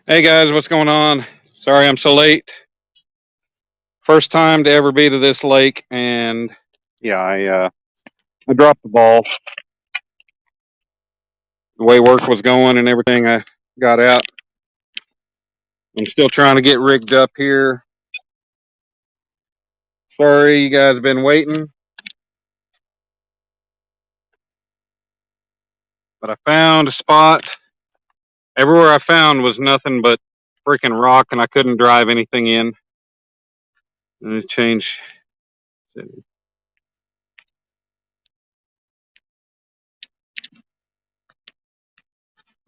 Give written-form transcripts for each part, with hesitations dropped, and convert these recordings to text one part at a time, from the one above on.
Hey guys, what's going on? Sorry I'm so late. First time to ever be to this lake, and yeah, I dropped the ball. The way work was going and everything, I got out. I'm still trying to get rigged up here. Sorry you guys have been waiting, but I found a spot. Everywhere I found was nothing but freaking rock, and I couldn't drive anything in. Let me change.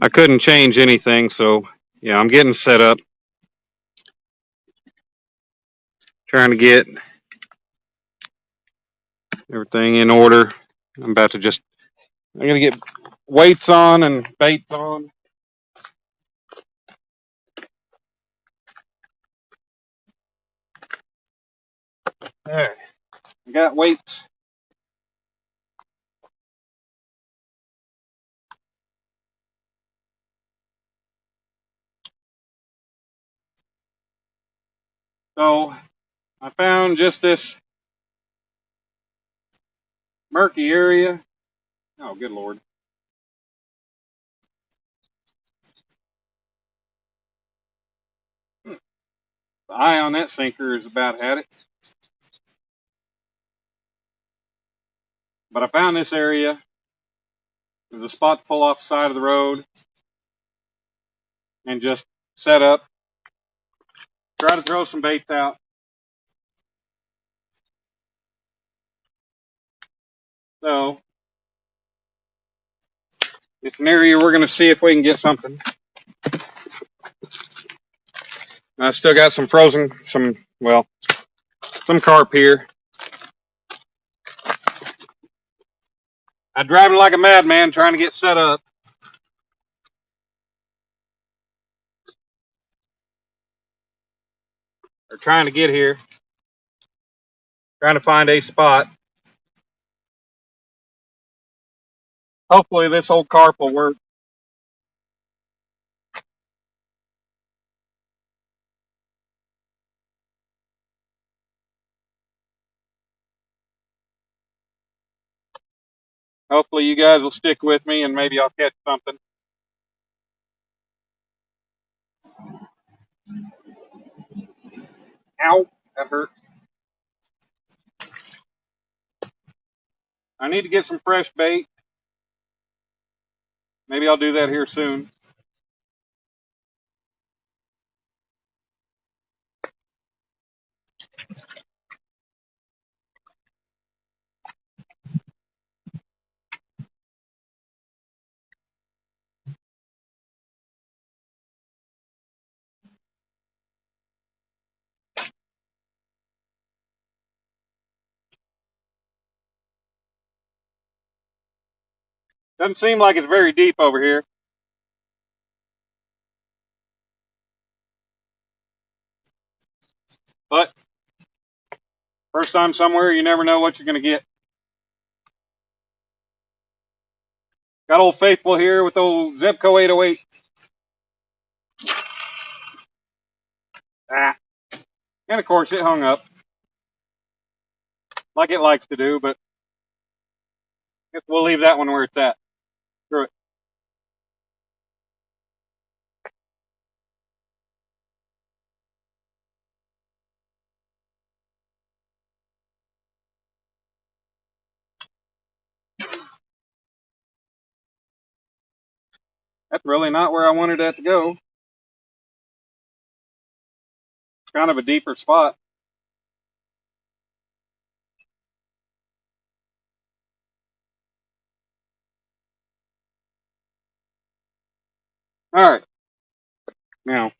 I couldn't change anything, so yeah, I'm getting set up. Trying to get everything in order. I'm about to just. I'm gonna get weights on and baits on. There, I got weights. So I found just this murky area. Oh, good Lord. The eye on that sinker is about had it. But I found this area. There's a spot to pull off the side of the road and just set up. Try to throw some baits out. So it's an area we're going to see if we can get something. I still got some frozen, some carp here. I'm driving like a madman trying to get set up. Or trying to get here. Trying to find a spot. Hopefully this old carp will work. Hopefully you guys will stick with me and maybe I'll catch something. Ow, that hurt. I need to get some fresh bait. Maybe I'll do that here soon. Doesn't seem like it's very deep over here. But first time somewhere, you never know what you're going to get. Got old Faithful here with old Zebco 808. Ah. And of course it hung up. Like it likes to do, but I guess we'll leave that one where it's at. Screw it. That's really not where I wanted that to go. It's kind of a deeper spot. All right. Now.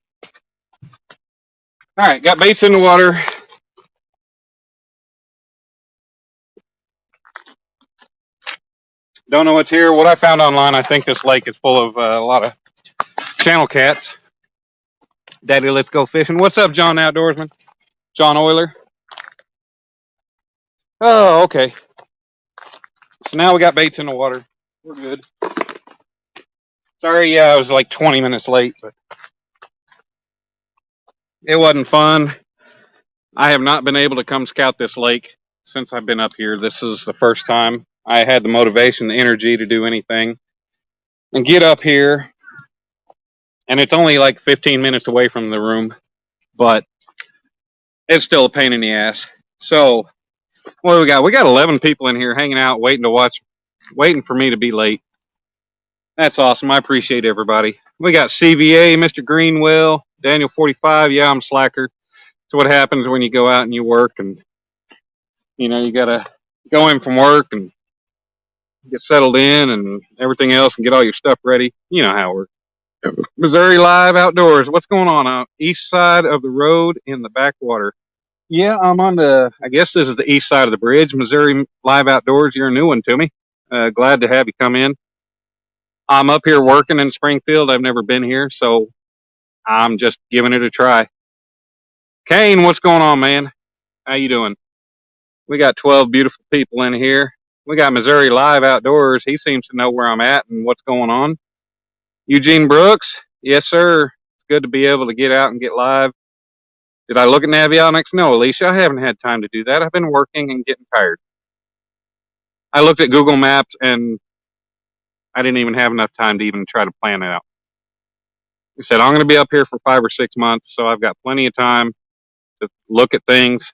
All right, got baits in the water. Don't know what's here. What I found online, I think this lake is full of a lot of channel cats. Daddy, let's go fishing. What's up, John Outdoorsman? John Euler. Oh, okay. So now we got baits in the water. We're good. Sorry, yeah, I was like 20 minutes late, but It wasn't fun. I have not been able to come scout this lake since I've been up here. This is the first time I had the motivation, the energy to do anything and get up here. And it's only like 15 minutes away from the room, but it's still a pain in the ass. So, what do we got? We got 11 people in here hanging out, waiting to watch, waiting for me to be late. That's awesome. I appreciate everybody. We got CVA, Mr. Greenwell, Daniel 45. Yeah, I'm slacker. So what happens when you go out and you work and, you got to go in from work and get settled in and everything else and get all your stuff ready. You know how it works. Missouri Live Outdoors. What's going on out east side of the road in the backwater? Yeah, I'm on I guess this is the east side of the bridge. Missouri Live Outdoors. You're a new one to me. Glad to have you come in. I'm up here working in Springfield. I've never been here, so I'm just giving it a try. Kane, what's going on, man? How you doing? We got 12 beautiful people in here. We got Missouri Live Outdoors. He seems to know where I'm at and what's going on. Eugene Brooks. Yes, sir. It's good to be able to get out and get live. Did I look at Navionics? No, Alicia. I haven't had time to do that. I've been working and getting tired. I looked at Google Maps and I didn't even have enough time to even try to plan it out. I said, I'm going to be up here for 5 or 6 months, so I've got plenty of time to look at things,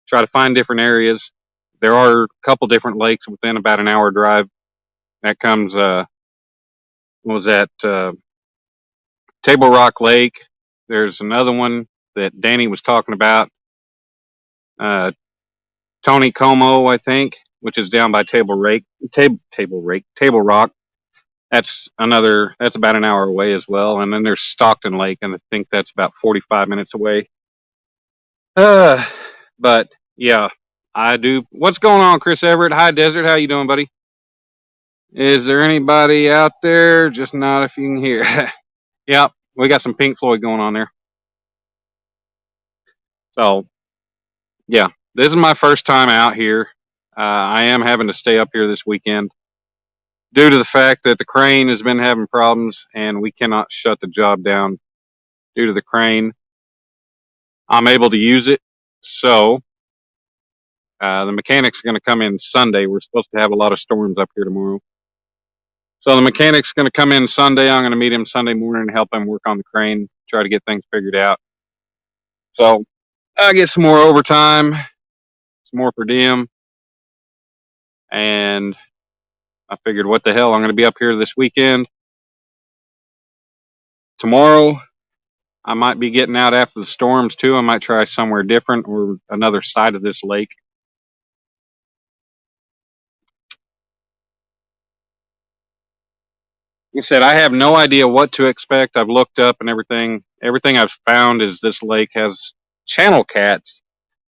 try to find different areas. There are a couple different lakes within about an hour drive. That comes, what was that? Table Rock Lake. There's another one that Danny was talking about. Tony Como, I think, which is down by Table Rock. That's about an hour away as well. And then there's Stockton Lake, and I think that's about 45 minutes away. But yeah, I do. What's going on, Chris Everett? Hi, Desert. How you doing, buddy? Is there anybody out there? Just not if you can hear. Yep, we got some Pink Floyd going on there. So, yeah, this is my first time out here. I am having to stay up here this weekend due to the fact that the crane has been having problems and we cannot shut the job down due to the crane. I'm able to use it. So, the mechanic's going to come in Sunday. We're supposed to have a lot of storms up here tomorrow. So the mechanic's going to come in Sunday. I'm going to meet him Sunday morning and help him work on the crane, try to get things figured out. So I get some more overtime, some more per diem, and I figured, what the hell, I'm going to be up here this weekend. Tomorrow, I might be getting out after the storms too. I might try somewhere different or another side of this lake. Like I said, I have no idea what to expect. I've looked up and everything. Everything I've found is this lake has channel cats.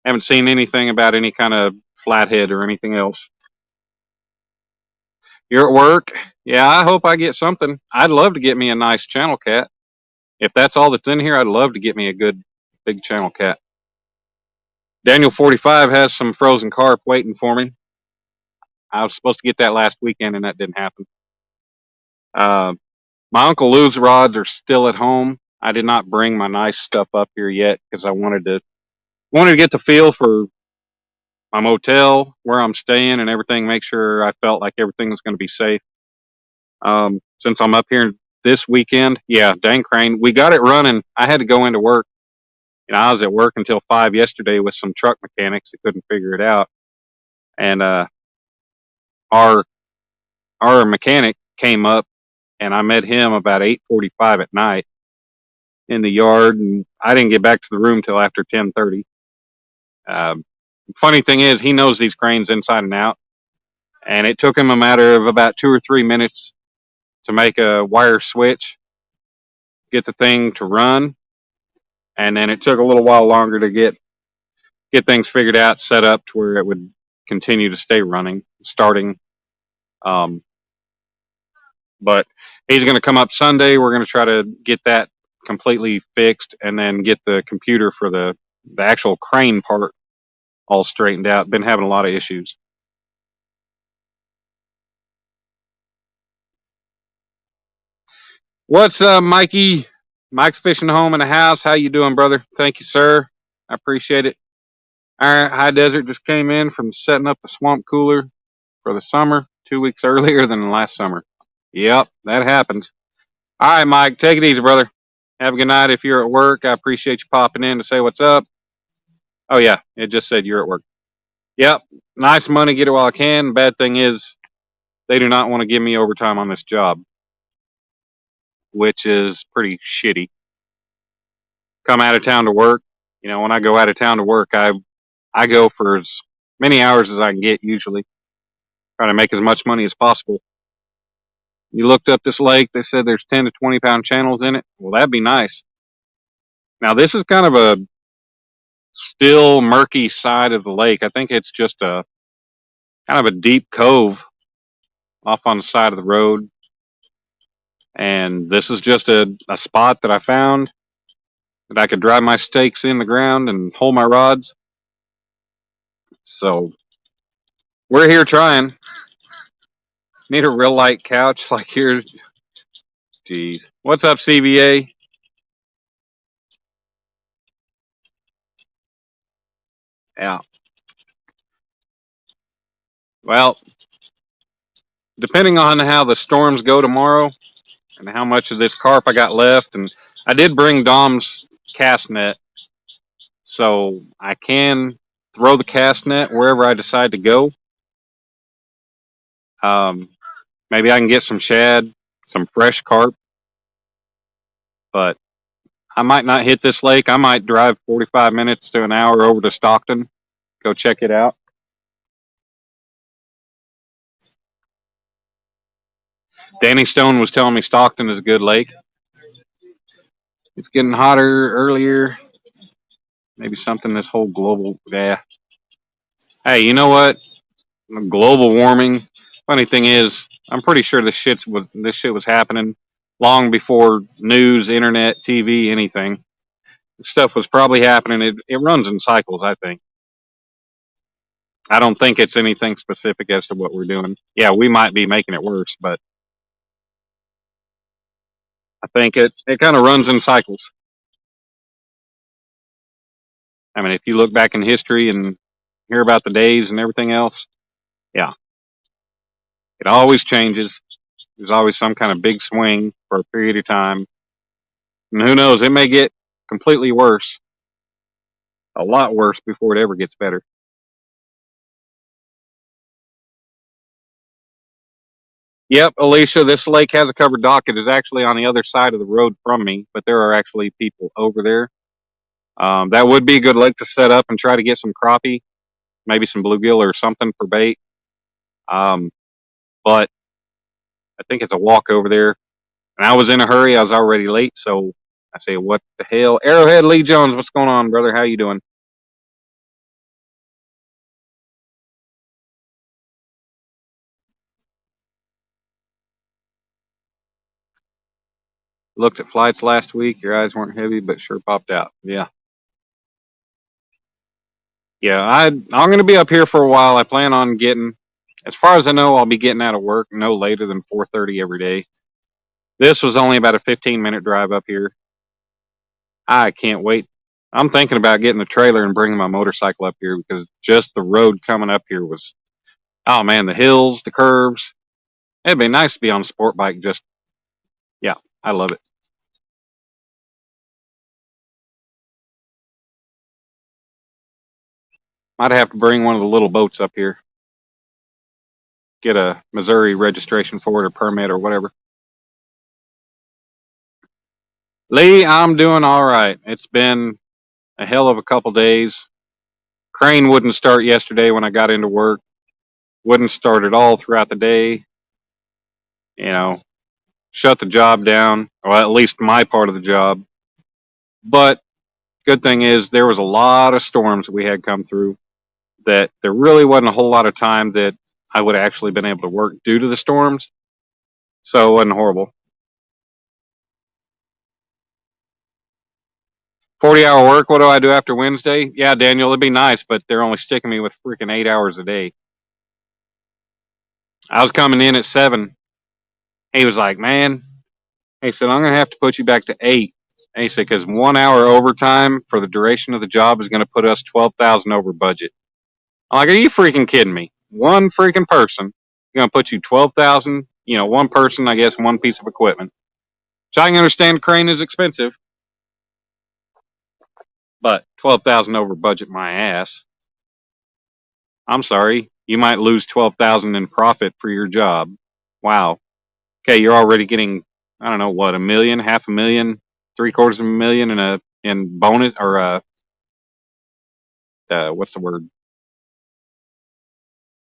Haven't seen anything about any kind of flathead or anything else. You're at work? Yeah, I hope I get something. I'd love to get me a nice channel cat. If that's all that's in here, I'd love to get me a good big channel cat. Daniel 45 has some frozen carp waiting for me. I was supposed to get that last weekend and that didn't happen. My Uncle Lou's rods are still at home. I did not bring my nice stuff up here yet because I wanted to get the feel for my motel, where I'm staying and everything, make sure I felt like everything was going to be safe. Since I'm up here this weekend, yeah, dang crane, we got it running. I had to go into work. I was at work until 5 yesterday with some truck mechanics that couldn't figure it out. And our mechanic came up and I met him about 8:45 at night in the yard, and I didn't get back to the room till after 10:30. Funny thing is, he knows these cranes inside and out, and it took him a matter of about 2 or 3 minutes to make a wire switch, get the thing to run, and then it took a little while longer to get things figured out, set up to where it would continue to stay running, starting. But he's going to come up Sunday. We're going to try to get that completely fixed and then get the computer for the actual crane part all straightened out. Been having a lot of issues. What's up, Mikey? Mike's Fishing Home in the house. How you doing, brother? Thank you, sir. I appreciate it. All right, High Desert just came in from setting up the swamp cooler for the summer 2 weeks earlier than last summer. Yep, that happens. All right, Mike, take it easy, brother. Have a good night. If you're at work, I appreciate you popping in to say what's up. Oh, yeah, it just said you're at work. Yep, nice money, get it while I can. Bad thing is, they do not want to give me overtime on this job, which is pretty shitty. Come out of town to work. You know, when I go out of town to work, I go for as many hours as I can get usually, trying to make as much money as possible. You looked up this lake, they said there's 10 to 20 pound channels in it. Well, that'd be nice. Now, this is kind of a still murky side of the lake. I think it's just a kind of a deep cove off on the side of the road. And this is just a spot that I found that I could drive my stakes in the ground and hold my rods. So we're here trying. Need a real light couch like here. Jeez. What's up, CVA? Yeah. Well, depending on how the storms go tomorrow and how much of this carp I got left, and I did bring Dom's cast net, so I can throw the cast net wherever I decide to go. Um, maybe I can get some shad, some fresh carp, but I might not hit this lake. I might drive 45 minutes to an hour over to Stockton, go check it out. Danny Stone was telling me Stockton is a good lake. It's getting hotter earlier. Maybe something this whole global, yeah. Hey, you know what? Global warming. Funny thing is, I'm pretty sure this shit was happening long before news, internet, TV, anything. This stuff was probably happening. It runs in cycles, I think. I don't think it's anything specific as to what we're doing. Yeah, we might be making it worse, but I think it kind of runs in cycles. I mean, if you look back in history and hear about the days and everything else, yeah, it always changes. There's always some kind of big swing for a period of time. And who knows, it may get completely worse, a lot worse before it ever gets better. Yep, Alicia, this lake has a covered dock. It is actually on the other side of the road from me, but there are actually people over there. That would be a good lake to set up and try to get some crappie, maybe some bluegill or something for bait. Um, but I think it's a walk over there. And I was in a hurry. I was already late, so I say, what the hell? Arrowhead Lee Jones, what's going on, brother? How you doing? Looked at flights last week. Your eyes weren't heavy, but sure popped out. Yeah. Yeah, I'm going to be up here for a while. I plan on getting, as far as I know, I'll be getting out of work no later than 4:30 every day. This was only about a 15-minute drive up here. I can't wait. I'm thinking about getting a trailer and bringing my motorcycle up here because just the road coming up here was, oh man, the hills, the curves. It'd be nice to be on a sport bike. Just, yeah, I love it. Might have to bring one of the little boats up here. Get a Missouri registration for it or permit or whatever. Lee, I'm doing all right. It's been a hell of a couple days. Crane wouldn't start yesterday when I got into work. Wouldn't start at all throughout the day. You know, shut the job down. Well, at least my part of the job. But good thing is there was a lot of storms we had come through that there really wasn't a whole lot of time that I would have actually been able to work due to the storms. So it wasn't horrible. 40-hour work. What do I do after Wednesday? Yeah, Daniel, it'd be nice, but they're only sticking me with freaking 8 hours a day. I was coming in at 7. He was like, man, he said, I'm going to have to put you back to 8. And he said, because 1 hour overtime for the duration of the job is going to put us 12,000 over budget. I'm like, are you freaking kidding me? One freaking person going to put you 12,000. One person, I guess, one piece of equipment. Which I can understand, crane is expensive, but 12,000 over budget my ass. I'm sorry, you might lose 12,000 in profit for your job. Wow. Okay, you're already getting, I don't know what, $1 million, $500,000, $750,000 in bonus or what's the word?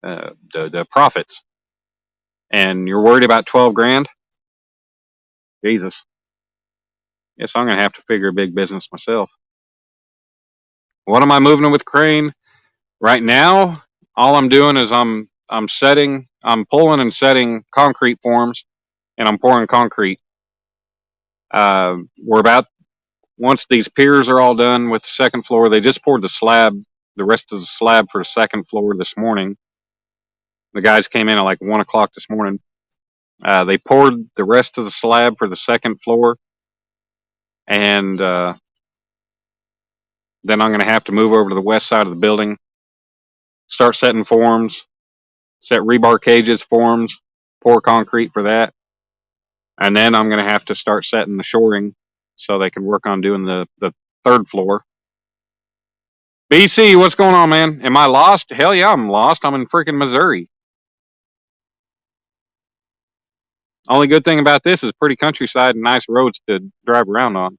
The profits, and you're worried about 12 grand. Jesus. Yes, I'm gonna have to figure a big business myself. What am I moving with crane right now? All I'm doing is I'm pulling and setting concrete forms, and I'm pouring concrete. We're about Once these piers are all done with the second floor, they just poured the rest of the slab for the second floor this morning. The guys came in at like 1 o'clock this morning. They poured the rest of the slab for the second floor, and then I'm going to have to move over to the west side of the building, start setting forms, set rebar cages, forms, pour concrete for that, and then I'm going to have to start setting the shoring so they can work on doing the third floor. BC, what's going on, man? Am I lost? Hell yeah, I'm lost. I'm in freaking Missouri. Only good thing about this is pretty countryside and nice roads to drive around on.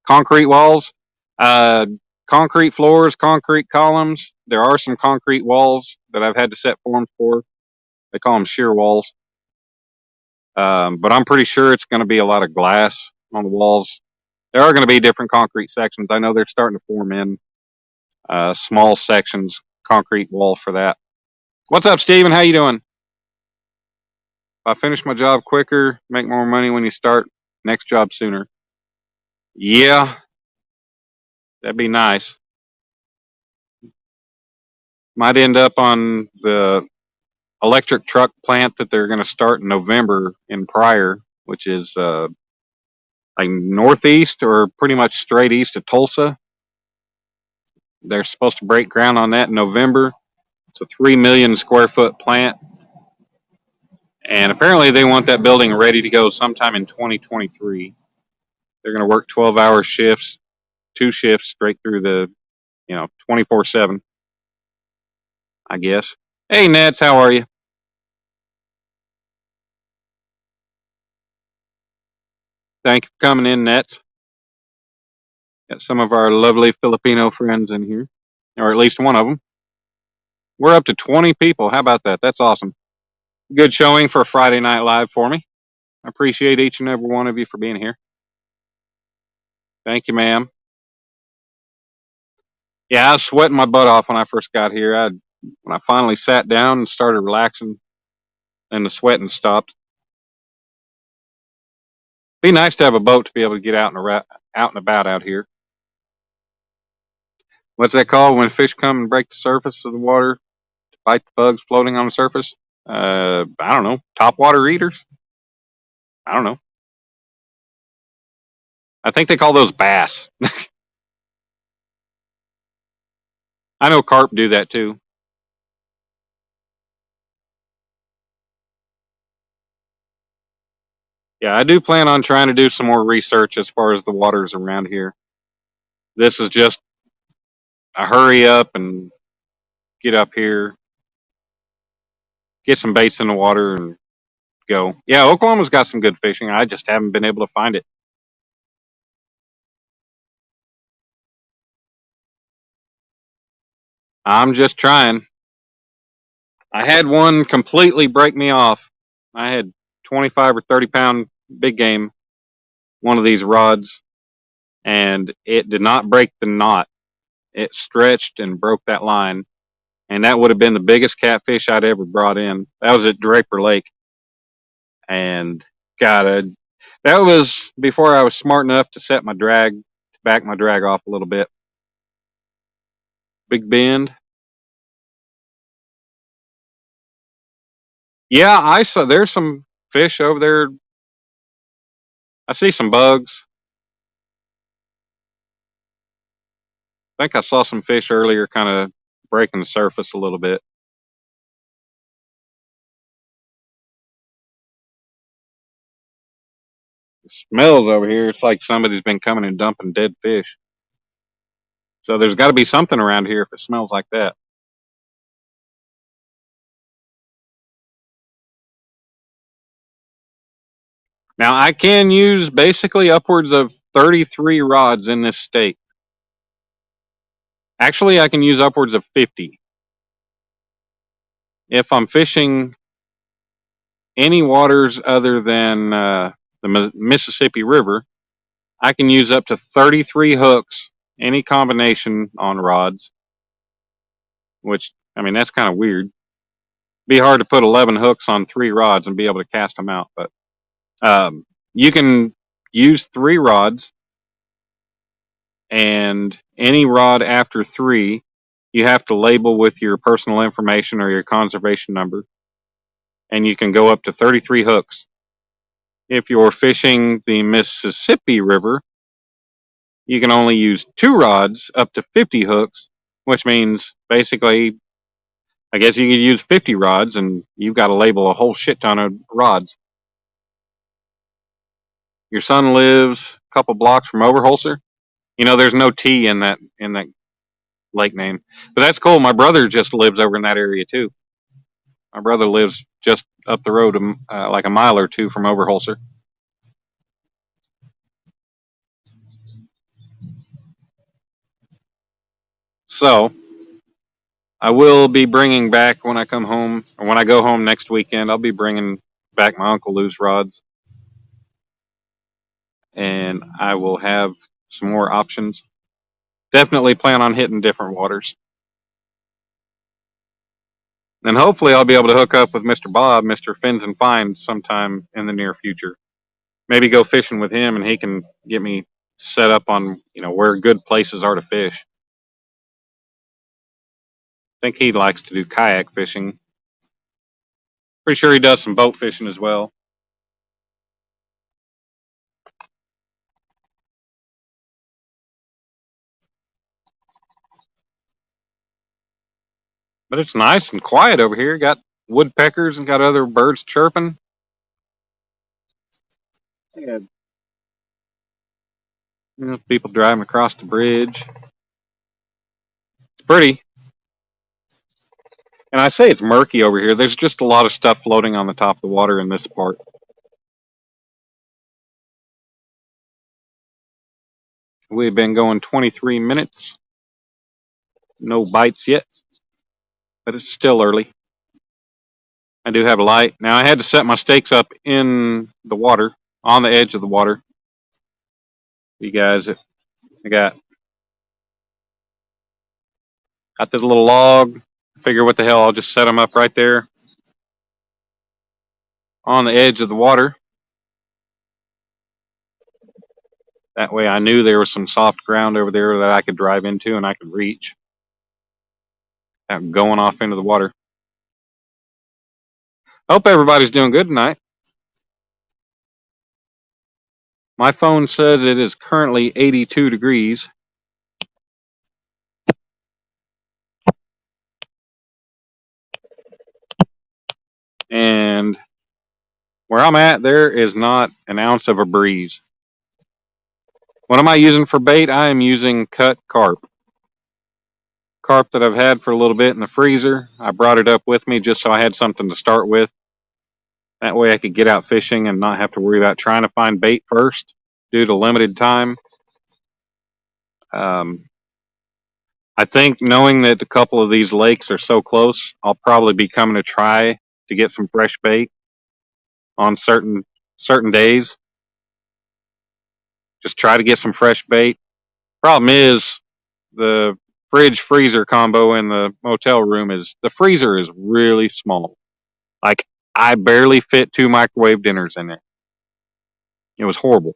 Concrete walls, uh, concrete floors, concrete columns. There are some concrete walls that I've had to set forms for. They call them shear walls. But I'm pretty sure it's going to be a lot of glass on the walls. There are going to be different concrete sections. I know they're starting to form in small sections, concrete wall for that. What's up, Steven? How you doing? If I finish my job quicker, make more money when you start next job sooner. Yeah, that'd be nice. Might end up on the electric truck plant that they're going to start in November in Pryor, which is like northeast or pretty much straight east of Tulsa. They're supposed to break ground on that in November. It's a 3 million square foot plant. And apparently they want that building ready to go sometime in 2023. They're going to work 12-hour shifts, 2 shifts straight through the, 24/7, I guess. Hey, Nets, how are you? Thank you for coming in, Nets. Got some of our lovely Filipino friends in here, or at least one of them. We're up to 20 people. How about that? That's awesome. Good showing for Friday Night Live for me. I appreciate each and every one of you for being here. Thank you, ma'am. Yeah, I was sweating my butt off when I first got here. When I finally sat down and started relaxing, and the sweating stopped. Be nice to have a boat to be able to get out and about out here. What's that called when fish come and break the surface of the water to bite the bugs floating on the surface? I don't know. Top water eaters? I don't know. I think they call those bass. I know carp do that too. Yeah, I do plan on trying to do some more research as far as the waters around here. This is just a hurry up and get up here, get some baits in the water, and go. Yeah, Oklahoma's got some good fishing. I just haven't been able to find it. I'm just trying. I had one completely break me off. I had 25 or 30 pound big game, one of these rods, and it did not break the knot. It stretched and broke that line, and that would have been the biggest catfish I'd ever brought in. That was at Draper Lake, and God, that was before I was smart enough to back my drag off a little bit. Big Bend. Yeah, I saw there's some fish over there I see some bugs. I think I saw some fish earlier kind of breaking the surface a little bit. It smells over here. It's like somebody's been coming and dumping dead fish. So there's got to be something around here if it smells like that. Now I can use basically upwards of 33 rods in this state. Actually, I can use upwards of 50. If I'm fishing any waters other than the Mississippi River, I can use up to 33 hooks, any combination on rods, which, I mean, that's kind of weird. Be hard to put 11 hooks on 3 rods and be able to cast them out, but you can use 3 rods, and any rod after 3, you have to label with your personal information or your conservation number, and you can go up to 33 hooks. If you're fishing the Mississippi River, you can only use 2 rods up to 50 hooks, which means basically, I guess you could use 50 rods and you've got to label a whole shit ton of rods. Your son lives a couple blocks from Overholser. You know, there's no T in that lake name, but that's cool. My brother just lives over in that area too. My brother lives just up the road, like a mile or two from Overholser. So I will be bringing back when I come home, or when I go home next weekend. I'll be bringing back my Uncle Lou's rods, and I will have some more options. Definitely plan on hitting different waters. And hopefully I'll be able to hook up with Mr. Bob, Mr. Fins and Finds, sometime in the near future. Maybe go fishing with him and he can get me set up on, where good places are to fish. I think he likes to do kayak fishing. Pretty sure he does some boat fishing as well. But it's nice and quiet over here. Got woodpeckers and got other birds chirping. Yeah. People driving across the bridge. It's pretty. And I say it's murky over here. There's just a lot of stuff floating on the top of the water in this part. We've been going 23 minutes. No bites yet, but it's still early. I do have a light. Now I had to set my stakes up in the water, on the edge of the water. You guys, I got this little log. Figure what the hell, I'll just set them up right there on the edge of the water. That way I knew there was some soft ground over there that I could drive into and I could reach. I'm going off into the water. Hope everybody's doing good tonight. My phone says it is currently 82 degrees. And where I'm at, there is not an ounce of a breeze. What am I using for bait? I am using cut carp. Carp that I've had for a little bit in the freezer. I brought it up with me just so I had something to start with. That way I could get out fishing and not have to worry about trying to find bait first due to limited time. I think knowing that a couple of these lakes are so close, I'll probably be coming to try to get some fresh bait on certain days. Just try to get some fresh bait. Problem is, the fridge freezer combo in the motel room is, the freezer is really small. Like, I barely fit 2 microwave dinners in it. It was horrible.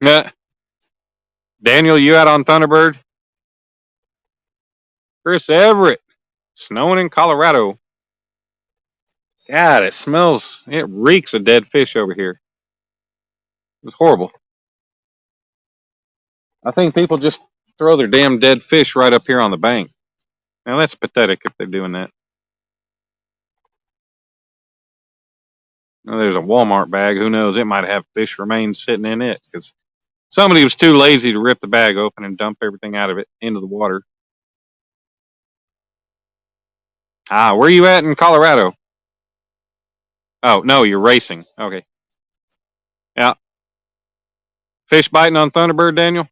Yeah. Daniel, you out on Thunderbird? Chris Everett, snowing in Colorado. God, it reeks of dead fish over here. It's horrible. I think people just throw their damn dead fish right up here on the bank. Now that's pathetic if they're doing that. Now, there's a Walmart bag. Who knows? It might have fish remains sitting in it because somebody was too lazy to rip the bag open and dump everything out of it into the water. Ah, where are you at in Colorado? Oh, no, you're racing. Okay. Yeah. Fish biting on Thunderbird, Daniel?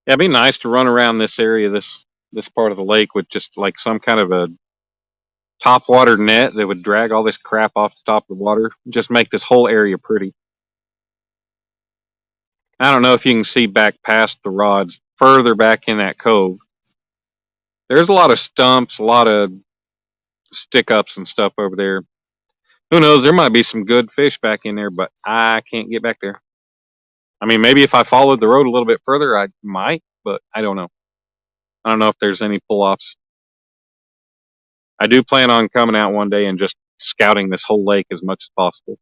Yeah, it'd be nice to run around this area, this part of the lake with just like some kind of a top water net that would drag all this crap off the top of the water. Just make this whole area pretty. I don't know if you can see back past the rods, further back in that cove. There's a lot of stumps, a lot of stick ups and stuff over there. Who knows? There might be some good fish back in there, but I can't get back there. I mean, maybe if I followed the road a little bit further, I might, but I don't know. I don't know if there's any pull offs. I do plan on coming out one day and just scouting this whole lake as much as possible.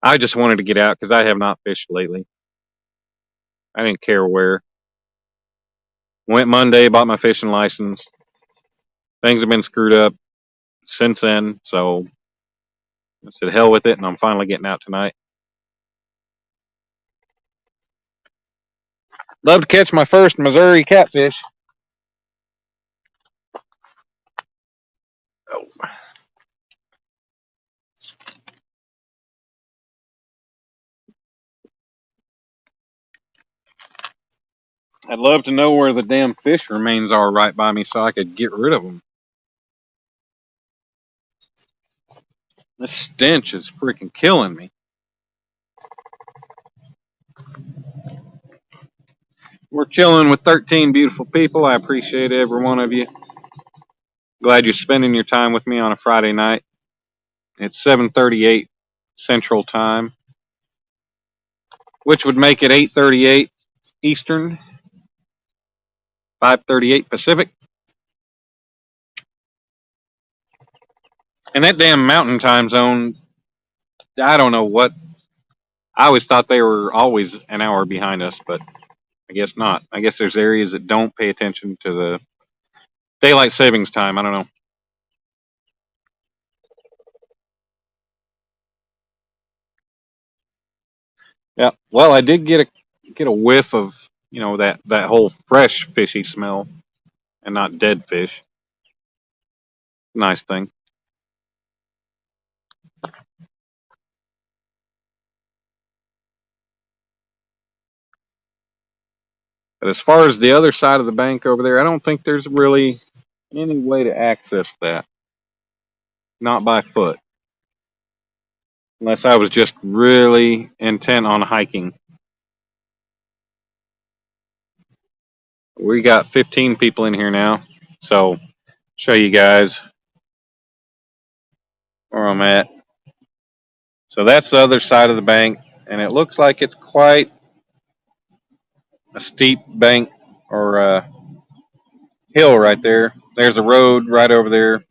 I just wanted to get out because I have not fished lately. I didn't care where. Went Monday, bought my fishing license. Things have been screwed up since then, so I said hell with it, and I'm finally getting out tonight. Love to catch my first Missouri catfish. Oh. I'd love to know where the damn fish remains are right by me so I could get rid of them. This stench is freaking killing me. We're chilling with 13 beautiful people. I appreciate every one of you. Glad you're spending your time with me on a Friday night. It's 7:38 Central Time, which would make it 8:38 Eastern, 5:38 Pacific. And that damn mountain time zone, I don't know what. I always thought they were always an hour behind us, but I guess not. I guess there's areas that don't pay attention to the daylight savings time. I don't know. Yeah. Well, I did get a whiff of that whole fresh fishy smell and not dead fish. Nice thing. But as far as the other side of the bank over there, I don't think there's really any way to access that. Not by foot. Unless I was just really intent on hiking. We got 15 people in here now. So, show you guys where I'm at. So that's the other side of the bank, and it looks like it's quite a steep bank or a hill right there. There's a road right over there.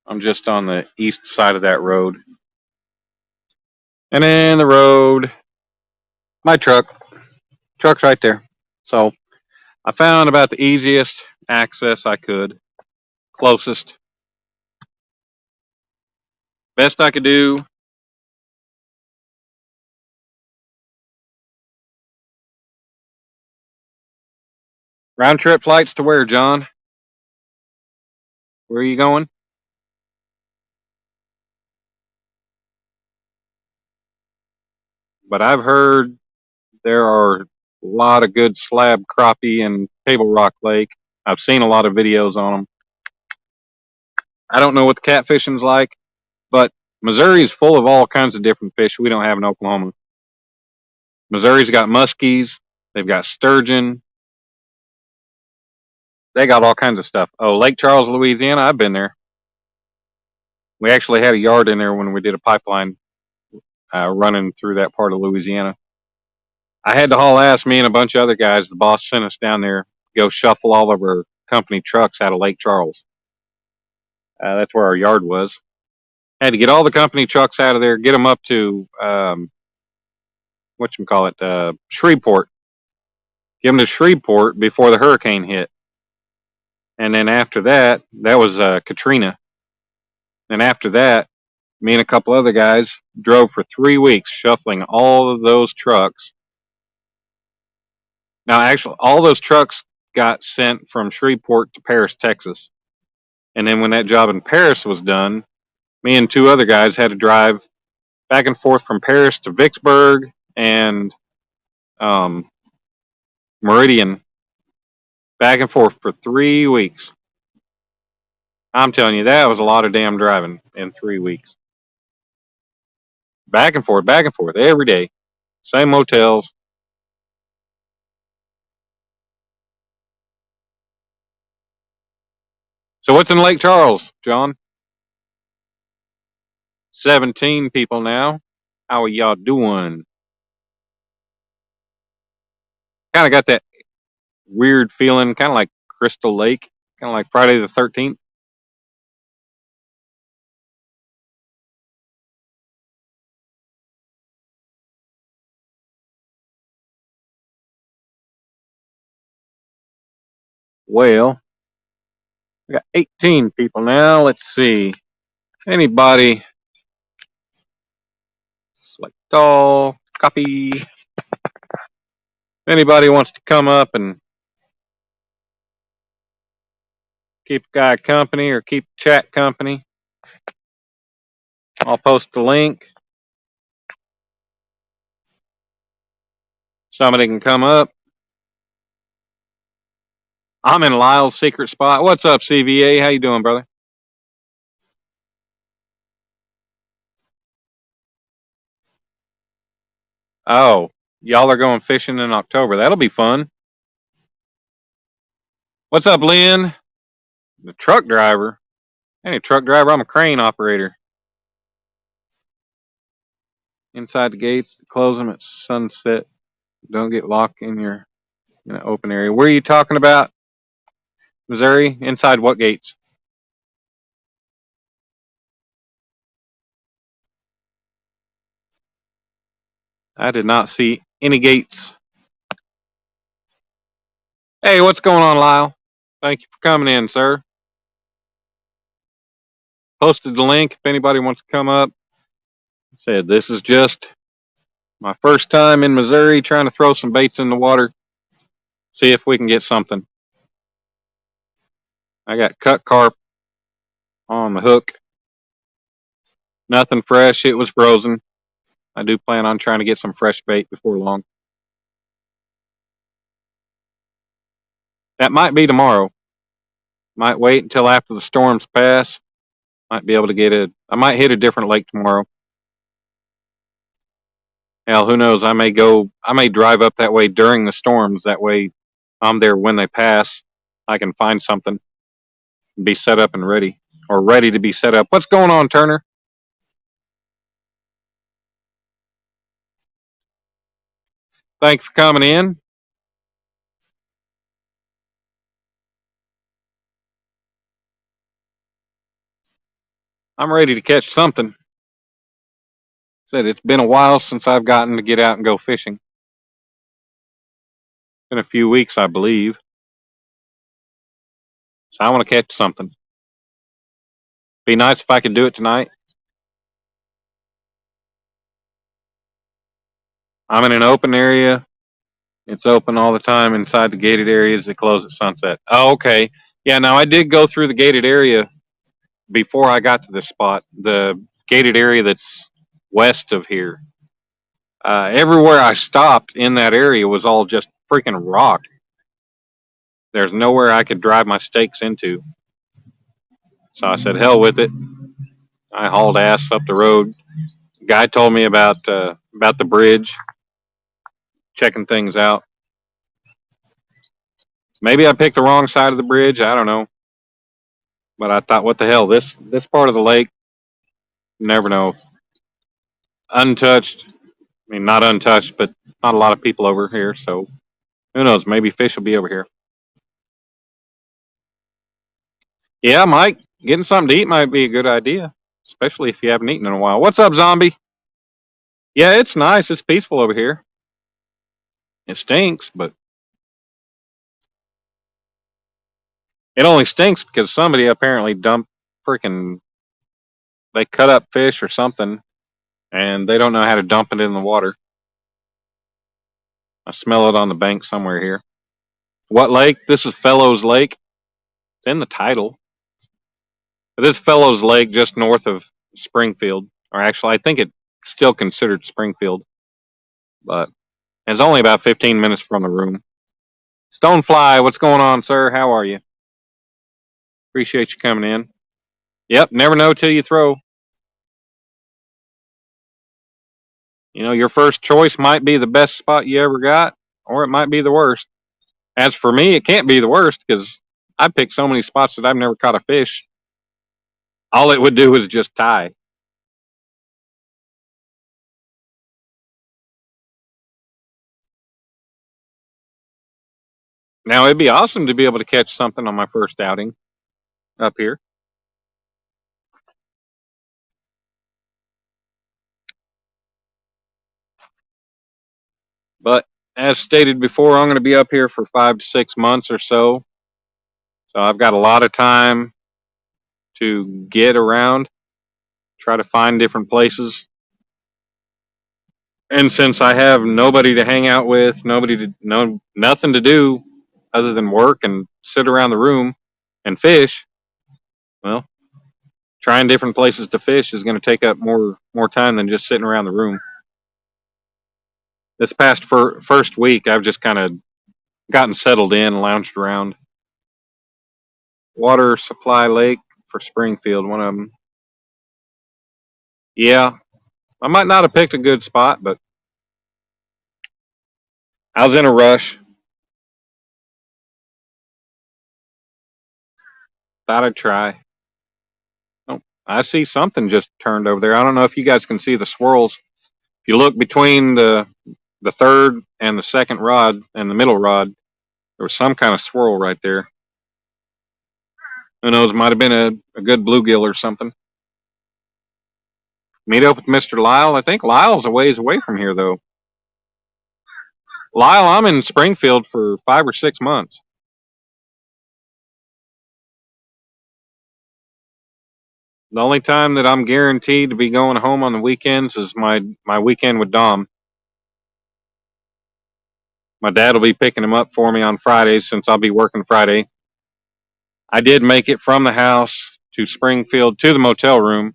I'm just on the east side of that road. And then the road, my truck's right there. So I found about the easiest access I could, closest. Best I could do. Round trip flights to where, John? Where are you going? But I've heard there are a lot of good slab crappie in Table Rock Lake. I've seen a lot of videos on them. I don't know what the catfishing's like, but Missouri's full of all kinds of different fish we don't have in Oklahoma. Missouri's got muskies. They've got sturgeon. They got all kinds of stuff. Oh, Lake Charles, Louisiana. I've been there. We actually had a yard in there when we did a pipeline running through that part of Louisiana. I had to haul ass, me and a bunch of other guys. The boss sent us down there to go shuffle all of our company trucks out of Lake Charles. That's where our yard was. Had to get all the company trucks out of there, get them up to Shreveport. Get them to Shreveport before the hurricane hit. And then after that, that was Katrina. And after that, me and a couple other guys drove for 3 weeks shuffling all of those trucks. Now, actually, all those trucks got sent from Shreveport to Paris, Texas. And then when that job in Paris was done, me and two other guys had to drive back and forth from Paris to Vicksburg and Meridian, back and forth for 3 weeks. I'm telling you, that was a lot of damn driving in 3 weeks. Back and forth every day. Same motels. So what's in Lake Charles, John? 17 people now. How are y'all doing? Kind of got that weird feeling, kind of like Crystal Lake, kind of like Friday the 13th. Well, we got 18 people now. Let's see. Anybody? Select all. Copy. Anybody wants to come up and keep a guy company or keep chat company, I'll post the link. Somebody can come up. I'm in Lyle's secret spot. What's up, CVA? How you doing, brother? Oh, y'all are going fishing in October. That'll be fun. What's up, Lynn? The truck driver. I ain't a truck driver. I'm a crane operator. Inside the gates, close them at sunset. Don't get locked in an open area. Where are you talking about, Missouri? Inside what gates? I did not see any gates. Hey, what's going on, Lyle? Thank you for coming in, sir. Posted the link if anybody wants to come up. Said this is just my first time in Missouri trying to throw some baits in the water. See if we can get something. I got cut carp on the hook. Nothing fresh. It was frozen. I do plan on trying to get some fresh bait before long. That might be tomorrow. Might wait until after the storms pass. Might be able to get it. I might hit a different lake tomorrow. Hell, who knows? I may drive up that way during the storms. That way I'm there when they pass. I can find something, be set up and ready, or ready to be set up. What's going on, Turner? Thanks for coming in. I'm ready to catch something. Said it's been a while since I've gotten to get out and go fishing. Been a few weeks, I believe. So I want to catch something. Be nice if I could do it tonight. I'm in an open area. It's open all the time. Inside the gated areas, they close at sunset. Oh, okay. Yeah, now I did go through the gated area before I got to this spot. The gated area that's west of here. Everywhere I stopped in that area was all just freaking rock. There's nowhere I could drive my stakes into. So I said, hell with it. I hauled ass up the road. Guy told me about the bridge, checking things out. Maybe I picked the wrong side of the bridge. I don't know. But I thought, what the hell? This part of the lake, never know. Untouched. I mean, not untouched, but not a lot of people over here. So who knows? Maybe fish will be over here. Yeah, Mike, getting something to eat might be a good idea, especially if you haven't eaten in a while. What's up, zombie? Yeah, it's nice. It's peaceful over here. It stinks, but it only stinks because somebody apparently dumped freaking. They cut up fish or something, and they don't know how to dump it in the water. I smell it on the bank somewhere here. What lake? This is Fellows Lake. It's in the title. It is Fellows Lake, just north of Springfield. Or actually, I think it's still considered Springfield, but it's only about 15 minutes from the room. Stonefly, what's going on, sir? How are you? Appreciate you coming in. Yep, never know till you throw. You know, your first choice might be the best spot you ever got, or it might be the worst. As for me, it can't be the worst because I picked so many spots that I've never caught a fish. All it would do is just tie. Now, it'd be awesome to be able to catch something on my first outing up here. But as stated before, I'm going to be up here for 5 to 6 months or so. So I've got a lot of time to get around, try to find different places. And since I have nobody to hang out with, nothing to do other than work and sit around the room and fish, well, trying different places to fish is going to take up more time than just sitting around the room. This past first week, I've just kind of gotten settled in, lounged around. Water Supply Lake for Springfield, one of them. Yeah, I might not have picked a good spot, but I was in a rush. Thought I'd try. Oh, I see something just turned over there. I don't know if you guys can see the swirls. If you look between the third and the second rod and the middle rod, there was some kind of swirl right there. Who knows? Might have been a good bluegill or something. Meet up with Mr. Lyle. I think Lyle's a ways away from here, though. Lyle, I'm in Springfield for 5 or 6 months. The only time that I'm guaranteed to be going home on the weekends is my weekend with Dom. My dad will be picking him up for me on Fridays since I'll be working Friday. I did make it from the house to Springfield to the motel room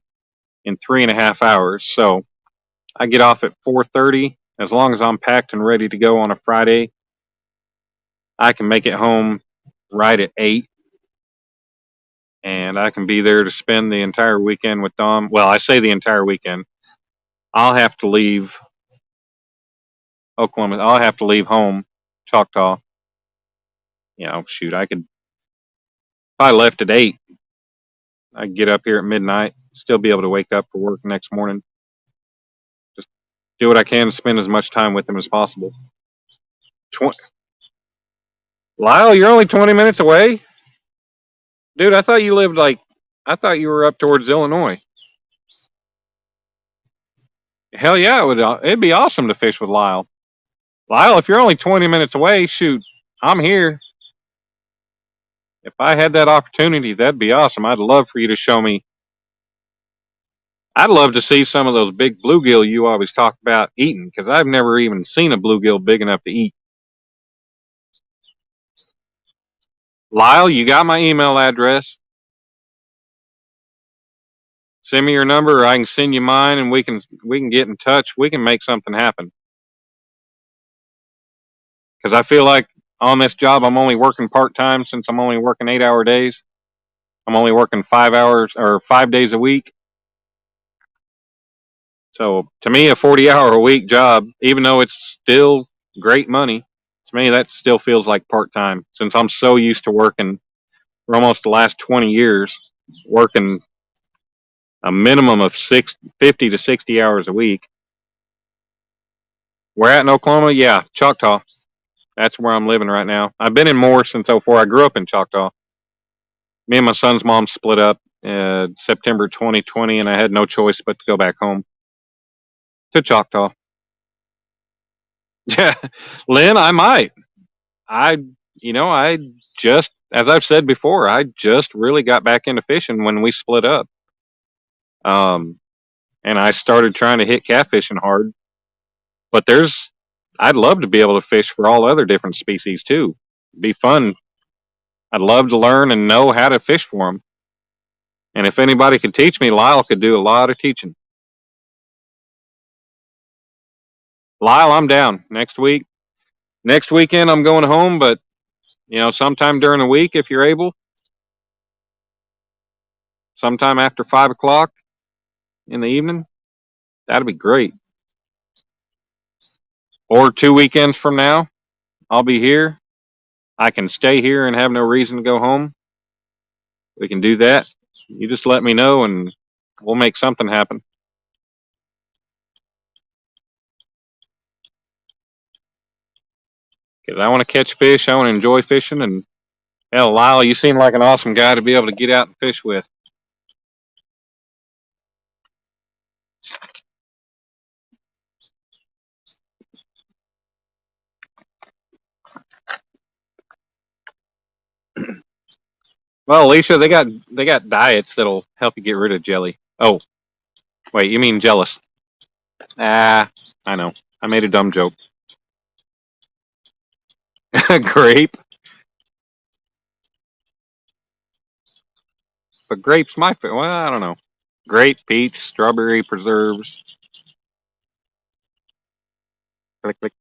in 3.5 hours. So I get off at 4:30. As long as I'm packed and ready to go on a Friday, I can make it home right at 8. And I can be there to spend the entire weekend with Dom. Well, I say the entire weekend. I'll have to leave Oklahoma. I'll have to leave home, Choctaw. Shoot, I could, if I left at 8, I could get up here at midnight, still be able to wake up for work next morning. Just do what I can to spend as much time with him as possible. Lyle, you're only 20 minutes away? Dude, I thought you lived I thought you were up towards Illinois. Hell yeah, it'd be awesome to fish with Lyle. Lyle, if you're only 20 minutes away, shoot, I'm here. If I had that opportunity, that'd be awesome. I'd love for you to show me. I'd love to see some of those big bluegill you always talk about eating, because I've never even seen a bluegill big enough to eat. Lyle, you got my email address. Send me your number, or I can send you mine, and we can get in touch. We can make something happen. Because I feel like on this job, I'm only working part time since I'm only working 8-hour days. I'm only working 5 hours or 5 days a week. So to me, a 40-hour a week job, even though it's still great money, to me that still feels like part time. Since I'm so used to working for almost the last 20 years, working a minimum of 50 to 60 hours a week. Where at in Oklahoma? Yeah, Choctaw. That's where I'm living right now. I've been in Moore since '04. I grew up in Choctaw. Me and my son's mom split up September 2020, and I had no choice but to go back home to Choctaw. Yeah, Lynn, I might. I just, as I've said before, I just really got back into fishing when we split up. And I started trying to hit catfishing hard. But I'd love to be able to fish for all other different species too. It'd be fun. I'd love to learn and know how to fish for them. And if anybody could teach me, Lyle could do a lot of teaching. Lyle, I'm down next week. Next weekend, I'm going home, but sometime during the week, if you're able, sometime after 5 o'clock in the evening, that'd be great. Or 2 weekends from now, I'll be here. I can stay here and have no reason to go home. We can do that. You just let me know and we'll make something happen. Because I want to catch fish. I want to enjoy fishing. And hell, Lyle, you seem like an awesome guy to be able to get out and fish with. Well, Alicia, they got diets that'll help you get rid of jelly. Oh, wait, you mean jealous? I know. I made a dumb joke. Grape. But grape's my favorite. Well, I don't know. Grape, peach, strawberry preserves. Click, click.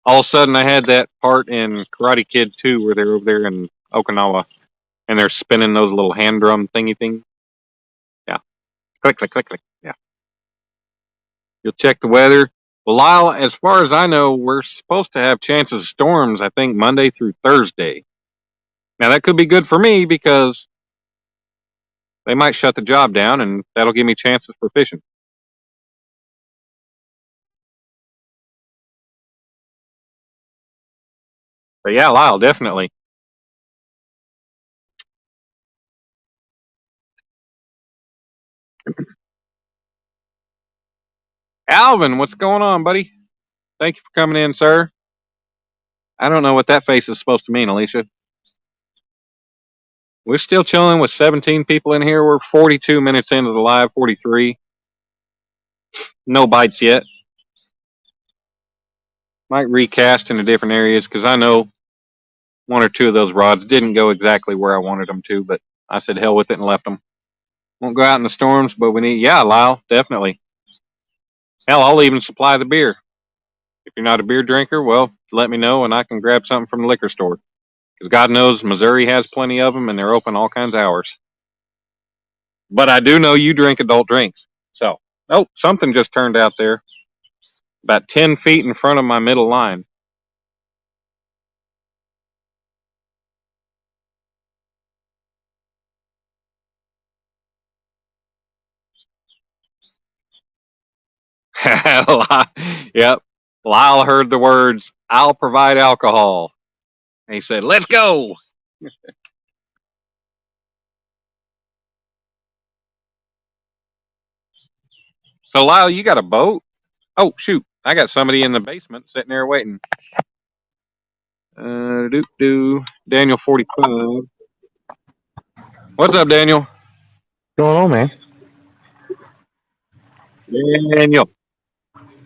All of a sudden, I had that part in Karate Kid 2 where they're over there in Okinawa and they're spinning those little hand drum thingy thing. Yeah. Click, click, click, click. Yeah. You'll check the weather. Well, Lyle, as far as I know, we're supposed to have chances of storms, I think, Monday through Thursday. Now, that could be good for me because they might shut the job down and that'll give me chances for fishing. But yeah, Lyle, definitely. Alvin, what's going on, buddy? Thank you for coming in, sir. I don't know what that face is supposed to mean, Alicia. We're still chilling with 17 people in here. We're 42 minutes into the live, 43. No bites yet. Might recast into different areas because I know one or two of those rods didn't go exactly where I wanted them to, but I said hell with it and left them. Won't go out in the storms, but we need, yeah, Lyle, definitely. Hell, I'll even supply the beer. If you're not a beer drinker, well, let me know and I can grab something from the liquor store. Because God knows Missouri has plenty of them and they're open all kinds of hours. But I do know you drink adult drinks. So, oh, something just turned out there. About 10 feet in front of my middle line. Yep. Lyle heard the words, I'll provide alcohol. And he said, let's go. So, Lyle, you got a boat? Oh, shoot. I got somebody in the basement sitting there waiting. Daniel 45. What's up, Daniel? What's going on, man? Daniel.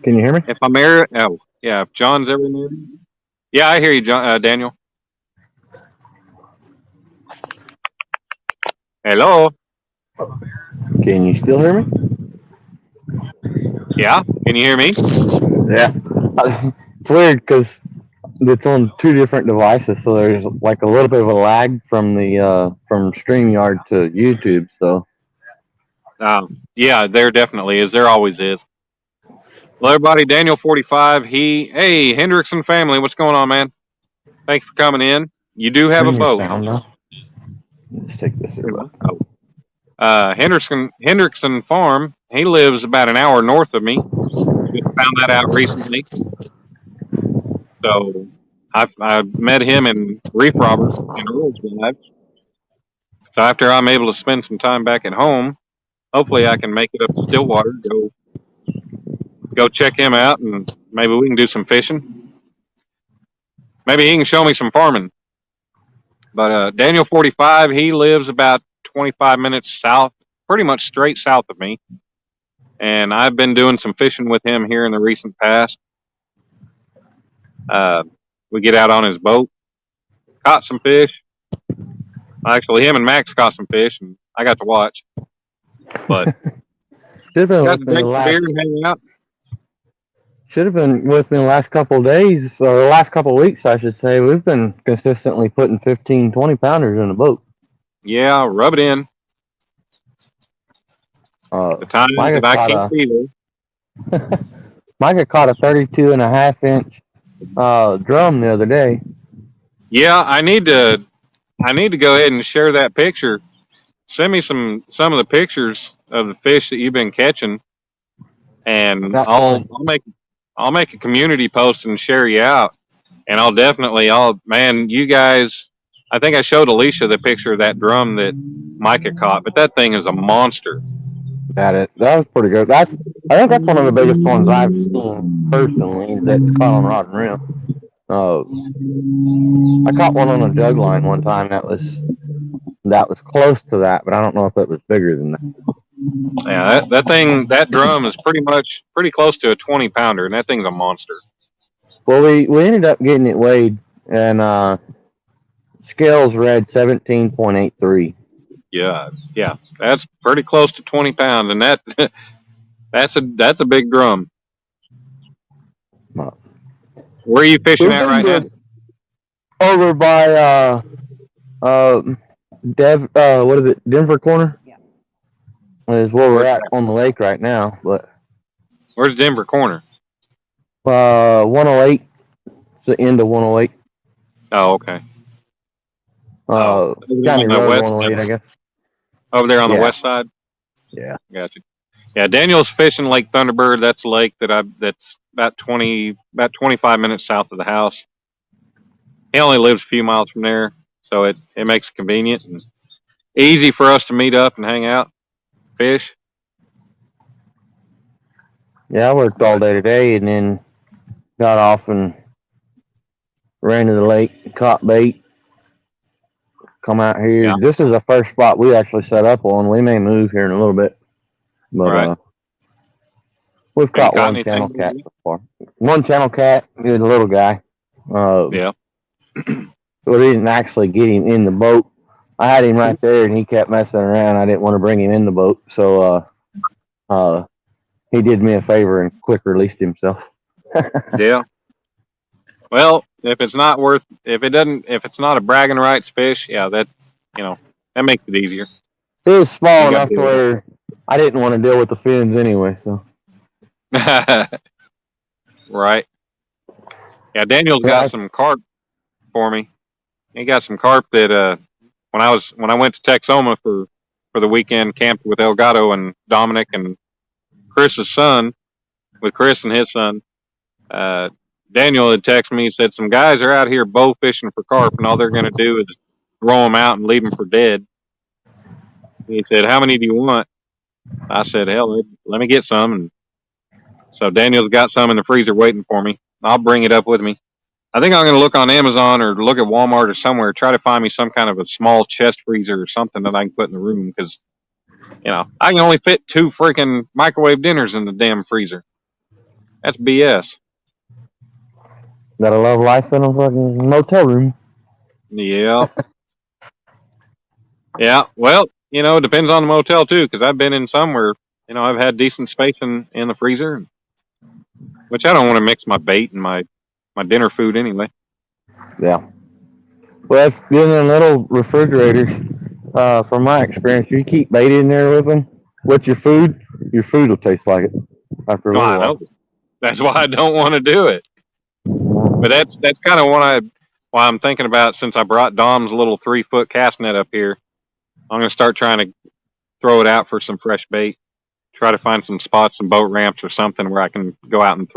Can you hear me? If I'm there, oh, yeah, if John's ever near me. Yeah, I hear you, John, Daniel. Hello. Can you still hear me? Yeah, can you hear me? Yeah. It's weird because it's on two different devices, so there's like a little bit of a lag from the from StreamYard to YouTube. So Yeah, there definitely is. There always is. Hello, everybody. Daniel 45. Hey, Hendrickson family. What's going on, man? Thanks for coming in. You do have a turn your boat. sound off. Let's take this. Oh, Hendrickson Farm. He lives about an hour north of me. Just found that out recently. So I met him in Reef Robber in Earl's Live. So after I'm able to spend some time back at home, hopefully I can make it up to Stillwater, go check him out, and maybe we can do some fishing. Maybe he can show me some farming. But Daniel 45, he lives about 25 minutes south, pretty much straight south of me. And I've been doing some fishing with him here in the recent past. We get out on his boat, caught some fish. Actually, him and Max caught some fish, and I got to watch. But Should have been got with to me drink some beer and hang out. Should have been with me the last couple of days, or the last couple of weeks, I should say. We've been consistently putting 15, 20 pounders in the boat. Yeah, rub it in. The times that I can't be there. Micah caught a 32.5 inch drum the other day. Yeah, I need to go ahead and share that picture. Send me some of the pictures of the fish that you've been catching, and I'll make a community post and share you out. And man, you guys. I think I showed Alicia the picture of that drum that Micah caught, but that thing is a monster. That was pretty good. I think that's one of the biggest ones I've seen personally that's caught on rod and reel. I caught one on a jug line one time that was close to that, but I don't know if it was bigger than that. Yeah, that drum is pretty close to a 20-pounder, and that thing's a monster. Well, we ended up getting it weighed, and scales read 17.83. Yeah, that's pretty close to 20 pounds, and that's a big drum. Where are you fishing at right now? Over by Denver Corner? Yeah. Is where we're at on the lake right now. But where's Denver Corner? 108. It's the end of 108. Oh, okay. County Road 108, I guess. Over there on the west side? Yeah. Gotcha. Yeah, Daniel's fishing Lake Thunderbird. That's a lake that's about 25 minutes south of the house. He only lives a few miles from there, so it makes it convenient and easy for us to meet up and hang out, fish. Yeah, I worked all day today and then got off and ran to the lake, caught bait, come out here. Yeah. This is the first spot we actually set up on. We may move here in a little bit. But we've caught one channel cat so far. One channel cat, he was a little guy. Yeah. So we didn't actually get him in the boat. I had him right there and he kept messing around. I didn't want to bring him in the boat. So he did me a favor and quick released himself. Yeah. Well, if it's not a bragging rights fish, yeah, that makes it easier. It was small enough to where I didn't want to deal with the fins anyway, so. Right. Yeah, Daniel's got some carp for me. He got some carp that when I went to Texoma for the weekend, camped with Elgato and Dominic and Chris's son, with Chris and his son. Daniel had texted me, he said some guys are out here bow fishing for carp and all they're going to do is throw them out and leave them for dead. He said, how many do you want? I said, hell, let me get some. And so Daniel's got some in the freezer waiting for me. I'll bring it up with me. I think I'm going to look on Amazon or look at Walmart or somewhere, try to find me some kind of a small chest freezer or something that I can put in the room because, I can only fit 2 freaking microwave dinners in the damn freezer. That's BS. Gotta love life in a fucking motel room. Yeah. Yeah, well, it depends on the motel too, because I've been in some where, I've had decent space in the freezer, which I don't want to mix my bait and my dinner food anyway. Yeah. Well, that's good in little refrigerators. From my experience, you keep bait in there with them, with your food will taste like it after a little while. I know. That's why I don't want to do it. But that's kind of why I'm thinking about, since I brought Dom's little 3-foot cast net up here. I'm going to start trying to throw it out for some fresh bait. Try to find some spots, some boat ramps or something where I can go out and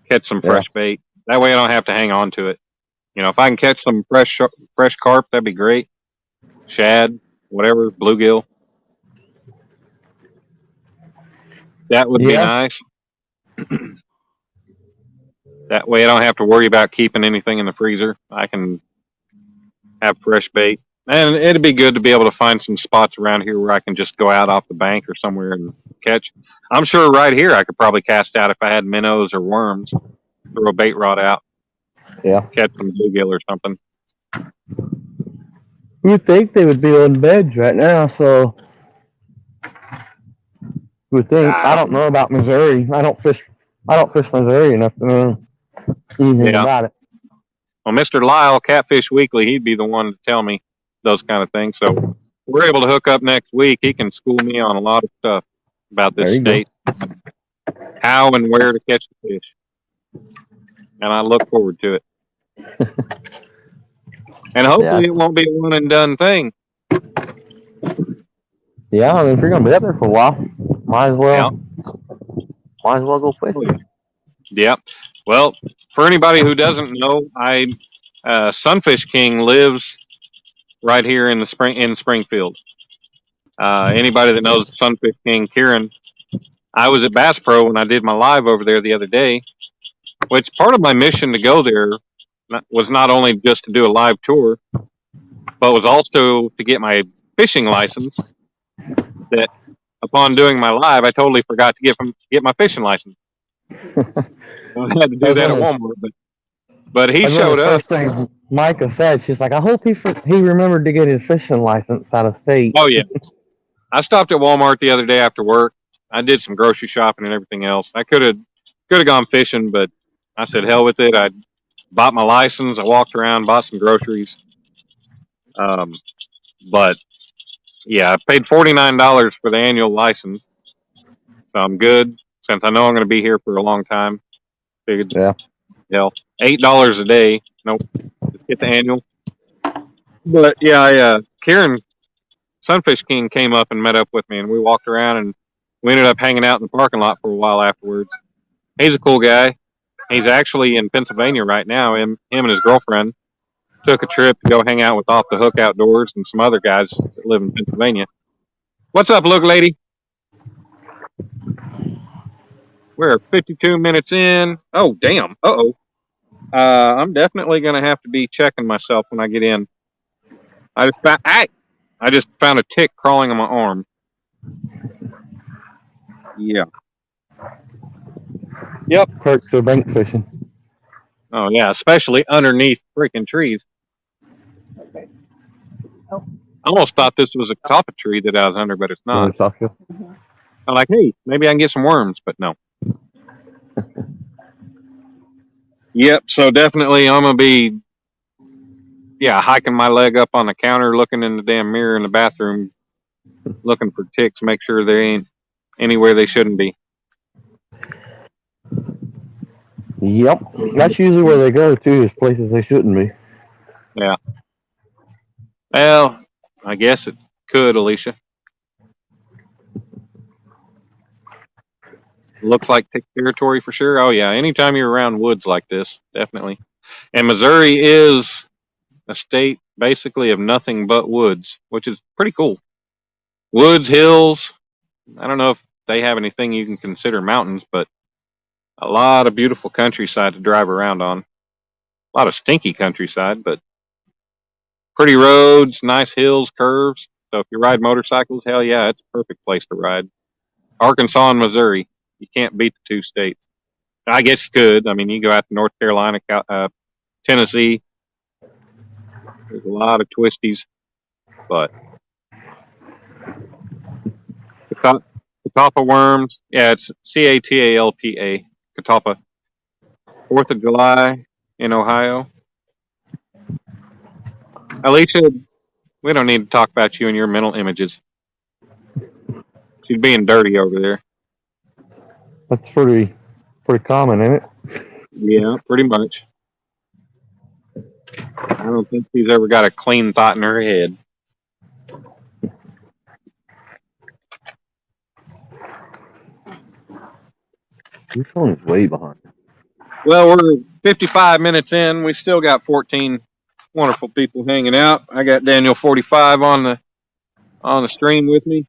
catch some fresh bait. That way I don't have to hang on to it. You know, if I can catch some fresh carp, that'd be great. Shad, whatever, bluegill. That would be nice. That way I don't have to worry about keeping anything in the freezer. I can have fresh bait. And it'd be good to be able to find some spots around here where I can just go out off the bank or somewhere and catch. I'm sure right here I could probably cast out if I had minnows or worms. Throw a bait rod out. Yeah. Catch some bluegill or something. You would think they would be on beds right now, so you would think. I don't know about Missouri. I don't fish Missouri enough to know anything about it. Well, Mr. Lyle, Catfish Weekly, he'd be the one to tell me those kind of things. So we're able to hook up next week. He can school me on a lot of stuff about this state, how and where to catch the fish. And I look forward to it. And hopefully it won't be a one and done thing. Yeah, I mean, if you're gonna be up there for a while, might as well go fishing. Yeah. Well, for anybody who doesn't know, Sunfish King lives right here in Springfield. Anybody that knows Sunfish King, Kieran, I was at Bass Pro when I did my live over there the other day, which part of my mission to go there was not only just to do a live tour, but was also to get my fishing license. That upon doing my live, I totally forgot to get my fishing license. I had to do that at Walmart, but he showed up. First thing Micah said, she's like, I hope he remembered to get his fishing license out of state. Oh yeah, I stopped at Walmart the other day after work. I did some grocery shopping and everything else. I could have gone fishing, but I said hell with it. I bought my license. I walked around, bought some groceries. But yeah, I paid $49 for the annual license, so I'm good. Since I know I'm going to be here for a long time, figured hell, $8 a day. Nope, just get the annual. But yeah, Kieran, Sunfish King, came up and met up with me, and we walked around, and we ended up hanging out in the parking lot for a while afterwards. He's a cool guy. He's actually in Pennsylvania right now. Him and his girlfriend took a trip to go hang out with Off the Hook Outdoors and some other guys that live in Pennsylvania. What's up, look lady? We're 52 minutes in. Oh, damn. Uh-oh. I'm definitely going to have to be checking myself when I get in. I just found a tick crawling on my arm. Yeah. Yep. Perks of bank fishing. Oh, yeah, especially underneath freaking trees. I almost thought this was a catalpa tree that I was under, but it's not. I'm like, hey, maybe I can get some worms, but no. Yep, so definitely I'm going to be, hiking my leg up on the counter, looking in the damn mirror in the bathroom, looking for ticks, make sure they ain't anywhere they shouldn't be. Yep, that's usually where they go to, is places they shouldn't be. Yeah. Well, I guess it could, Alicia. Looks like tick territory for sure. Oh, yeah, anytime you're around woods like this, definitely. And Missouri is a state basically of nothing but woods, which is pretty cool. Woods, hills. I don't know if they have anything you can consider mountains, but a lot of beautiful countryside to drive around on. A lot of stinky countryside, but pretty roads, nice hills, curves. So if you ride motorcycles, hell yeah, it's a perfect place to ride. Arkansas and Missouri, you can't beat the two states. I guess you could. I mean, you go out to North Carolina, Tennessee. There's a lot of twisties, but catalpa worms. Yeah, it's Catalpa. Catalpa. 4th of July in Ohio. Alicia, we don't need to talk about you and your mental images. She's being dirty over there. That's pretty common, isn't it? Yeah, pretty much. I don't think she's ever got a clean thought in her head. This one is way behind. Well, we're 55 minutes in. We still got 14 wonderful people hanging out. I got Daniel 45 on the stream with me.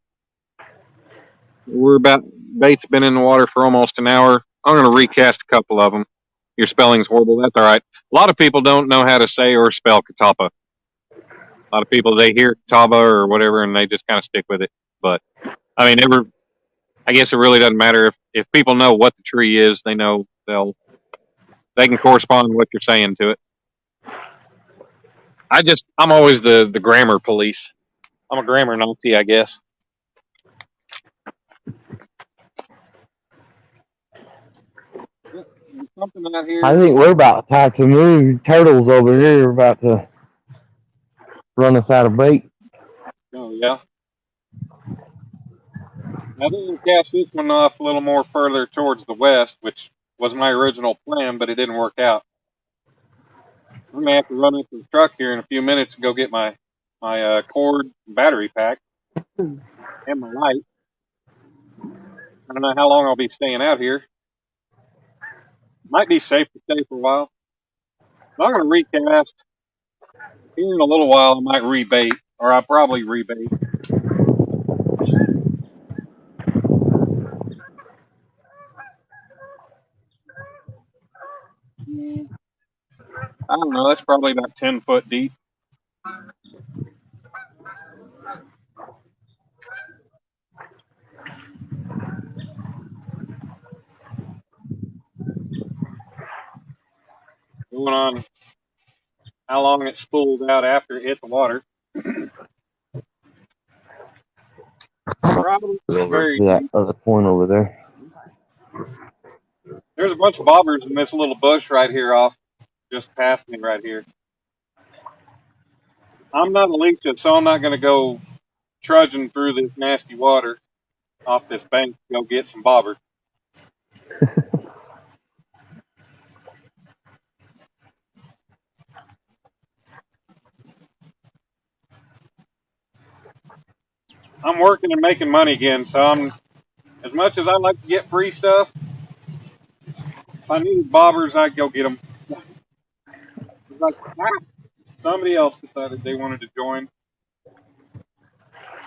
Bait's been in the water for almost an hour. I'm going to recast a couple of them. Your spelling's horrible. That's all right. A lot of people don't know how to say or spell Catawba. A lot of people, they hear Catawba or whatever, and they just kind of stick with it. But I mean, I guess it really doesn't matter if people know what the tree is. They know they can correspond with what you're saying to it. I'm always the grammar police. I'm a grammar Nazi, I guess. Something out here. I think we're about time to move. Turtles over here are about to run us out of bait. Oh yeah. I think we'll cast this one off a little more further towards the west, which was my original plan, but it didn't work out. I'm gonna have to run up to the truck here in a few minutes and go get my cord battery pack and my light. I don't know how long I'll be staying out here. Might be safe to stay for a while. I'm gonna recast. Here in a little while, I might rebait, or I'll probably rebait. I don't know. That's probably about 10 foot deep. Going on how long it spooled out after it hit the water. Probably very that deep. other point over there. There's a bunch of bobbers in this little bush right here off just past me right here. I'm not a leech, so I'm not going to go trudging through this nasty water off this bank to go get some bobber. I'm working and making money again, so as much as I like to get free stuff, if I needed bobbers, I'd go get them. Like, somebody else decided they wanted to join.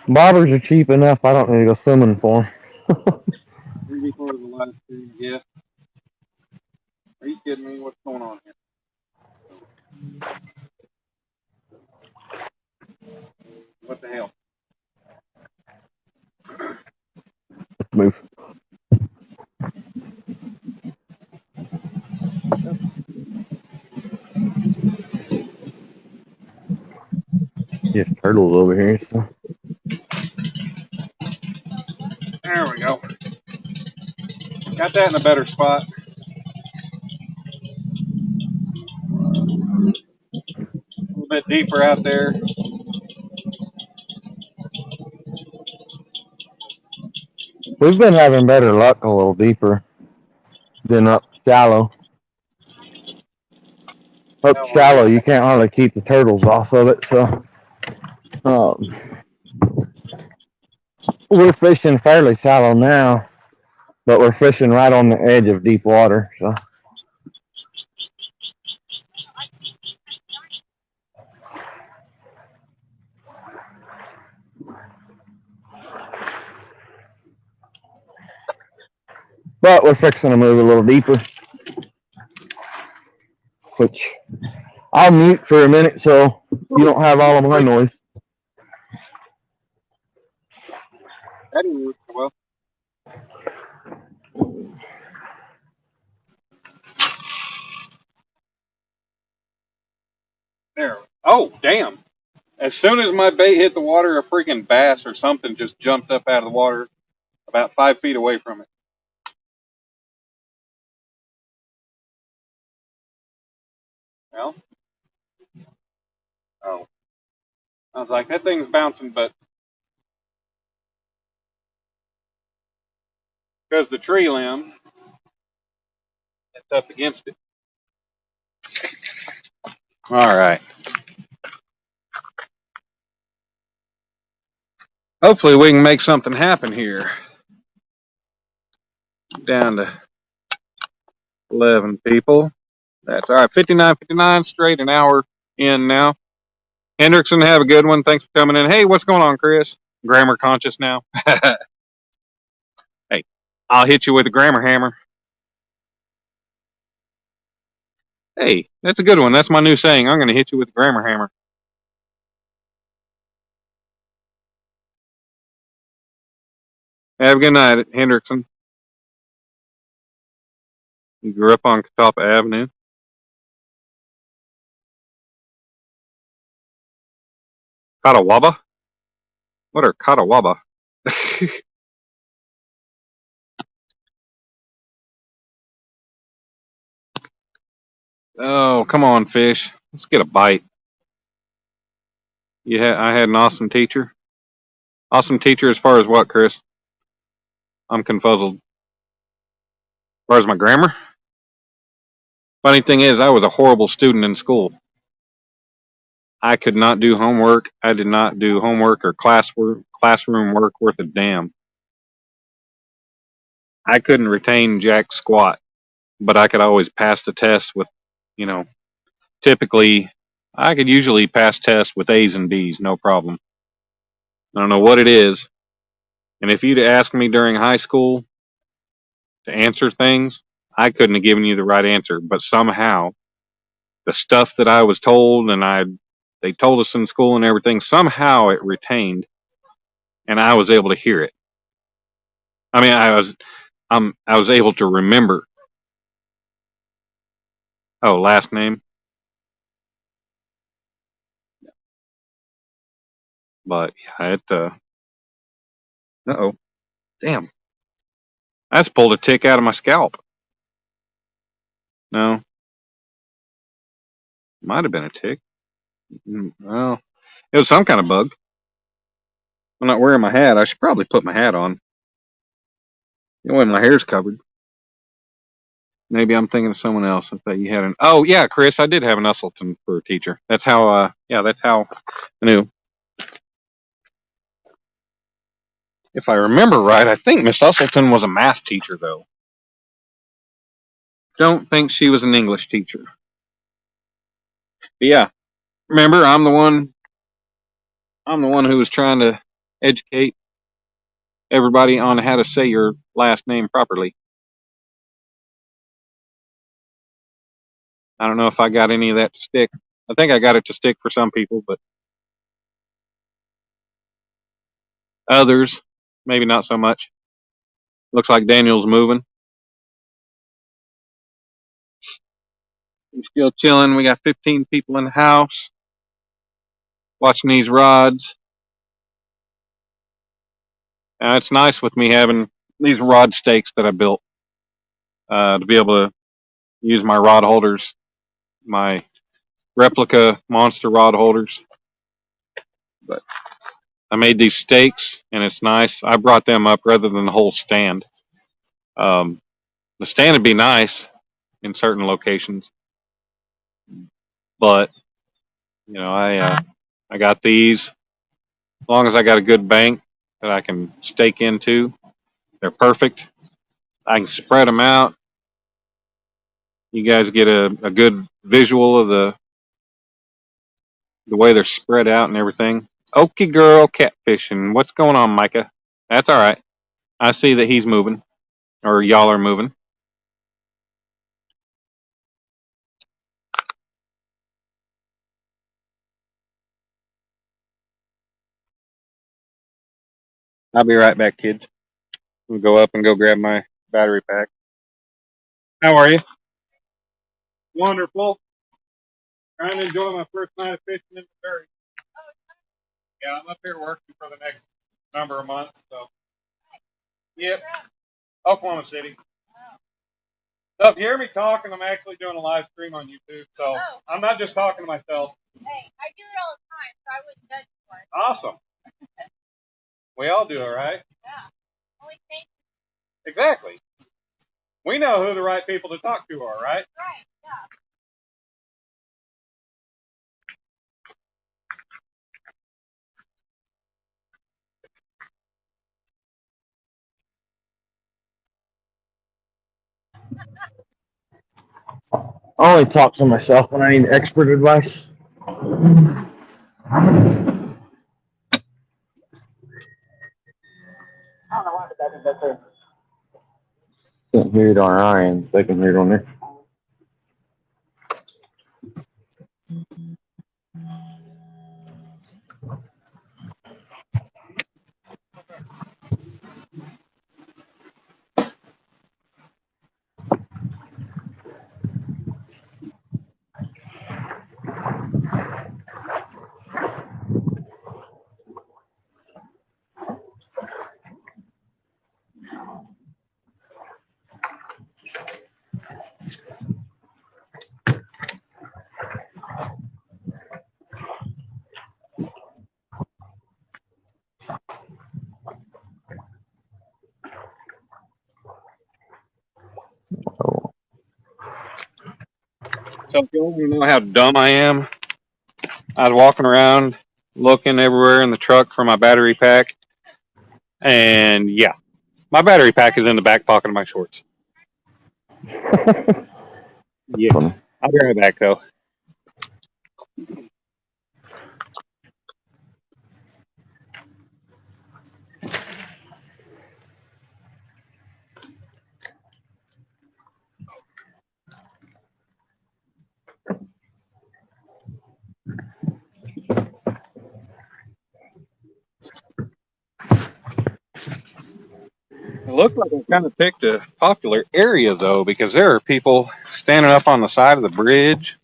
Bobbers are cheap enough. I don't need to go swimming for them. Maybe for the live stream, yeah. Are you kidding me? What's going on here? What the hell? Let's move. Just turtles over here. So. There we go. Got that in a better spot. A little bit deeper out there. We've been having better luck a little deeper than up shallow. Up shallow, you can't hardly keep the turtles off of it, so we're fishing fairly shallow now, but we're fishing right on the edge of deep water. So. But we're fixing to move a little deeper, which I'll mute for a minute so you don't have all of my noise. That didn't work so well. There. Oh, damn. As soon as my bait hit the water, a freaking bass or something just jumped up out of the water about 5 feet away from it. Well, oh. I was like, that thing's bouncing, but because the tree limb, it's up against it. All right. Hopefully we can make something happen here. Down to 11 people. That's all right. 59:59 straight, an hour in now. Hendrickson, have a good one. Thanks for coming in. Hey, what's going on, Chris? Grammar conscious now. Hey, I'll hit you with a grammar hammer. Hey, that's a good one. That's my new saying. I'm going to hit you with a grammar hammer. Have a good night, Hendrickson. You grew up on Catawba Avenue. Catawba? What are Catawba? Oh, come on, fish. Let's get a bite. I had an awesome teacher. Awesome teacher as far as what, Chris? I'm confuzzled. As far as my grammar? Funny thing is, I was a horrible student in school. I could not do homework. I did not do homework or classroom work worth a damn. I couldn't retain jack squat, but I could always pass the test with, you know, typically I could usually pass tests with A's and B's, no problem. I don't know what it is. And if you'd asked me during high school to answer things, I couldn't have given you the right answer. But somehow, the stuff that I was told and they told us in school and everything, somehow it retained, and I was able to hear it. I mean, I was able to remember. Oh, last name. But yeah, oh, damn. I just pulled a tick out of my scalp. No, might have been a tick. Well, it was some kind of bug. I'm not wearing my hat. I should probably put my hat on. You know, when my hair's covered. Maybe I'm thinking of someone else. I thought you had an. Oh yeah, Chris, I did have an Usselton for a teacher. That's how. Yeah, that's how I knew. If I remember right, I think Miss Usselton was a math teacher, though. Don't think she was an English teacher. But yeah, remember, I'm the one. I'm the one who was trying to educate everybody on how to say your last name properly. I don't know if I got any of that to stick. I think I got it to stick for some people, but others, maybe not so much. Looks like Daniel's moving. I'm still chilling. We got 15 people in the house watching these rods. It's nice with me having these rod stakes that I built to be able to use my rod holders, my replica monster rod holders. But I made these stakes, and it's nice. I brought them up rather than the whole stand. The stand would be nice in certain locations, but I got these. As long as I got a good bank that I can stake into, they're perfect. I can spread them out. You guys get a good visual of the way they're spread out and everything. Okie girl catfishing. What's going on, Micah? That's all right. I see that he's moving, or y'all are moving. I'll be right back, kids. We'll go up and go grab my battery pack. How are you? Wonderful. Trying to enjoy my first night of fishing in Missouri. Yeah, I'm up here working for the next number of months. So, yep, Oklahoma City. So if you hear me talking, I'm actually doing a live stream on YouTube. So I'm not just talking to myself. Hey, I do it all the time, so I wouldn't judge you for it. Awesome. We all do it, right? Yeah. Only thank you. Exactly. We know who the right people to talk to are, right? Right, yeah. I only talk to myself when I need expert advice. Can't hear it on our end. They can hear it on there. So if you want to know how dumb I am, I was walking around looking everywhere in the truck for my battery pack, and yeah, my battery pack is in the back pocket of my shorts. Yeah, Funny. I'll be right back though. It looked like I kind of picked a popular area though, because there are people standing up on the side of the bridge.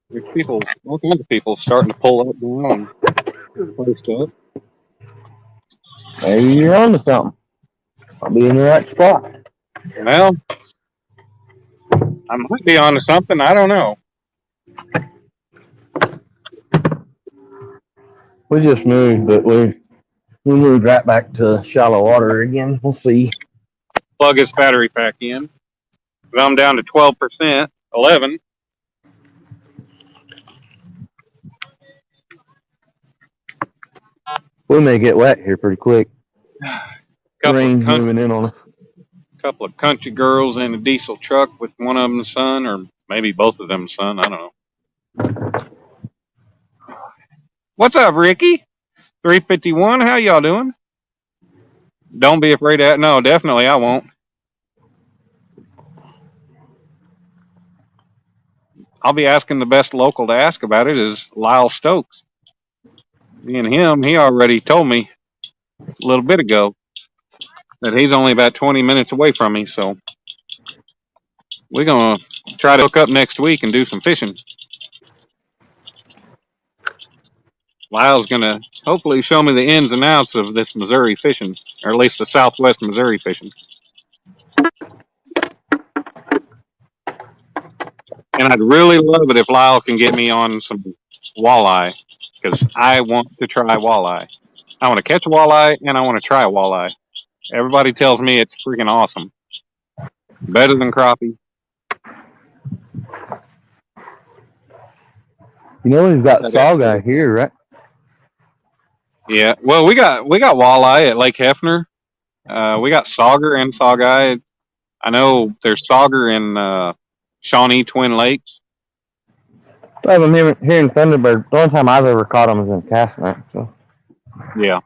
There's people, all kinds of people starting to pull up now and post up. Maybe you're onto something. I'll be in the right spot. Well, I might be onto something. I don't know. We just moved, but we moved right back to shallow water again. We'll see. Plug his battery pack in. I'm down to 12%, 11. We may get wet here pretty quick. Couple of Rain's moving in on us. couple of country girls in a diesel truck with one of them's son, or maybe both of them's son. I don't know. What's up, Ricky? 351. How y'all doing? Don't be afraid of that. No, definitely I won't. I'll be asking the best local to ask about it is Lyle Stokes. Me and him, he already told me a little bit ago that he's only about 20 minutes away from me, so we're going to try to hook up next week and do some fishing. Lyle's going to hopefully show me the ins and outs of this Missouri fishing, or at least the Southwest Missouri fishing. And I'd really love it if Lyle can get me on some walleye, because I want to try walleye. I want to catch a walleye, and I want to try a walleye. Everybody tells me it's freaking awesome. Better than crappie. You know we've got saw guy here, right? Yeah. Well, we got walleye at Lake Hefner. We got sauger and sawguy. I know there's sauger in Shawnee Twin Lakes. I have them here in Thunderbird. The only time I've ever caught them is in Castnet. So. Yeah.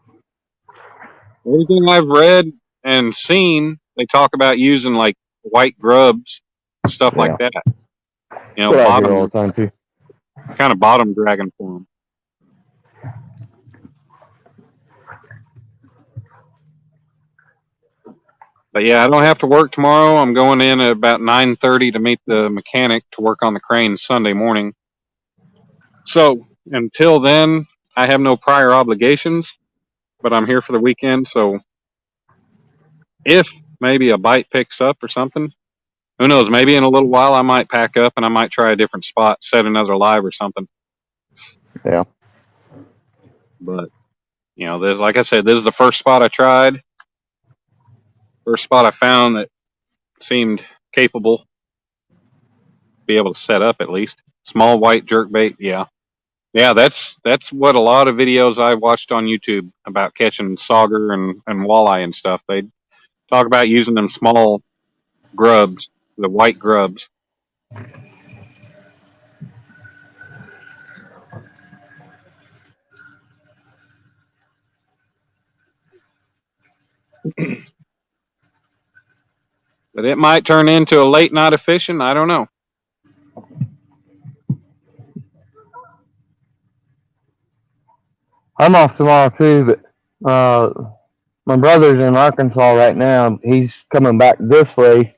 Everything I've read and seen, they talk about using like white grubs, stuff like that. You know, bottom all the time too. Kind of bottom dragging for them. But yeah, I don't have to work tomorrow. I'm going in at about 9:30 to meet the mechanic to work on the crane Sunday morning. So until then, I have no prior obligations, but I'm here for the weekend. So if maybe a bite picks up or something, who knows? Maybe in a little while I might pack up and I might try a different spot, set another live or something. Yeah. But you know, this, like I said, this is the first spot I tried. First spot I found that seemed capable to be able to set up at least. Small white jerkbait, yeah. Yeah, that's what a lot of videos I watched on YouTube about catching sauger and walleye and stuff. They talk about using them small grubs, the white grubs. But it might turn into a late night of fishing. I don't know. I'm off tomorrow too, but my brother's in Arkansas right now. He's coming back this way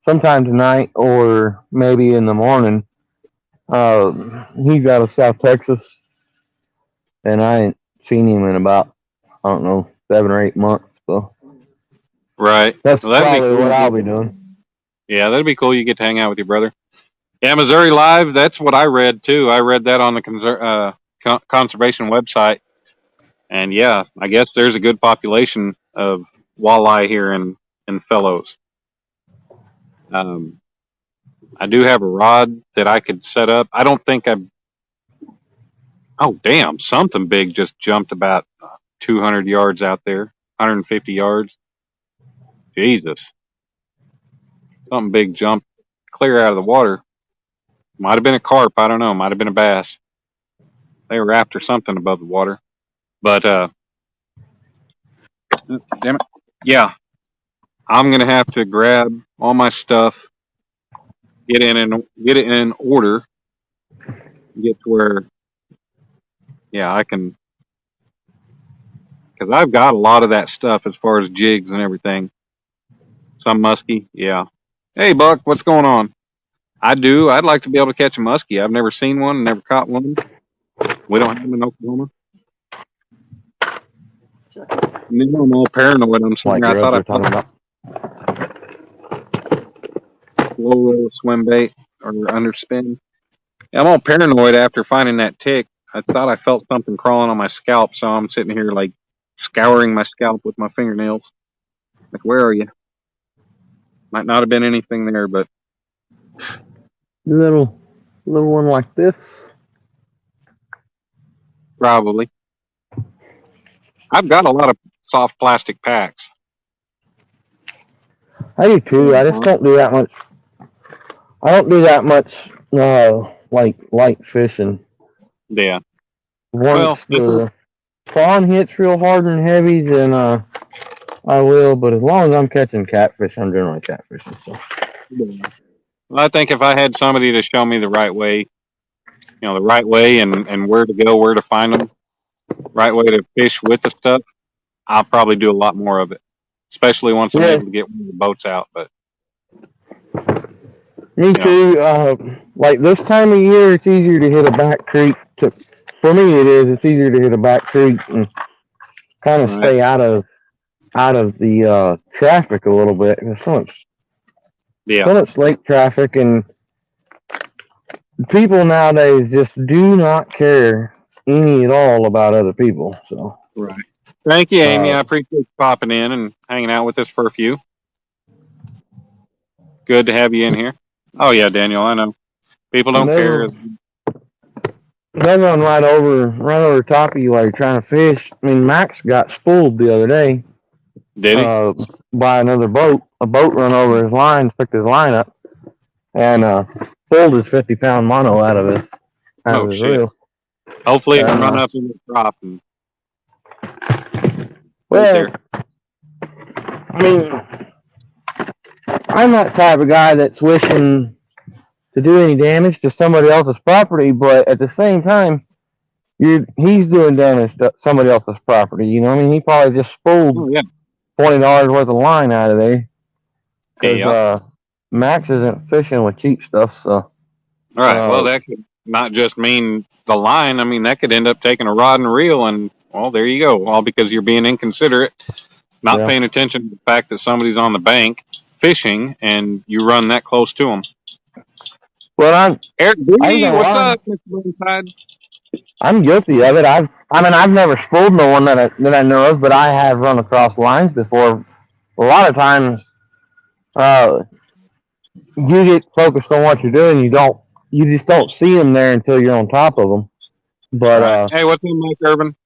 sometime tonight or maybe in the morning. He's out of South Texas, and I ain't seen him in about, I don't know, 7 or 8 months. So Right. that's Well, that'd be probably cool. what I'll be doing. Yeah, that'd be cool. You get to hang out with your brother. Yeah, Missouri Live. That's what I read too. I read that on the conservation website, and yeah, I guess there's a good population of walleye here in Fellows. I do have a rod that I could set up. I don't think I've. Oh, damn! Something big just jumped about 200 yards out there, 150 yards. Jesus! Something big jumped clear out of the water. Might have been a carp. I don't know. Might have been a bass. They were after something above the water. But damn it, yeah. I'm gonna have to grab all my stuff, get it in order, get to where, yeah, I can, because I've got a lot of that stuff as far as jigs and everything. Some muskie, yeah. Hey, Buck, what's going on? I do. I'd like to be able to catch a muskie. I've never seen one, never caught one. We don't have them in Oklahoma. You know, I'm all paranoid. I'm sitting Like here. I thought I talking felt about. low roll swim bait or underspin. Yeah, I'm all paranoid after finding that tick. I thought I felt something crawling on my scalp, so I'm sitting here like scouring my scalp with my fingernails. Like, where are you? Might not have been anything there, but Little one like this. probably. I've got a lot of soft plastic packs. I do too. I just don't do that much. I don't do that much like light fishing. Yeah. Once the spawn hits real hard and heavy, then I will. But as long as I'm catching catfish, I'm generally catfishing. So. Well, I think if I had somebody to show me the right way, the right way and where to go, where to find them, right way to fish with the stuff, I'll probably do a lot more of it. Especially once I'm able to get one of the boats out. But me too. Like this time of year, it's easier to hit a back creek. For me, it is. It's easier to hit a back creek and kind of stay out of the traffic a little bit. There's so much lake traffic, and people nowadays just do not care any at all about other people. So right. Thank you, Amy. I appreciate you popping in and hanging out with us for a few. Good to have you in here. Oh yeah, Daniel, I know. People don't care. They run right over top of you while you're trying to fish. I mean, Max got spooled the other day. Did he? By another boat. A boat run over his line, picked his line up, and pulled his 50-pound mono out of his reel. Hopefully it can run up in the drop. Well, I mean, I'm not the type of guy that's wishing to do any damage to somebody else's property, but at the same time, he's doing damage to somebody else's property. You know, I mean, he probably just spooled $20 worth of line out of there because Max isn't fishing with cheap stuff. So, all right. Well, that could not just mean the line. I mean, that could end up taking a rod and reel, and well, there you go. All because you're being inconsiderate, not paying attention to the fact that somebody's on the bank fishing, and you run that close to them. Well, Eric Booty, what's up, Mr. Burnside? I'm guilty of it. I've never spooled no one that I know of, but I have run across lines before. A lot of times, you get focused on what you're doing. You just don't see them there until you're on top of them. But hey, what's up, Mike Urban?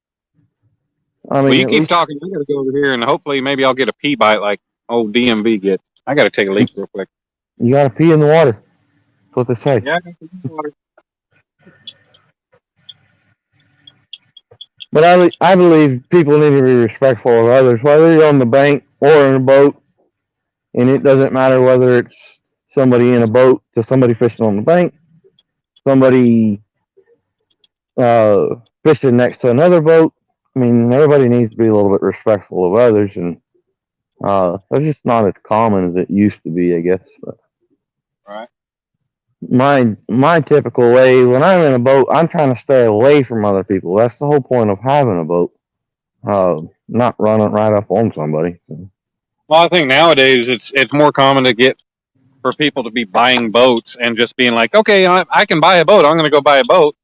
I mean, well, you keep talking. I got to go over here, and hopefully, maybe I'll get a pee bite like old DMV gets. I got to take a leak real quick. You got to pee in the water. what they say. Yeah, I got some water. But I believe people need to be respectful of others, whether you're on the bank or in a boat. And it doesn't matter whether it's somebody in a boat to somebody fishing on the bank, somebody fishing next to another boat. I mean, everybody needs to be a little bit respectful of others, and they're just not as common as it used to be, I guess. But Right. my typical way when I'm in a boat, I'm trying to stay away from other people. That's the whole point of having a boat. Not running right up on somebody. So. Well, I think nowadays it's more common to get for people to be buying boats and just being like, okay, I can buy a boat. I'm going to go buy a boat,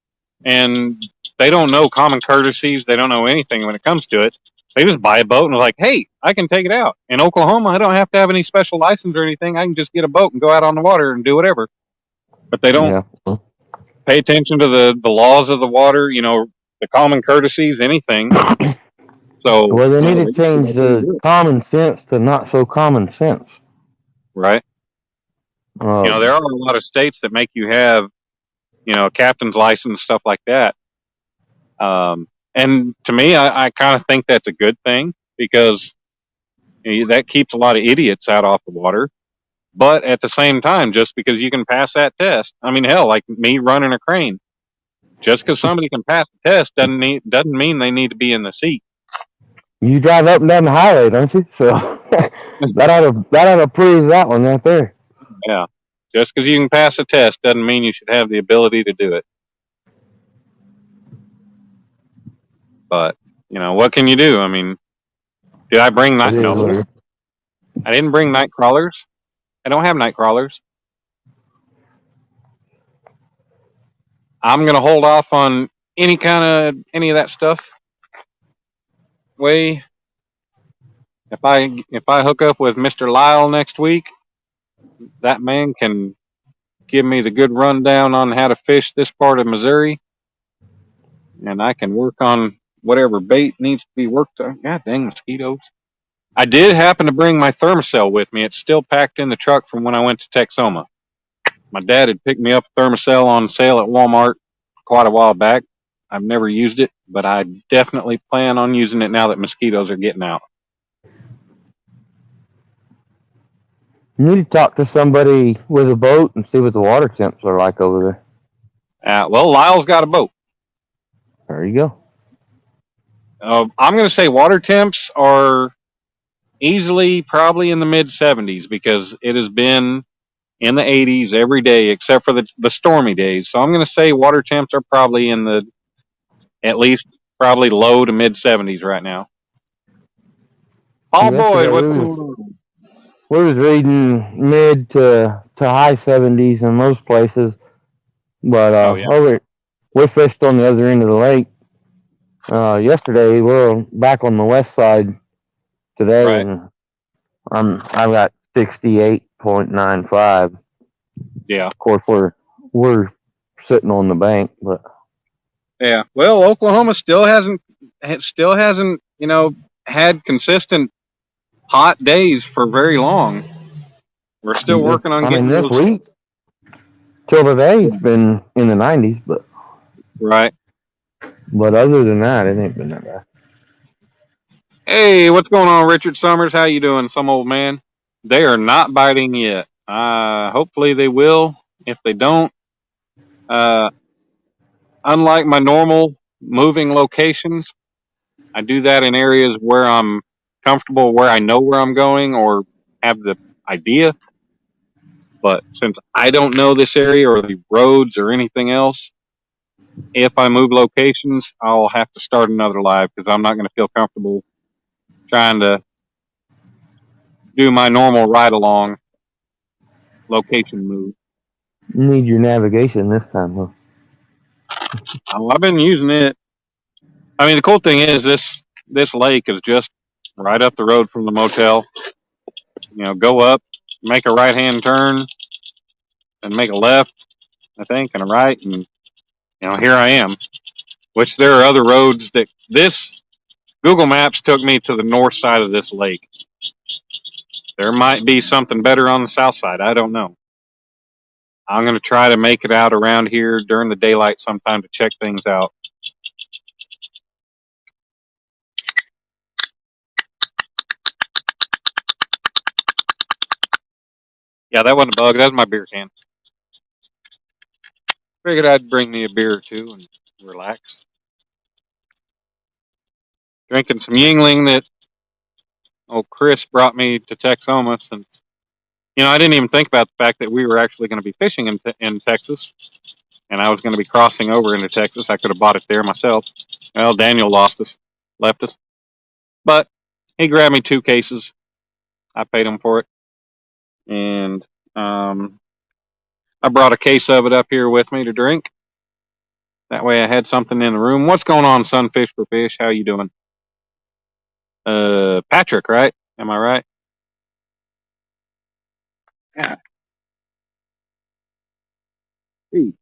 and they don't know common courtesies. They don't know anything when it comes to it. They just buy a boat and are like, hey, I can take it out. In Oklahoma, I don't have to have any special license or anything. I can just get a boat and go out on the water and do whatever. But they don't Yeah. pay attention to the laws of the water, the common courtesies, anything. So, Well, they need to change the common sense to not so common sense. right. There are a lot of states that make you have, a captain's license, stuff like that. And to me, I kind of think that's a good thing because that keeps a lot of idiots out off the water. But at the same time, just because you can pass that test, I mean, hell, like me running a crane, just because somebody can pass the test doesn't mean they need to be in the seat. You drive up and down the highway, don't you? So that ought to prove that one right there. Yeah, just because you can pass a test doesn't mean you should have the ability to do it. But what can you do? I mean, did I bring night? No, I didn't bring night crawlers. I don't have night crawlers. I'm gonna hold off on any of that stuff. If I hook up with Mr. Lyle next week, that man can give me the good rundown on how to fish this part of Missouri, and I can work on whatever bait needs to be worked on. God dang mosquitoes. I did happen to bring my thermocell with me. It's still packed in the truck from when I went to Texoma. My dad had picked me up a thermocell on sale at Walmart quite a while back. I've never used it, but I definitely plan on using it now that mosquitoes are getting out. You need to talk to somebody with a boat and see what the water temps are like over there. Well, Lyle's got a boat. There you go. I'm going to say water temps are easily probably in the mid 70s because it has been in the 80s every day except for the stormy days. So I'm going to say water temps are probably in at least probably low to mid 70s right now. Paul Boyd, what's going on? We was reading mid to high 70s in most places, but we fished on the other end of the lake yesterday. We're back on the west side today, right. And I've got 68.95. Yeah, of course we're sitting on the bank, but yeah. Well, Oklahoma still hasn't had consistent hot days for very long. We're still working on getting this week till today it's been in the 90s, but right. But other than that, it ain't been that bad. Hey, what's going on, Richard Summers? How you doing, some old man? They are not biting yet. Hopefully they will. If they don't, unlike my normal moving locations, I do that in areas where I'm comfortable, where I know where I'm going or have the idea. But since I don't know this area or the roads or anything else, if I move locations, I'll have to start another live because I'm not going to feel comfortable trying to do my normal ride along location move. You need your navigation this time, huh? Oh, I've been using it. I mean, the cool thing is this lake is just right up the road from the motel. Go up, make a right hand turn, and make a left, I think, and a right, and here I am. Which there are other roads that this Google Maps took me to the north side of this lake. There might be something better on the south side. I don't know. I'm going to try to make it out around here during the daylight sometime to check things out. Yeah, that wasn't a bug. That was my beer can. Figured I'd bring me a beer or two and relax. Drinking some Yingling that old Chris brought me to Texoma, since, I didn't even think about the fact that we were actually going to be fishing in Texas, and I was going to be crossing over into Texas. I could have bought it there myself. Well, Daniel left us. But he grabbed me 2 cases. I paid him for it. And I brought a case of it up here with me to drink. That way I had something in the room. What's going on, Sunfish for Fish? How you doing? Patrick, right? Am I right? Yeah. Hey,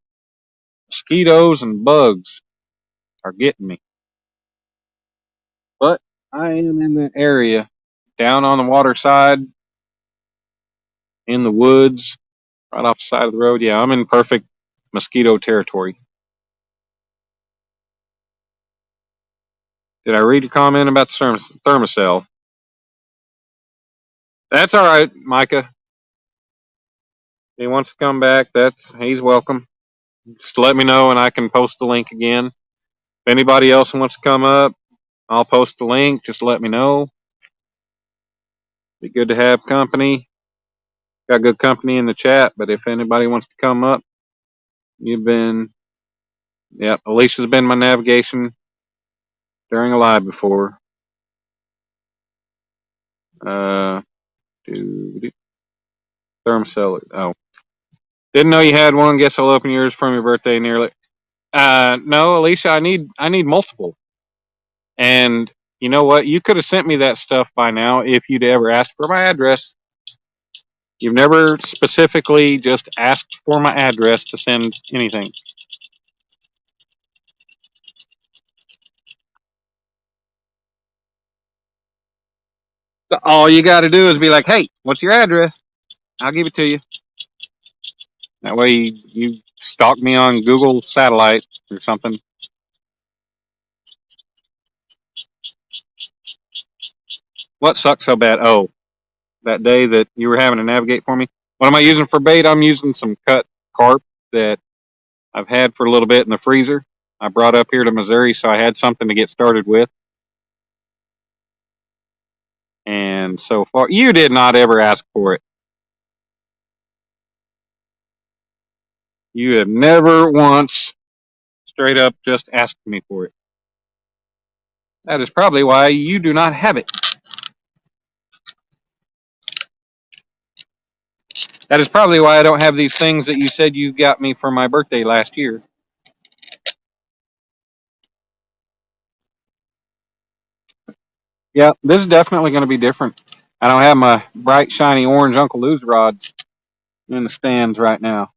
mosquitoes and bugs are getting me. But I am in the area, down on the water side, in the woods, right off the side of the road. Yeah, I'm in perfect mosquito territory. Did I read your comment about the thermocell? That's all right, Micah. If he wants to come back, he's welcome. Just let me know and I can post the link again. If anybody else wants to come up, I'll post the link. Just let me know. Be good to have company. Got good company in the chat, but if anybody wants to come up, Alicia's been my navigation during a live before. Thermocell. Oh, didn't know you had one. Guess I'll open yours from your birthday nearly. No, Alicia, I need multiple. And you know what? You could have sent me that stuff by now if you'd ever asked for my address. You've never specifically just asked for my address to send anything. So all you got to do is be like, hey, what's your address? I'll give it to you. That way you stalk me on Google Satellite or something. What sucks so bad? Oh, that day that you were having to navigate for me. What am I using for bait? I'm using some cut carp that I've had for a little bit in the freezer. I brought up here to Missouri, so I had something to get started with. And so far, you did not ever ask for it. You have never once straight up just asked me for it. That is probably why you do not have it. That is probably why I don't have these things that you said you got me for my birthday last year. Yeah, this is definitely going to be different. I don't have my bright, shiny orange Uncle Lou's rods in the stands right now.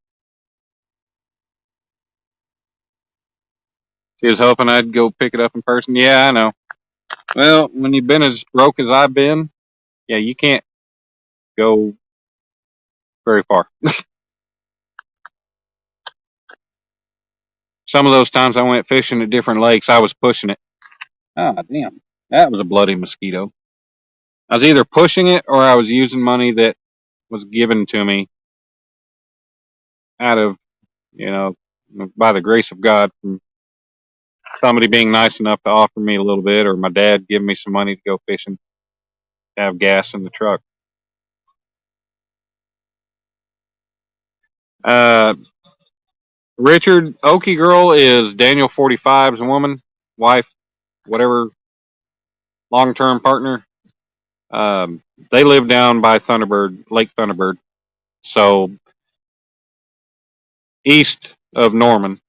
She was hoping I'd go pick it up in person. Yeah, I know. Well, when you've been as broke as I've been, yeah, you can't go very far. Some of those times I went fishing at different lakes, I was pushing it. Ah, damn. That was a bloody mosquito. I was either pushing it or I was using money that was given to me out of, you know, by the grace of God, from somebody being nice enough to offer me a little bit, or my dad giving me some money to go fishing, to have gas in the truck. Uh, Richard, Okie Girl is Daniel 45's woman, wife, whatever, long-term partner. They live down by Lake Thunderbird. So east of Norman.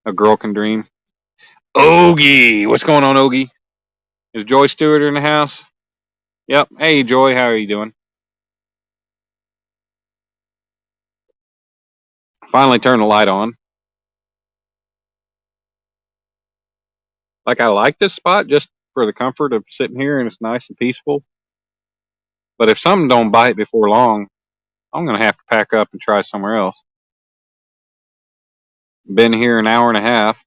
A girl can dream. Ogie, what's going on, Ogie? Is Joy Stewart in the house? Yep. Hey, Joy, how are you doing? Finally turned the light on. Like, I like this spot just for the comfort of sitting here and it's nice and peaceful. But if something don't bite before long, I'm going to have to pack up and try somewhere else. Been here an hour and a half,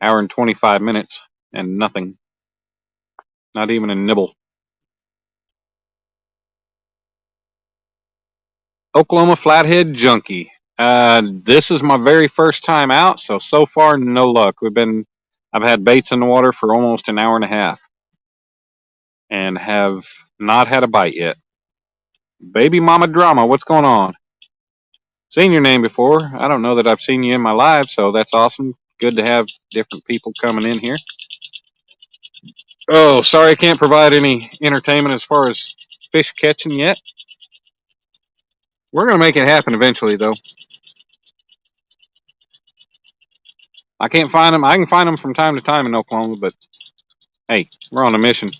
hour and 25 minutes, and nothing. Not even a nibble. Oklahoma Flathead Junkie. This is my very first time out, so far no luck. I've had baits in the water for almost an hour and a half, and have not had a bite yet. Baby Mama Drama, what's going on? Seen your name before. I don't know that I've seen you in my live, so that's awesome. Good to have different people coming in here. Oh, sorry I can't provide any entertainment as far as fish catching yet. We're going to make it happen eventually, though. I can't find them. I can find them from time to time in Oklahoma, but hey, we're on a mission.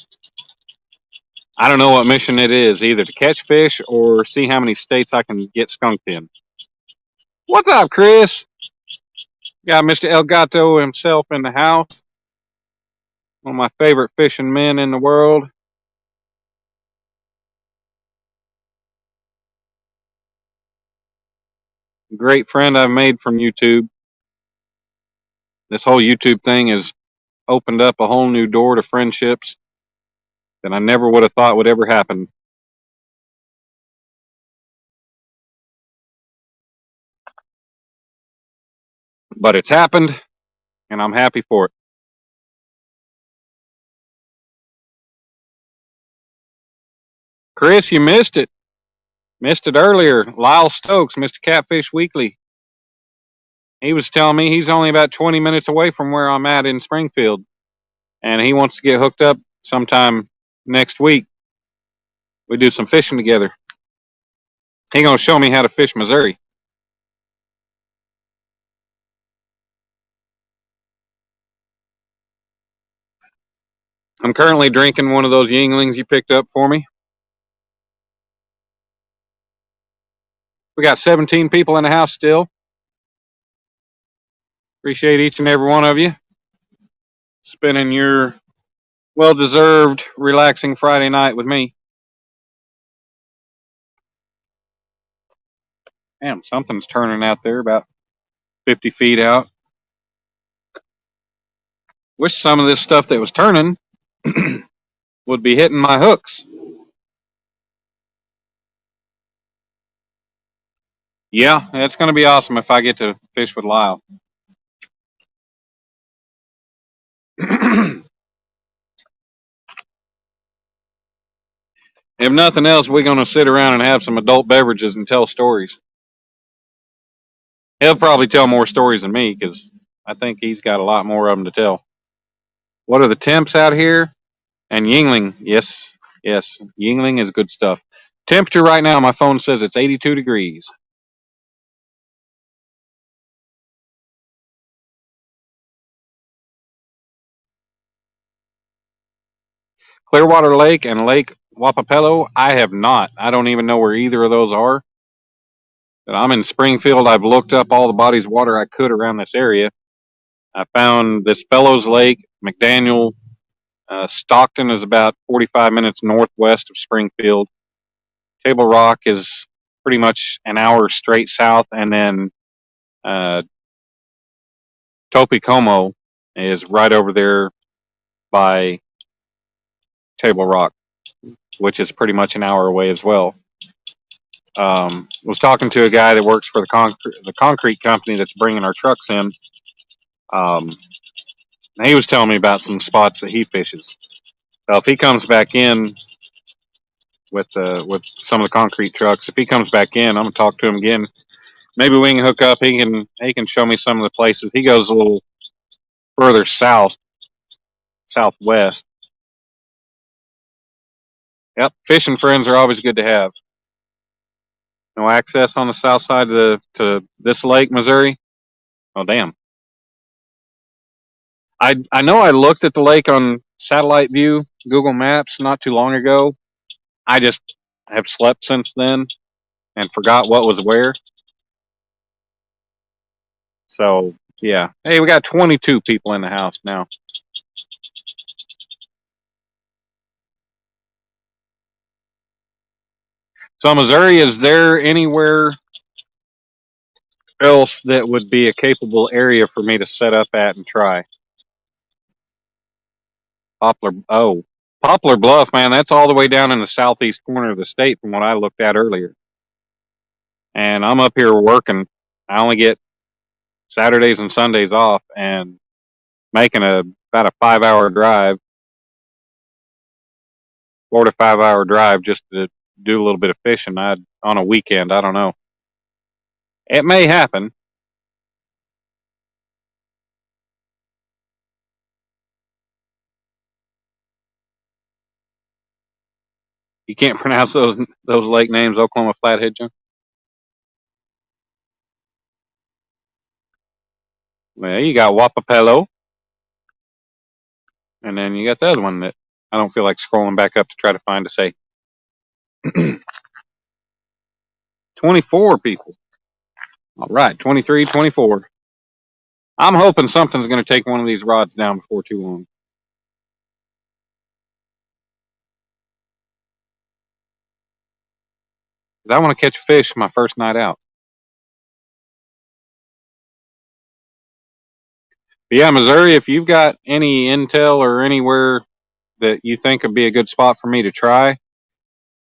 I don't know what mission it is, either to catch fish or see how many states I can get skunked in. What's up, Chris? Got Mr. El Gato himself in the house. One of my favorite fishing men in the world. Great friend I've made from YouTube. This whole YouTube thing has opened up a whole new door to friendships that I never would have thought would ever happen. But it's happened, and I'm happy for it. Chris, you missed it. Missed it earlier. Lyle Stokes, Mr. Catfish Weekly. He was telling me he's only about 20 minutes away from where I'm at in Springfield, and he wants to get hooked up sometime next week. We do some fishing together. He gonna show me how to fish Missouri. I'm currently drinking one of those Yinglings you picked up for me. We got 17 people in the house still. Appreciate each and every one of you spending your well-deserved, relaxing Friday night with me. Damn, something's turning out there about 50 feet out. Wish some of this stuff that was turning would be hitting my hooks. Yeah, it's going to be awesome if I get to fish with Lyle. If nothing else, we're going to sit around and have some adult beverages and tell stories. He'll probably tell more stories than me because I think he's got a lot more of them to tell. What are the temps out here? And Yingling, yes, Yingling is good stuff. Temperature right now, my phone says it's 82 degrees. Clearwater Lake and Lake Wapapello, I have not. I don't even know where either of those are. But I'm in Springfield. I've looked up all the bodies of water I could around this area. I found this Fellows Lake, McDaniel, Stockton is about 45 minutes northwest of Springfield. Table Rock is pretty much an hour straight south, and then Topicomo is right over there by Table Rock, which is pretty much an hour away as well. Was talking to a guy that works for the concrete company that's bringing our trucks in. He was telling me about some spots that he fishes. So if he comes back in with some of the concrete trucks, if he comes back in, I'm gonna talk to him again. Maybe we can hook up. He can show me some of the places. He goes a little further southwest. Yep, fishing friends are always good to have. No access on the south side to this lake, Missouri. Oh damn! I know I looked at the lake on satellite view, Google Maps, not too long ago. I just have slept since then and forgot what was where. So yeah, hey, we got 22 people in the house now. So, Missouri, is there anywhere else that would be a capable area for me to set up at and try? Poplar Bluff, man, that's all the way down in the southeast corner of the state from what I looked at earlier. And I'm up here working. I only get Saturdays and Sundays off, and making about a 5 hour drive, 4 to 5 hour drive just to do a little bit of fishing on a weekend. I don't know. It may happen. You can't pronounce those lake names, Oklahoma Flathead, John? Well, you got Wapapello, and then you got the other one that I don't feel like scrolling back up to try to find to say. 24 people. All right, 23, 24. I'm hoping something's going to take one of these rods down before too long. 'Cause I want to catch a fish my first night out. But yeah, Missouri, if you've got any intel or anywhere that you think would be a good spot for me to try,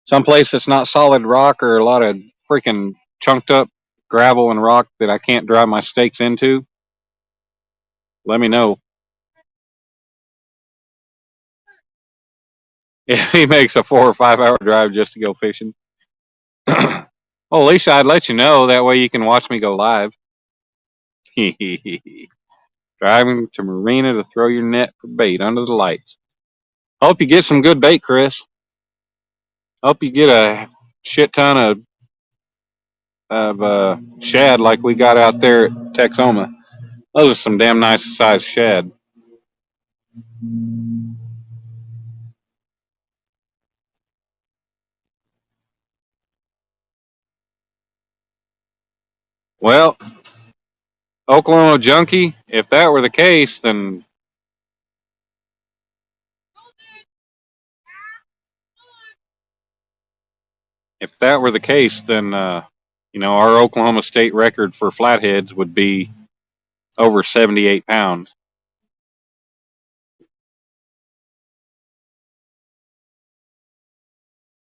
someplace that's not solid rock or a lot of freaking chunked up gravel and rock that I can't drive my stakes into, let me know. If he makes a 4 or 5 hour drive just to go fishing, well, Alicia, I'd let you know. That way you can watch me go live. Driving to marina to throw your net for bait under the lights. Hope you get some good bait, Chris. Hope you get a shit ton of shad like we got out there at Texoma. Those are some damn nice sized shad. Well, Oklahoma Junkie, if that were the case, then our Oklahoma State record for flatheads would be over 78 pounds.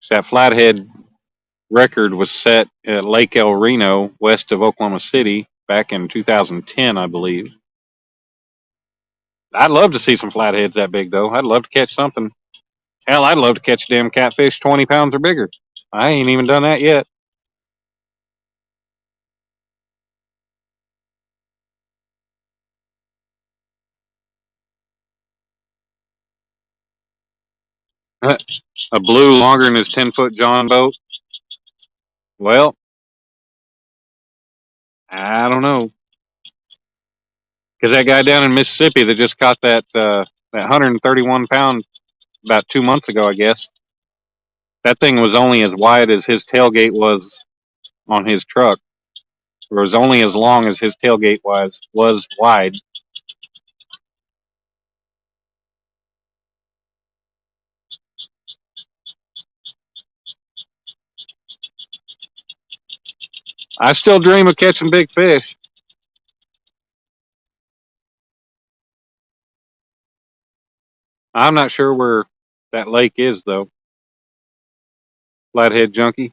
So that flathead record was set at Lake El Reno, west of Oklahoma City, back in 2010, I believe. I'd love to see some flatheads that big, though. I'd love to catch something. Hell, I'd love to catch a damn catfish 20 pounds or bigger. I ain't even done that yet. A blue longer than his 10-foot John boat. Well, I don't know. Because that guy down in Mississippi that just caught that 131 pound about 2 months ago, I guess, that thing was only as wide as his tailgate was on his truck. Or was only as long as his tailgate was wide. I still dream of catching big fish. I'm not sure where that lake is, though. Flathead Junkie.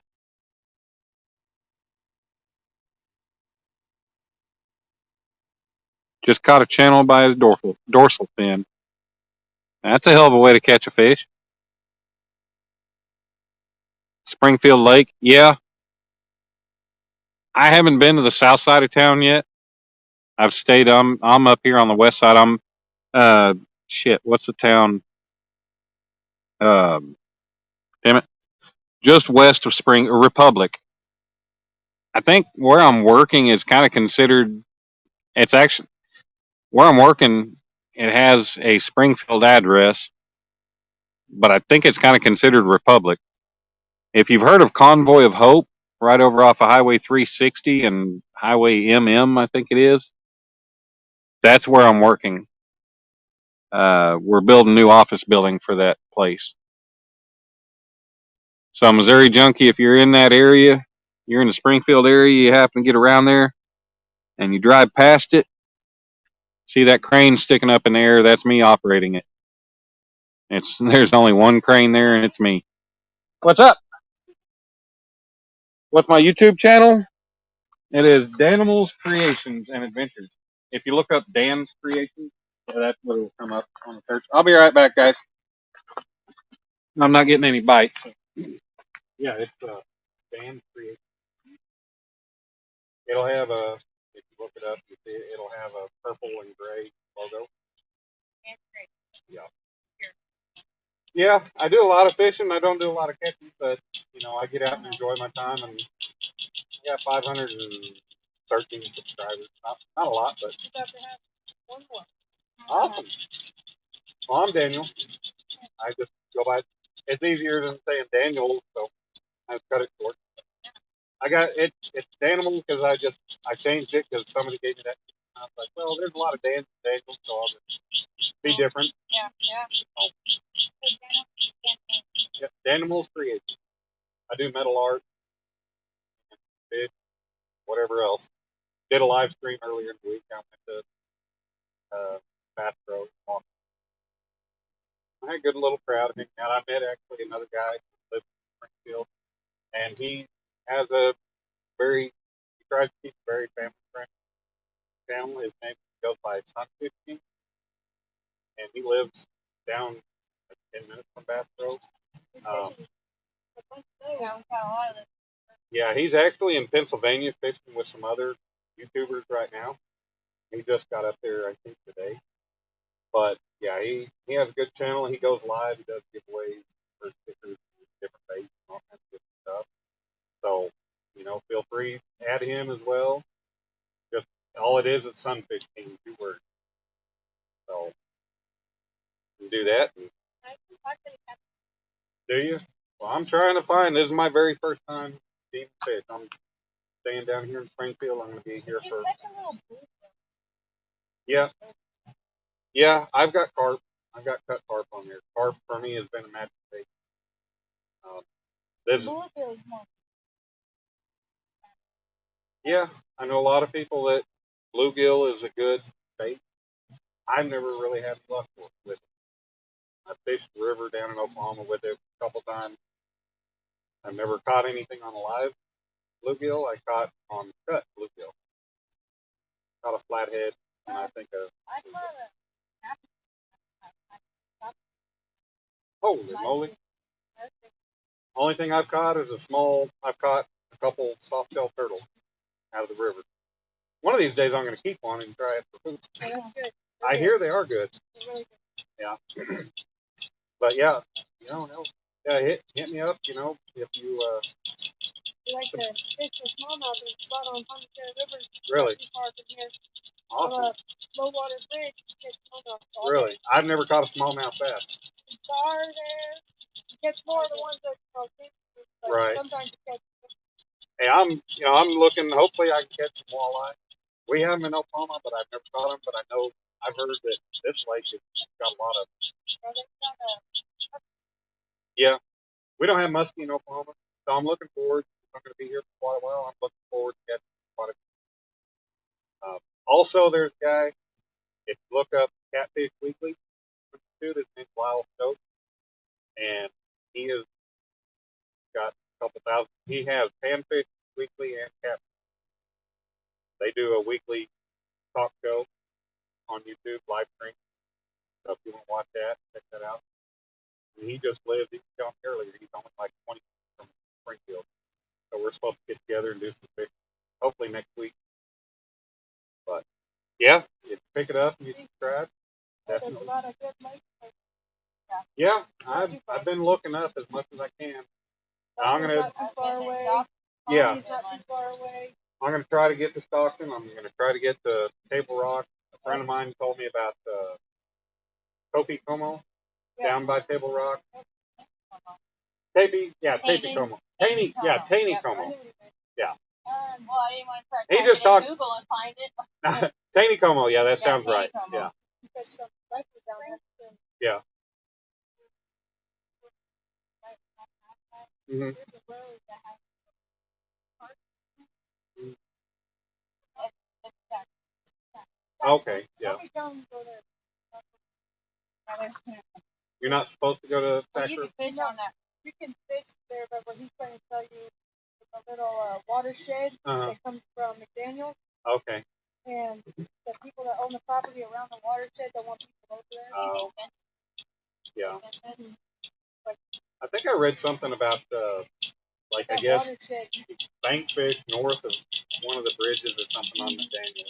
Just caught a channel by his dorsal fin. That's a hell of a way to catch a fish. Springfield Lake, yeah. I haven't been to the south side of town yet. I've stayed. I'm up here on the west side. I'm what's the town? Damn it, just west of Republic. I think where I'm working is kind of considered. It's actually where I'm working. It has a Springfield address, but I think it's kind of considered Republic. If you've heard of Convoy of Hope, right over off of Highway 360 and Highway I think it is. That's where I'm working. We're building a new office building for that place. So, Missouri Junkie, if you're in that area, you're in the Springfield area, you happen to get around there, and you drive past it, see that crane sticking up in the air? That's me operating it. There's only one crane there, and it's me. What's up? What's my YouTube channel? It is Danimals Creations and Adventures. If you look up Dan's Creations, that's what will come up on the search. I'll be right back, guys. I'm not getting any bites. So. Yeah, it's Dan's Creations. It'll have a, if you look it up, you see it'll have a purple and gray logo. Yeah. Yeah, I do a lot of fishing. I don't do a lot of catching, but I get out and enjoy my time. And I got 513 subscribers. Not a lot, but awesome. Well, I'm Daniel. I just go by. It's easier than saying Daniel, so I cut it short. I got it. It's Danimal because I changed it because somebody gave me that. I was like, well, there's a lot of Daniels, so I'll just be different. Yeah. Oh. Yeah, Danimals Creation. I do metal art, fish, whatever else. Did a live stream earlier in the week. I went to Bass Pro. I had a good little crowd hanging out. I met actually another guy who lives in Springfield, and he has he tries to keep a very family friendly channel. His name goes by Sun Fishing, and he lives down 10 minutes from Bass Pro. Yeah, he's actually in Pennsylvania fishing with some other YouTubers right now. He just got up there, I think, today. But yeah, he has a good channel. He goes live. He does giveaways for stickers, different baits, and all kinds of good stuff. So, feel free to add him as well. Just all it is Sunfish King, 2 words. So you can do that. Do you? Well, I'm trying to find. This is my very first time seeing fish. I'm staying down here in Springfield. I'm going to be here for. Yeah. Yeah, I've got carp. I've got cut carp on there. Carp for me has been a magic bait. This. Yeah, I know a lot of people that bluegill is a good bait. I've never really had luck with it. I fished the river down in Oklahoma with it a couple times. I've never caught anything on a live bluegill. I caught on cut bluegill. Caught a flathead, and I think a. Holy moly! Only thing I've caught is I've caught a couple soft shell turtles out of the river. One of these days I'm going to keep one and try it for food. I hear they are good. Yeah. But yeah, yeah, hit me up, if you like to fish for smallmouth and spot on Pontiac River. Really? Awesome. Low water bridge, catch smallmouth. Really? I've never caught a smallmouth bass. Are there? You catch more of the ones that are right. Sometimes you catch. Hey, I'm looking. Hopefully, I can catch some walleye. We have them in Oklahoma, but I've never caught them. But I've heard that this lake has got a lot of. Yeah, we don't have muskie in Oklahoma, so I'm looking forward. I'm going to be here for quite a while. I'm looking forward to catching quite a. Also, there's a guy. If you look up Catfish Weekly, dude, his name's Lyle Stokes, and he has got a couple thousand. He has Panfish Weekly and Catfish. They do a weekly talk show on YouTube, live stream. So if you want to watch that, check that out. And he just lives, he was telling me earlier, he's only like 20 from Springfield. So we're supposed to get together and do some fishing, hopefully next week. But yeah, if you pick it up and you subscribe, definitely. Yeah, I've been looking up as much as I can. I'm gonna. Not too far away. Yeah. Not too far away. I'm gonna try to get to Stockton. I'm gonna try to get to Table Rock. A friend of mine told me about Kopi Como down by Table Rock. Taney Como. Taney Como. Yeah. Well, I didn't want to try just talked. Google and find it. Taney Como. Yeah, that sounds right. Como. Yeah. Yeah. Mm-hmm. There's a road that has Carp. Okay, yeah. Let me come go there. Yeah, there's Temps. You're not supposed to go to Well, you Stacker? can fish on that. You can fish there, but what he's trying to tell you is a little watershed that comes from McDaniel. Okay. And the people that own the property around the watershed don't want people over there. Yeah. Like, I think I read something about, like, I that guess, watershed, bank fish north of one of the bridges or something on McDaniel.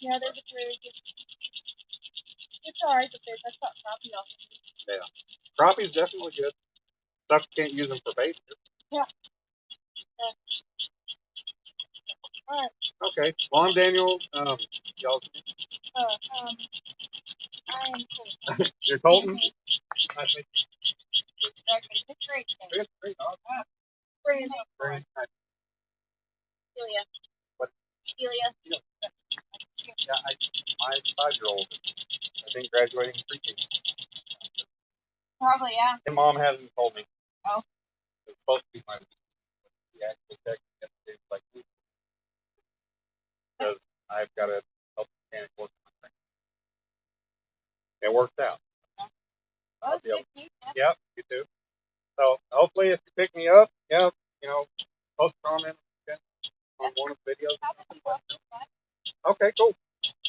yeah, there's a bridge. It's alright to fish. That's not crappie off. Yeah. Crappie's definitely good. Stuff you can't use them for bait. Yeah. Alright. Okay. Well, I'm Daniel. Y'all. I am Colton. You're Colton? Nice to meet It's great. you. Great. Brandon. Very nice. Celia. What? Celia. Yeah, my 5-year-old, I think, graduating pre-K. Probably, yeah. And Mom hasn't told me. Oh. It's supposed to be my actual text yesterday, like, because I've got to help the mechanic work on my thing. It worked out. Well, it's good to meet you. Yep, you too. So hopefully, if you pick me up, yeah, post a comment on one of the videos. Okay, cool.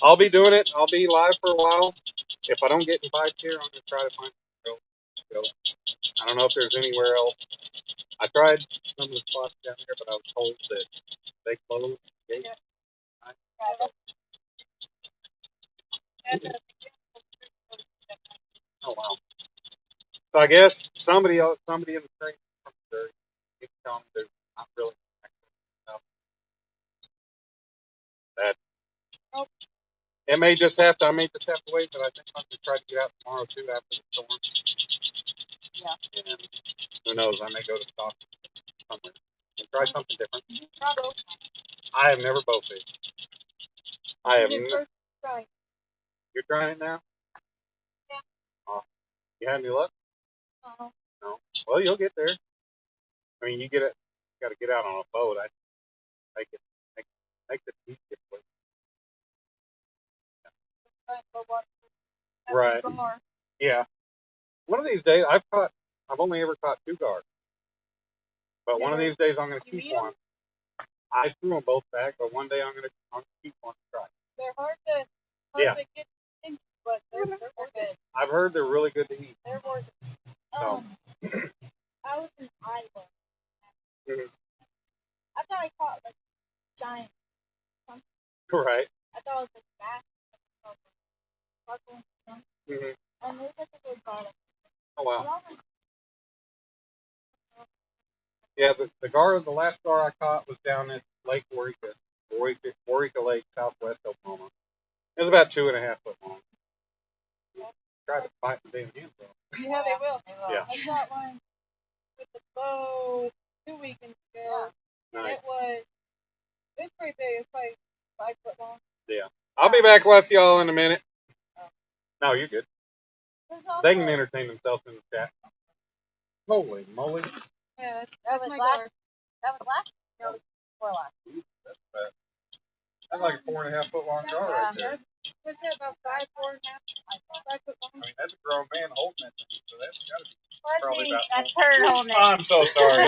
I'll be doing it. I'll be live for a while. If I don't get invited here, I'm gonna try to find go. I don't know if there's anywhere else. I tried some of the spots down there, but I was told that they closed. Oh wow. So I guess somebody in the train from Missouri keep telling me there's not really enough. That I may just have to wait, but I think I'm gonna try to get out tomorrow too after the storm. Yeah. And who knows? I may go to stock somewhere and try something different. I have never bow fished. I have. You're trying it now? Yeah. Oh, you had any luck? Uh-huh. No. Well, you'll get there. I mean, you got to get out on a boat. I make the beach get quick. Right. Yeah. One of these days, I've only ever caught 2 guards, but one of these days I'm going to keep one. I threw them both back, but one day I'm going to keep one to try. They're hard to get into, but they're good. I've heard they're really good to eat. They're worth it. So. I was in Iowa. Mm-hmm. I thought I caught like giant something. Right. I thought it was like bass. Mm-hmm. And they said that they got it. Oh wow. Yeah, the last gar I caught was down at Lake Waurika Lake, southwest Oklahoma. It was about 2.5 foot long. Tried to fight the damn hands off. Yeah, they will. Yeah. I got one with the bow 2 weekends ago. Yeah. Nice. It was pretty big. It was probably 5 foot long. Yeah. I'll be back with y'all in a minute. Oh. No, you're good. They can entertain themselves in the chat. Holy moly. Yeah, that was last. That was last? No, it was before last. That's like a 4.5 foot long gar right there. What's that, about 5, 4.5? 5 foot long? I mean, that's a grown man holding it, so that's got to be probably about. That's her holding it. I'm so sorry.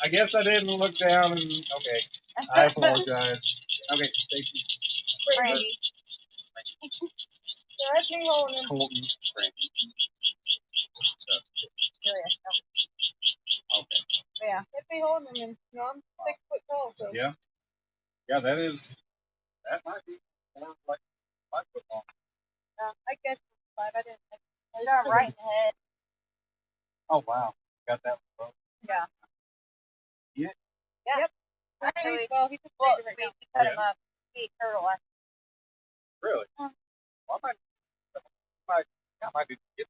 I guess I didn't look down and, okay. I apologize. Okay, Stacy. Brandy. So that's me holding him. Colton, Brandy. Okay. Yeah, that's me holding him, and I'm 6 foot tall, so. Yeah. Yeah, that might be more like 5 foot long. I guess 5. I didn't. Shot right in the head. Oh wow, got that one. Yeah. Yeah. Yeah. Yep. Actually, He's a well, right now. we cut him up. He ate turtle last. Really? Well, I might be get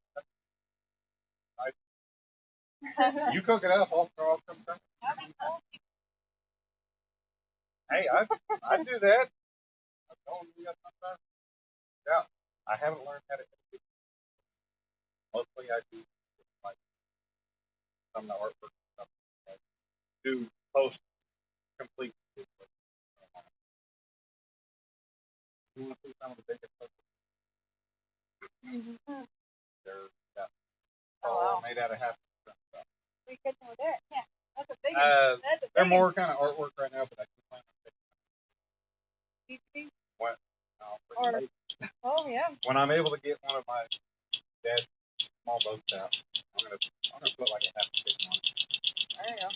you cook it up, I'll come. Hey, I do that. Yeah, I haven't learned how to. Mostly I do like some of the artwork stuff to post complete. You want to see some of the biggest Mm-hmm. they're Oh, wow. made out of half stuff. We catch them with that? Yeah. That's a big Uh, one. That's a big they're one. more kind of artwork right now, but I can find PVC? what. Or- Oh, yeah. When I'm able to get one of my dad's small boats out, I'm gonna put like a half a stick on it, There you go.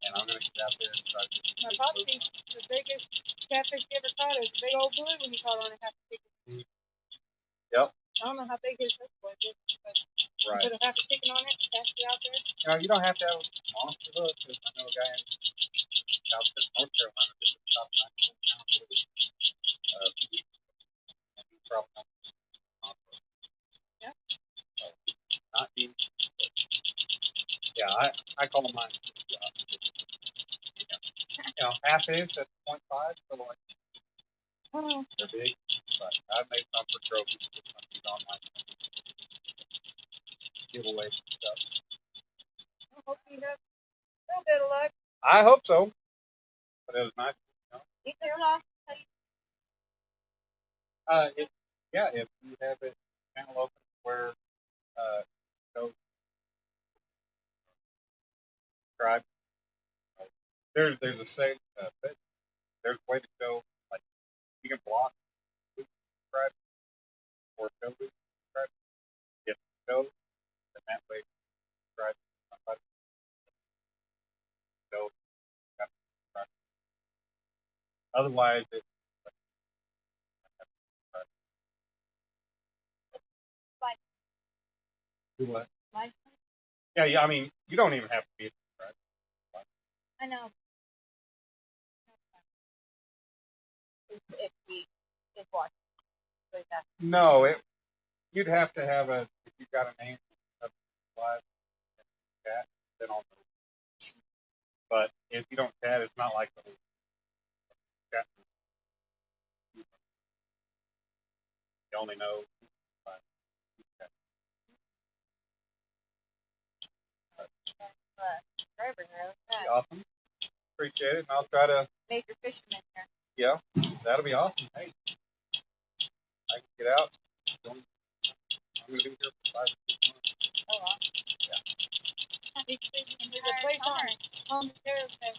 and I'm gonna get out there and try to get My popsy, the biggest catfish he ever caught is a big old blue when he caught on a half a chicken. Yep. I don't know how big his hook was, but Right. put a half a chicken on it, cast it out there. You know, you don't have to have a monster hook. Cause I know a guy in South North Carolina just shot 94 pounds with it. And he probably not monster. Yeah. Not huge. Yeah, I call mine. You know, half inch at 0.5, so like Oh, they're big. But I've made some for trophies. These online giveaways and stuff. I hope you have a little bit of luck. I hope so. But it was nice. You too. If you have it channel open where go subscribe. There's a say there's a way to go like you can block who subscribe or show who subscribe. If you go, then that way subscribe to somebody. Go, got to subscribe. Otherwise, it's Like, do what? like, Yeah. I mean, you don't even have to be subscribed. I know. If we just watch like that. No, you'd have to have if you've got a name live chat, then I'll know. But if you don't chat, it's not like the whole chat. You only know. Awesome. Appreciate it. And I'll try to. Major fisherman here. Yeah, that'll be awesome. Hey, I can get out. I'm going to be here for 5 or 6 months. Oh, wow. Yeah. There's a place on the there that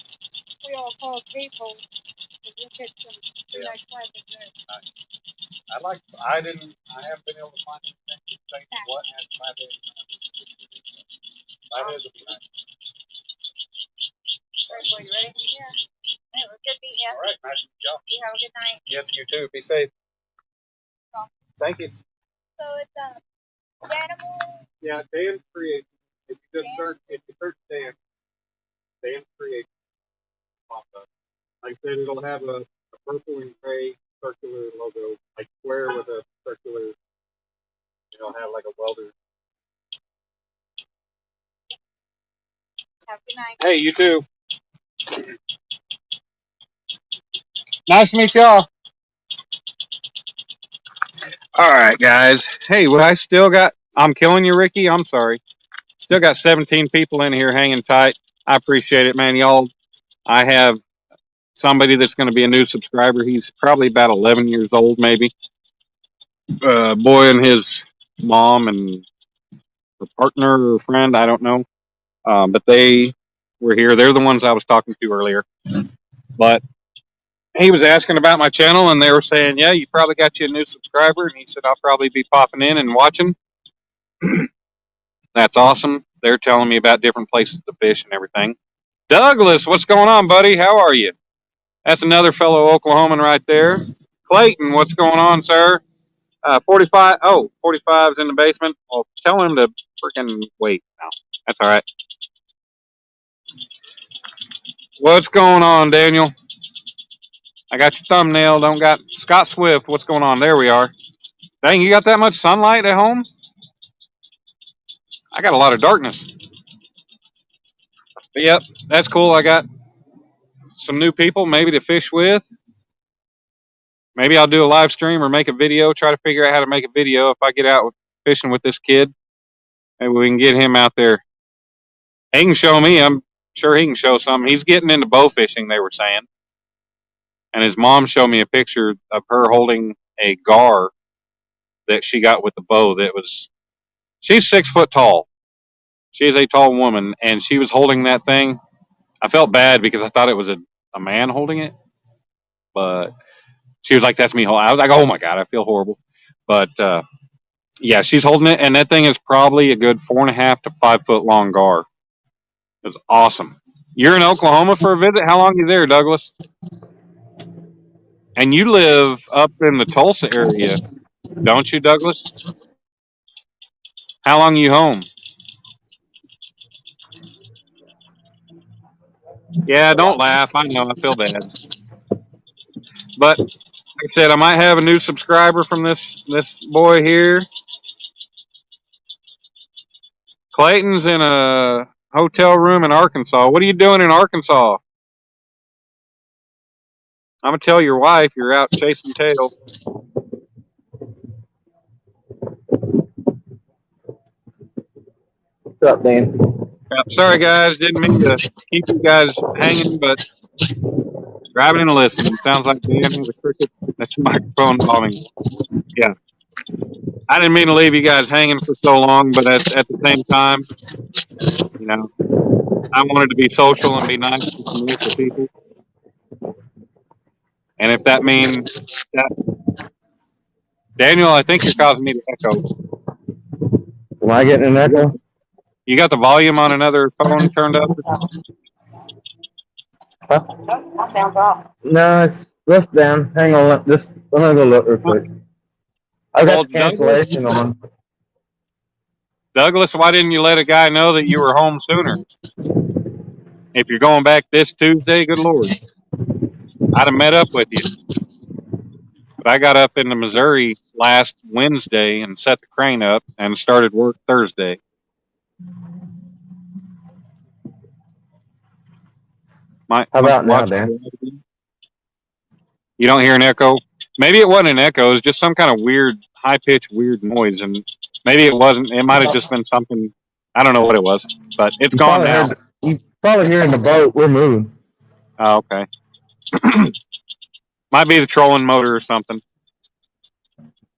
we all call people. We'll catch some pretty nice catfish there. I haven't been able to find anything to say what has 5 days. 5 days will be nice. Alright, boy, you ready? Yeah. It was good meeting you. All right, nice to meet y'all. You have a good night. Yes, you too. Be safe. Well, Thank you. so it's animal. Yeah, Dan Creation. If you just search Dan Creation pop up. Like I said, it'll have a purple and gray circular logo, like square with a circular. It'll have like a welder. Have a good night. Hey, you too. Nice to meet y'all. All right, guys. Hey, I'm killing you, Ricky. I'm sorry. Still got 17 people in here hanging tight. I appreciate it, man. Y'all, I have somebody that's going to be a new subscriber. He's probably about 11 years old, maybe. Boy and his mom and her partner or friend, I don't know. But they were here. They're the ones I was talking to earlier. But he was asking about my channel, and they were saying, yeah, you probably got you a new subscriber. And he said, I'll probably be popping in and watching. That's awesome. They're telling me about different places to fish and everything. Douglas, what's going on, buddy? How are you? That's another fellow Oklahoman right there. Clayton, what's going on, sir? 45. Oh, 45's in the basement. Well, tell him to freaking wait now. That's all right. What's going on, Daniel? I got your thumbnail. Don't got Scott Swift. What's going on? There we are. Dang, you got that much sunlight at home? I got a lot of darkness. But yep, that's cool. I got some new people maybe to fish with. Maybe I'll do a live stream or make a video, try to figure out how to make a video if I get out fishing with this kid. Maybe we can get him out there He can show me. I'm sure he can show something. He's getting into bow fishing, they were saying. And his mom showed me a picture of her holding a gar that she got with the bow she's 6 foot tall. She is a tall woman, and she was holding that thing. I felt bad because I thought it was a man holding it, but she was like, "That's me holding." I was like, "Oh my god, I feel horrible." But yeah, she's holding it, and that thing is probably a good 4.5 to 5 foot long gar. It's awesome. You're in Oklahoma for a visit. How long are you there, Douglas? And you live up in the Tulsa area, don't you, Douglas? How long are you home? Yeah, don't laugh. I know. I feel bad. But like I said, I might have a new subscriber from this boy here. Clayton's in a hotel room in Arkansas. What are you doing in Arkansas? I'm gonna tell your wife you're out chasing tail. What's up, Dan? Sorry guys, didn't mean to keep you guys hanging, but grabbing and listening. Sounds like Dan has a cricket. That's microphone bombing. Yeah, I didn't mean to leave you guys hanging for so long, but at the same time, you know, I wanted to be social and be nice to commercial people. And if that means that, Daniel, I think you're causing me to echo. Am I getting an echo? You got the volume on another phone turned up or something? That sounds off. No, it's down. Hang on, let me go look real quick. I got the cancellation on. Douglas, why didn't you let a guy know that you were home sooner? If you're going back this Tuesday, good Lord, I'd have met up with you. But I got up into Missouri last Wednesday and set the crane up and started work Thursday. How about now, Dan? You don't hear an echo? Maybe it wasn't an echo. It was just some kind of weird, high-pitched, weird noise. And maybe it wasn't. It might have just been something. I don't know what it was. But it's gone now. You probably hearing the boat. We're moving. Oh, okay. Might be the trolling motor or something.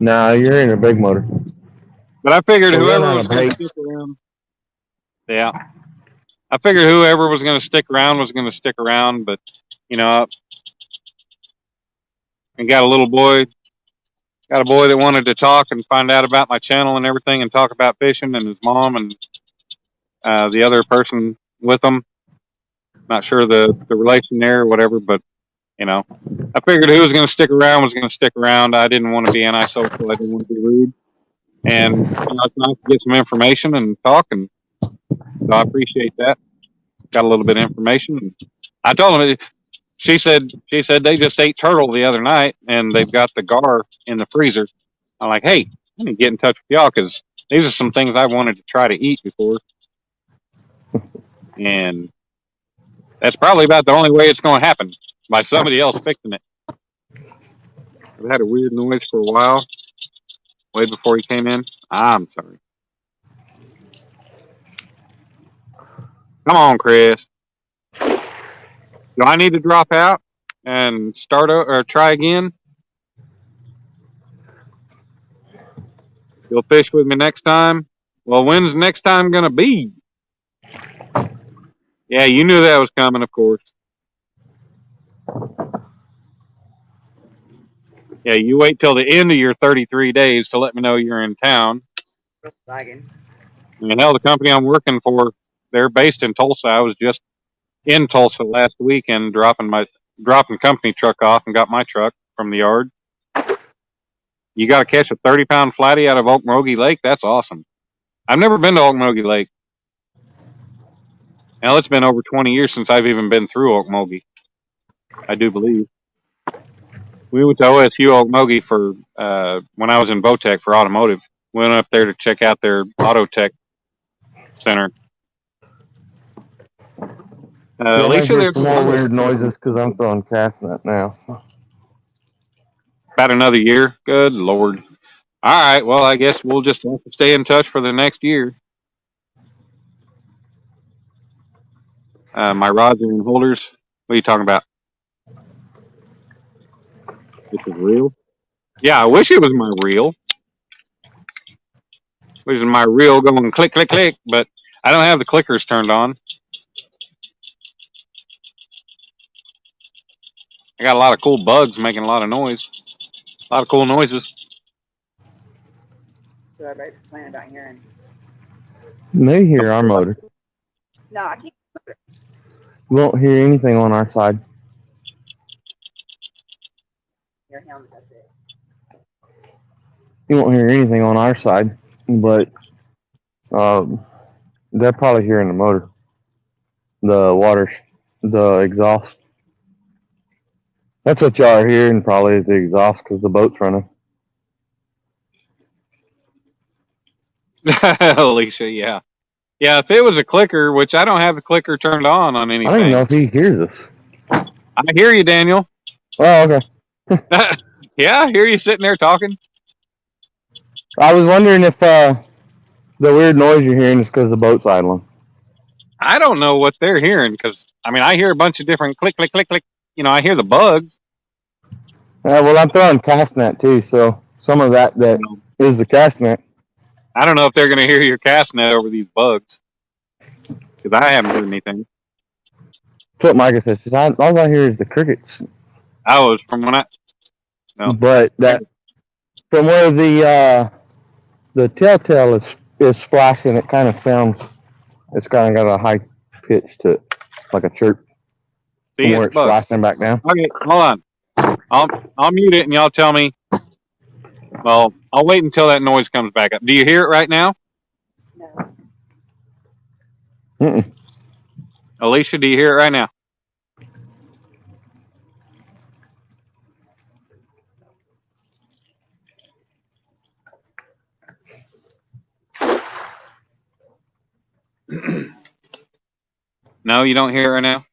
No, you're hearing a big motor. But I figured whoever was going to stick around. Yeah. I figured whoever was going to stick around was going to stick around. But, you know, I got a boy that wanted to talk and find out about my channel and everything and talk about fishing, and his mom and the other person with him. Not sure the relation there or whatever, but, you know, I figured who was going to stick around was going to stick around. I didn't want to be antisocial. I didn't want to be rude. And, you know, it's nice to get some information and talk, and so I appreciate that. Got a little bit of information. And I told him, she said they just ate turtle the other night, and they've got the gar in the freezer. I'm like, hey, I need to get in touch with y'all because these are some things I wanted to try to eat before. And that's probably about the only way it's going to happen, by somebody else fixing it. I've had a weird noise for a while, way before he came in. I'm sorry. Come on, Chris. Do I need to drop out and start or try again? You'll fish with me next time? Well, when's next time going to be? Yeah, you knew that was coming, of course. Yeah, you wait till the end of your 33 days to let me know you're in town. And hell, the company I'm working for, they're based in Tulsa. I was just in Tulsa last weekend dropping company truck off and got my truck from the yard. You got to catch a 30-pound flatty out of Okmulgee Lake? That's awesome. I've never been to Okmulgee Lake. Now, it's been over 20 years since I've even been through Okmulgee, I do believe. We went to OSU Okmulgee for when I was in Botech for automotive. We went up there to check out their auto tech center. Alicia, there's more weird noises because I'm throwing cast net now. About another year? Good Lord. All right, well, I guess we'll just have to stay in touch for the next year. My rods are in holders. What are you talking about? This is real? Yeah, I wish it was my reel. Wish it was my reel going click, click, click, but I don't have the clickers turned on. I got a lot of cool bugs making a lot of noise. A lot of cool noises. So everybody's complaining about hearing. They hear our motor. No, I can't. We won't hear anything on our side. Hear him. That's it. You won't hear anything on our side, but they're probably hearing the motor, the water, the exhaust. That's what y'all are hearing, probably, is the exhaust because the boat's running. Alicia, yeah. Yeah, if it was a clicker, which I don't have the clicker turned on anything. I don't even know if he hears us. I hear you, Daniel. Oh, okay. Yeah, I hear you sitting there talking. I was wondering if the weird noise you're hearing is because the boat's idling. I don't know what they're hearing because, I mean, I hear a bunch of different click, click, click, click. You know, I hear the bugs. Well, I'm throwing cast net too, so some of that is the cast net. I don't know if they're going to hear your cast net over these bugs because I haven't heard anything. That's what Micah says. All I hear is the crickets. I was from when I. No. But that from where the telltale is flashing, it kind of sounds. It's kind of got a high pitch to it, like a chirp. See, From where it's it's bugs. flashing back down. Okay, hold on. I'll mute it and y'all tell me. Well, I'll wait until that noise comes back up. Do you hear it right now? No. Mm-mm. Alicia, do you hear it right now? No, you don't hear it right now?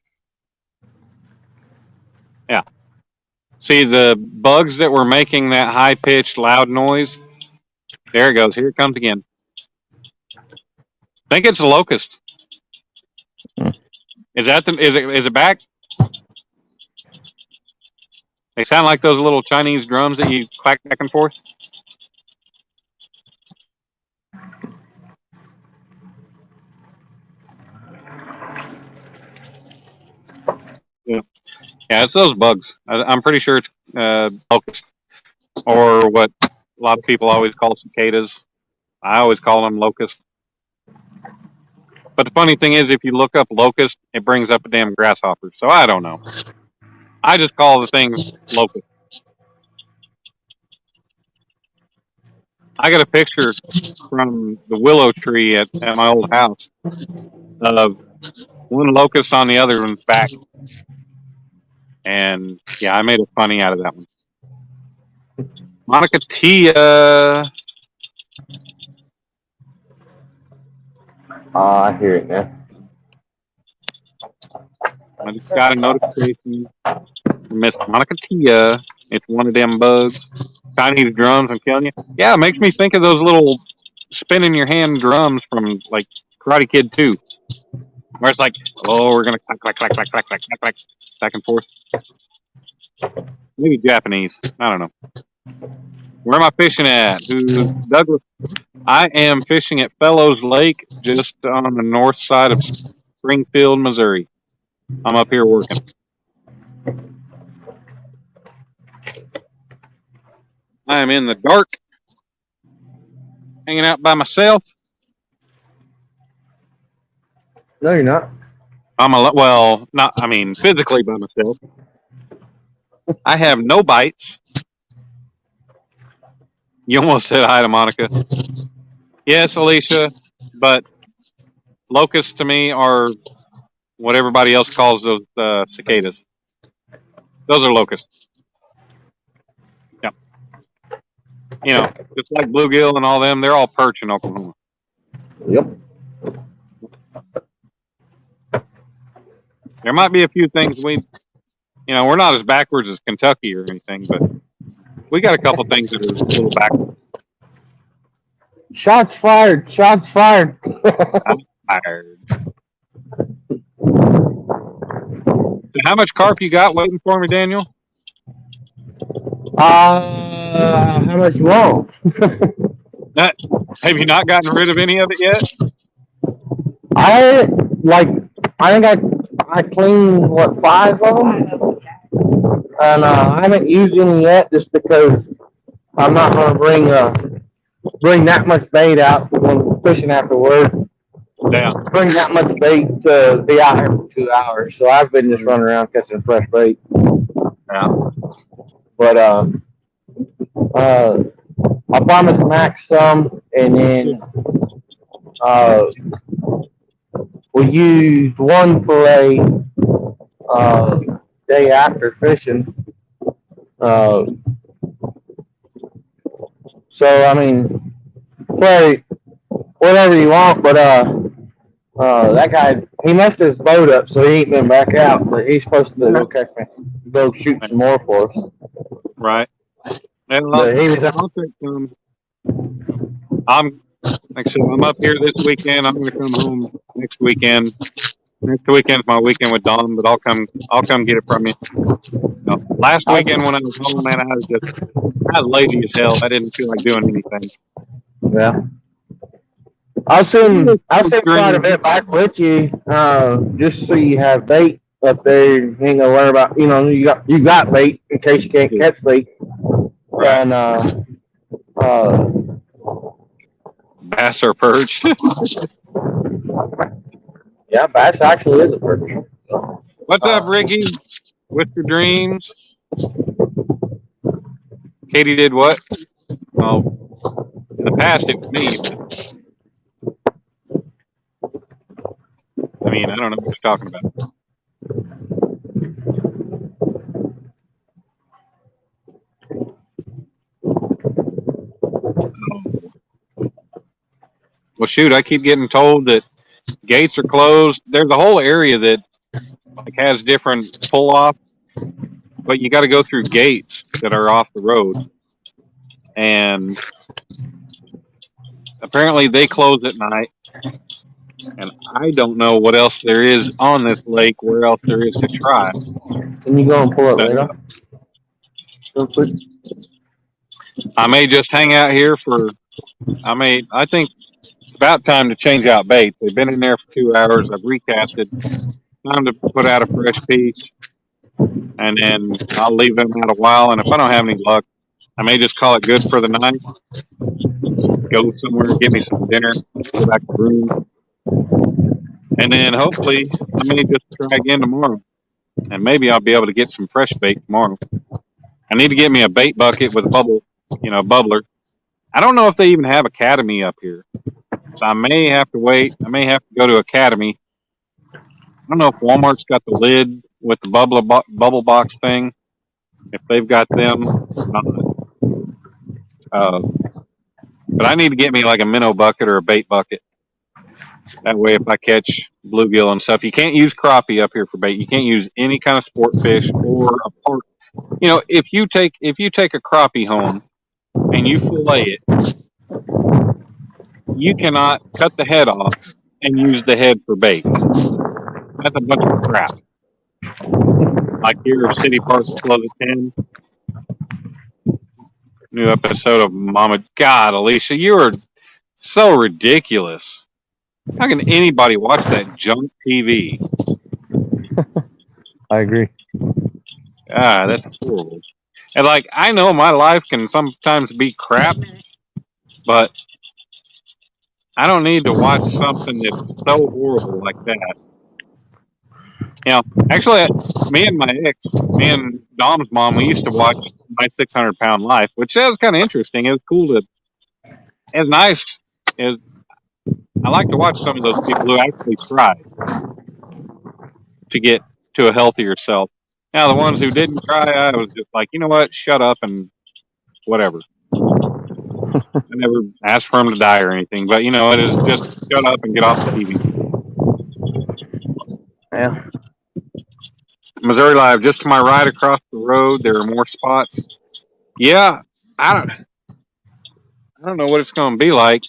Yeah. See, the bugs that were making that high-pitched, loud noise, there it goes. Here it comes again. I think it's a locust. Is it back? They sound like those little Chinese drums that you clack back and forth. Yeah, it's those bugs. I'm pretty sure it's locust, or what a lot of people always call cicadas. I always call them locust. But the funny thing is, if you look up locust, it brings up a damn grasshopper. So I don't know. I just call the things locust. I got a picture from the willow tree at my old house of one locust on the other one's back. And yeah, I made a funny out of that one. Monica Tia. I hear it now. I just got a notification from Miss Monica Tia. It's one of them bugs. Chinese drums, I'm telling you. Yeah, it makes me think of those little spin in your hand drums from like Karate Kid 2. Where it's like, oh, we're gonna clack, clack, clack, clack, clack, clack, clack, clack, back and forth. Maybe Japanese. I don't know. Where am I fishing at? Douglas? I am fishing at Fellows Lake, just on the north side of Springfield, Missouri. I'm up here working. I am in the dark, hanging out by myself. No, you're not. Physically by myself. I have no bites. You almost said hi to Monica. Yes, Alicia, but locusts to me are what everybody else calls those cicadas. Those are locusts. Yeah. You know, just like bluegill and all them, they're all perch in Oklahoma. Yep. There might be a few things we're not as backwards as Kentucky or anything, but we got a couple things that are a little backwards. Shots fired! Shots fired! I'm tired. How much carp you got waiting for me, Daniel? How much you want? Have you not gotten rid of any of it yet? I think I cleaned what 5 of them, and I haven't used any yet just because I'm not gonna bring that much bait out when fishing afterwards. Yeah. Bring that much bait to be out here for 2 hours. So I've been just running around catching fresh bait. Yeah. But I promised Max some, and then we used one fillet day after fishing. So I mean, play whatever you want, but that guy, he messed his boat up, so he ain't been back out. But he's supposed to go shoot some more for us. Right. And But he was I'll take some. Like I said, I'm up here this weekend. I'm going to come home next weekend. Next weekend's my weekend with Don, but I'll come get it from you. Last weekend when I was home, man, I was lazy as hell. I didn't feel like doing anything. Yeah. I'll send quite a bit back with you, just so you have bait up there. You ain't gonna worry about, you got bait in case you can't catch bait. Right. And Bass or perch. Yeah, bass actually is a perch. What's up, Ricky? What's your dreams? Katie did what? Well, in the past it was me. I mean, I don't know what you're talking about. Well, shoot, I keep getting told that gates are closed. There's a whole area that has different pull-off, but you got to go through gates that are off the road. And apparently they close at night. And I don't know what else there is on this lake, where else there is to try. Can you go and pull it later? Real quick. I may just hang out here I think it's about time to change out baits. They've been in there for 2 hours. I've recasted. Time to put out a fresh piece. And then I'll leave them out a while. And if I don't have any luck, I may just call it good for the night. Go somewhere, get me some dinner, go back to the room. And then hopefully I may just try again tomorrow. And maybe I'll be able to get some fresh bait tomorrow. I need to get me a bait bucket with a bubbler. I don't know if they even have Academy up here. So I may have to wait. I may have to go to Academy. I don't know if Walmart's got the lid with the bubble box thing. If they've got them. But I need to get me like a minnow bucket or a bait bucket. That way, if I catch bluegill and stuff, you can't use crappie up here for bait. You can't use any kind of sport fish or a pork. If you take a crappie home and you fillet it, you cannot cut the head off and use the head for bait. That's a bunch of crap. Like here, City Parks close at 10. New episode of Mama. God, Alicia, you are so ridiculous. How can anybody watch that junk TV? I agree. That's horrible. And I know my life can sometimes be crap, but I don't need to watch something that's so horrible like that. Actually, me and Dom's mom, we used to watch My 600-Pound Life, which was kind of interesting. It was cool it's nice. I like to watch some of those people who actually try to get to a healthier self. Now, the ones who didn't try, I was just like, you know what? Shut up and whatever. I never asked for them to die or anything, but it is just shut up and get off the TV. Yeah. Missouri Live, just to my right across the road, there are more spots. Yeah, I don't know what it's going to be like.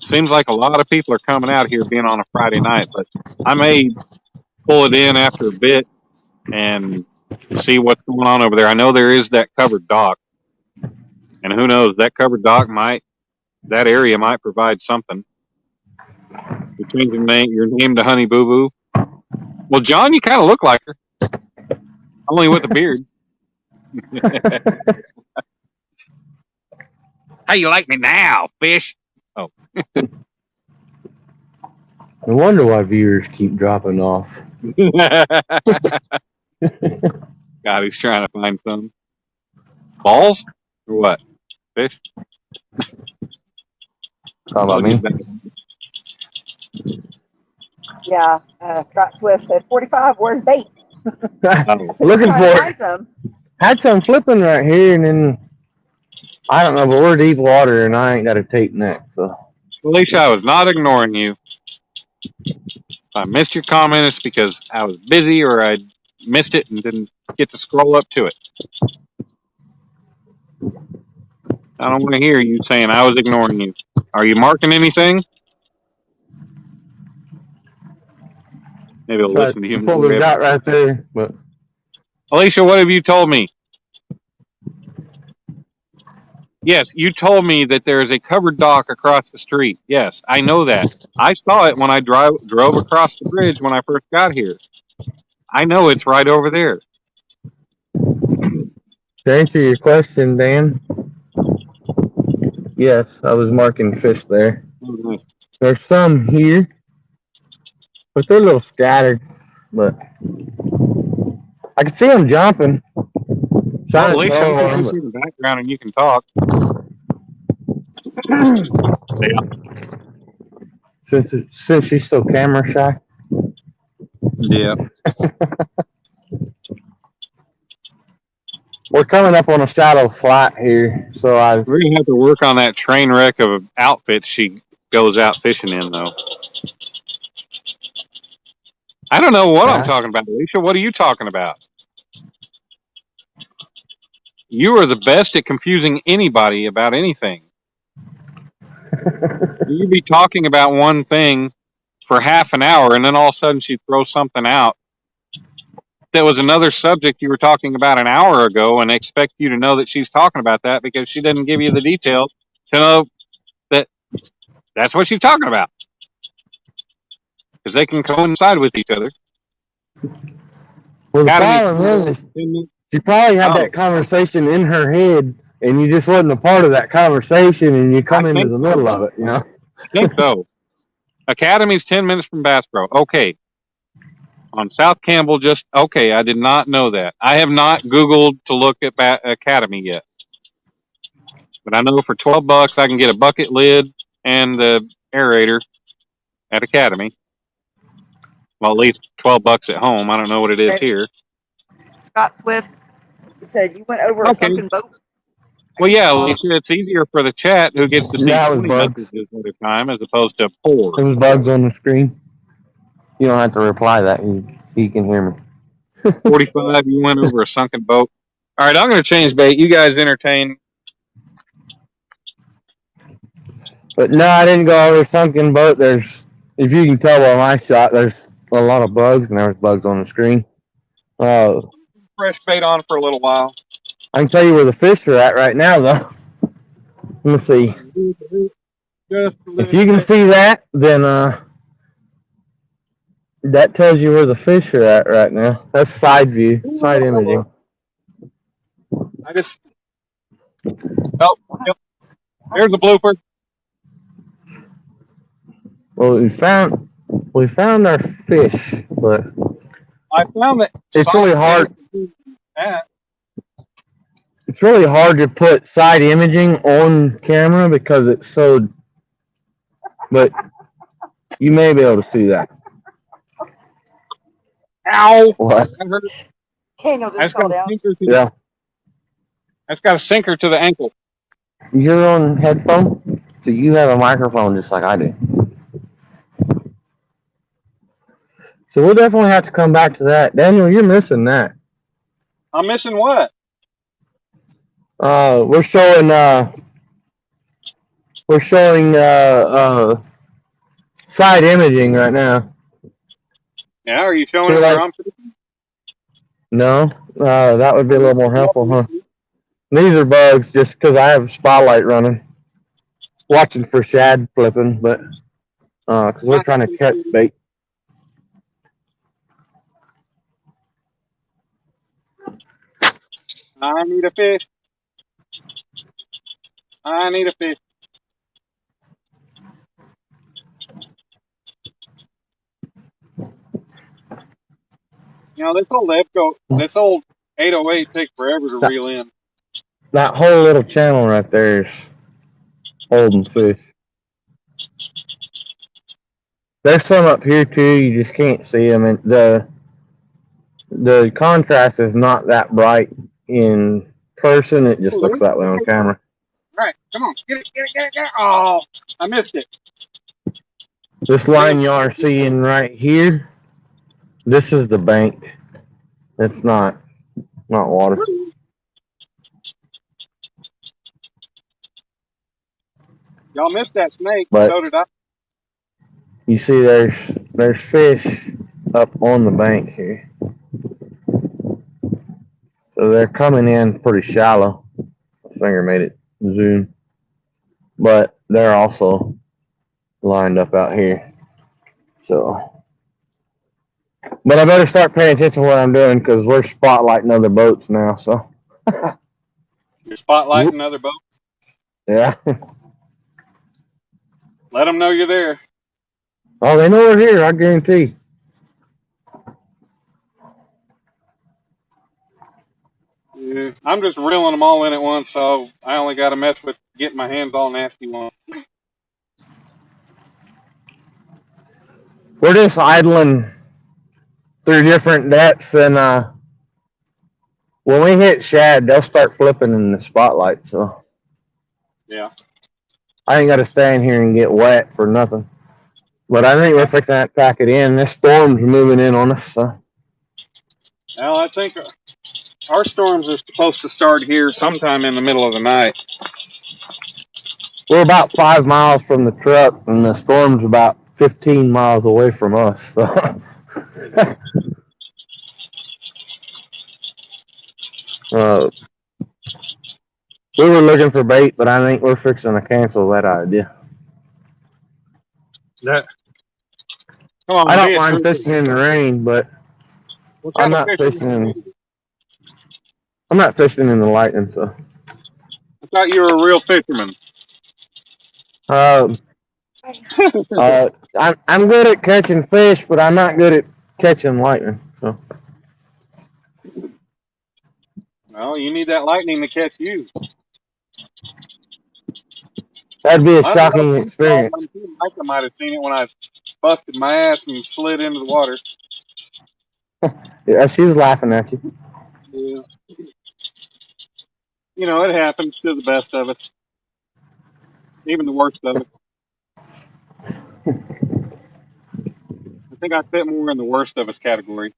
Seems like a lot of people are coming out here being on a Friday night, but I may pull it in after a bit and see what's going on over there. I know there is that covered dock, and who knows, that covered dock that area might provide something. You're changing your name to Honey Boo Boo. Well, John, you kind of look like her, only with a beard. How you like me now, fish? No wonder why viewers keep dropping off. God, he's trying to find some balls or what? Fish? Talking about me? Yeah, Scott Swift said 45. Where's bait? I said, Looking "I'm for trying to it. find some." Had some flipping right here, and then I don't know, but we're deep water, and I ain't got a tape neck. So, Alicia, I was not ignoring you. If I missed your comment, it's because I was busy or I missed it and didn't get to scroll up to it. I don't want to hear you saying I was ignoring you. Are you marking anything? Maybe I'll listen to you. what we got right there. But Alicia, what have you told me? Yes, you told me that there is a covered dock across the street. Yes, I know that. I saw it when I drove across the bridge when I first got here. I know it's right over there. to answer your question, Dan, yes, I was marking fish there. Mm-hmm. There's some here, but they're a little scattered. But I can see them jumping. Well, Alicia, I'm going to see the background and you can talk. Since she's so camera shy. Yeah. We're coming up on a shallow flat here, so We're gonna have to work on that train wreck of outfits she goes out fishing in, though. I don't know what I'm talking about, Alicia. What are you talking about? You are the best at confusing anybody about anything. You'd be talking about one thing for half an hour, and then all of a sudden she'd throw something out that was another subject you were talking about an hour ago, and expect you to know that she's talking about that because she didn't give you the details to know that that's what she's talking about. Because they can coincide with each other. Well, the problem is, she probably had that conversation in her head, and you just wasn't a part of that conversation, and you come into the middle of it, you know? I think so. Academy's 10 minutes from Bass Pro. Okay. On South Campbell, okay, I did not know that. I have not Googled to look at Academy yet. But I know for $12 I can get a bucket lid and the aerator at Academy. Well, at least $12 at home. I don't know what it is here. Scott Swift said you went over a sunken boat. Well, yeah, Alicia, it's easier for the chat who gets to see 20 messages at a time as opposed to 4. There was bugs on the screen. You don't have to reply that. He can hear me. 45, you went over a sunken boat. All right, I'm going to change bait. You guys entertain. But no, I didn't go over a sunken boat. There's, if you can tell by my shot, there's a lot of bugs, and there was bugs on the screen. Fresh bait on for a little while. I can tell you where the fish are at right now, though. Let me see. If you can see that, then that tells you where the fish are at right now. That's side view, side imaging. I just. Oh, yep. There's a blooper. Well, we found our fish, but I found that it's really hard. It's really hard to put side imaging on camera because it's so. But you may be able to see that. Ow! What? Daniel just fell down. Yeah. That's got a sinker to the ankle. You're on headphone, so you have a microphone just like I do. So we'll definitely have to come back to that. Daniel, you're missing that. I'm missing what? We're showing We're showing side imaging right now. Yeah, are you showing So, them like- where I'm sitting? No, that would be a little more helpful, huh? These are bugs just because I have a spotlight running, watching for shad flipping, but because we're trying to catch bait. I need a fish. I need a fish. You know, this old 808 takes forever to reel in. That whole little channel right there is holding fish. There's some up here too. You just can't see them, and the contrast is not that bright in person. It just looks that way on camera. All right, come on, get it. Oh, I missed it. This line you are seeing right here, this is the bank. It's not water. Y'all missed that snake. But- So did I. You see, there's fish up on the bank here, so they're coming in pretty shallow. My finger made it zoom, but they're also lined up out here. So, but I better start paying attention to what I'm doing because we're spotlighting other boats now. So, You're spotlighting other boats. yeah. Let them know you're there. Oh, they know we're here. I guarantee. Yeah, I'm just reeling them all in at once, so I only got to mess with getting my hands all nasty one. We're just idling through different depths, and when we hit shad, they'll start flipping in the spotlight. So Yeah. I ain't got to stand here and get wet for nothing. But I think we're fixing to pack it in. This storm's moving in on us. So. Well, I think our storms are supposed to start here sometime in the middle of the night. We're about 5 miles from the truck, and the storm's about 15 miles away from us. So. We were looking for bait, but I think we're fixing to cancel that idea. Come on, I don't mind fishing in the rain, but I'm not fishing in the lightning. So. I thought you were a real fisherman. I'm good at catching fish, but I'm not good at catching lightning. So. Well, you need that lightning to catch you. That'd be a shocking experience. I might have seen it when I busted my ass and slid into the water. Yeah, she was laughing at you. Yeah. You know, it happens to the best of us. Even the worst of us. I think I fit more in the worst of us category.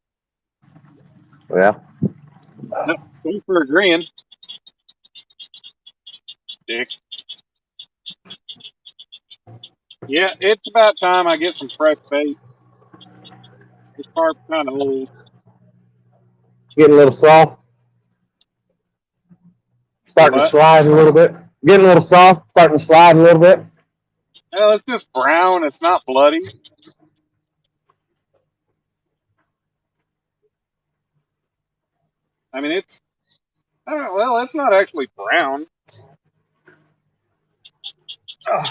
Yeah. Nope, thanks for agreeing. Dick. Yeah, it's about time I get some fresh bait. This carp's kind of old. Getting a little soft. Starting to slide a little bit. Getting a little soft. Starting to slide a little bit. Well, it's just brown. It's not bloody. I mean, it's not actually brown. Ugh.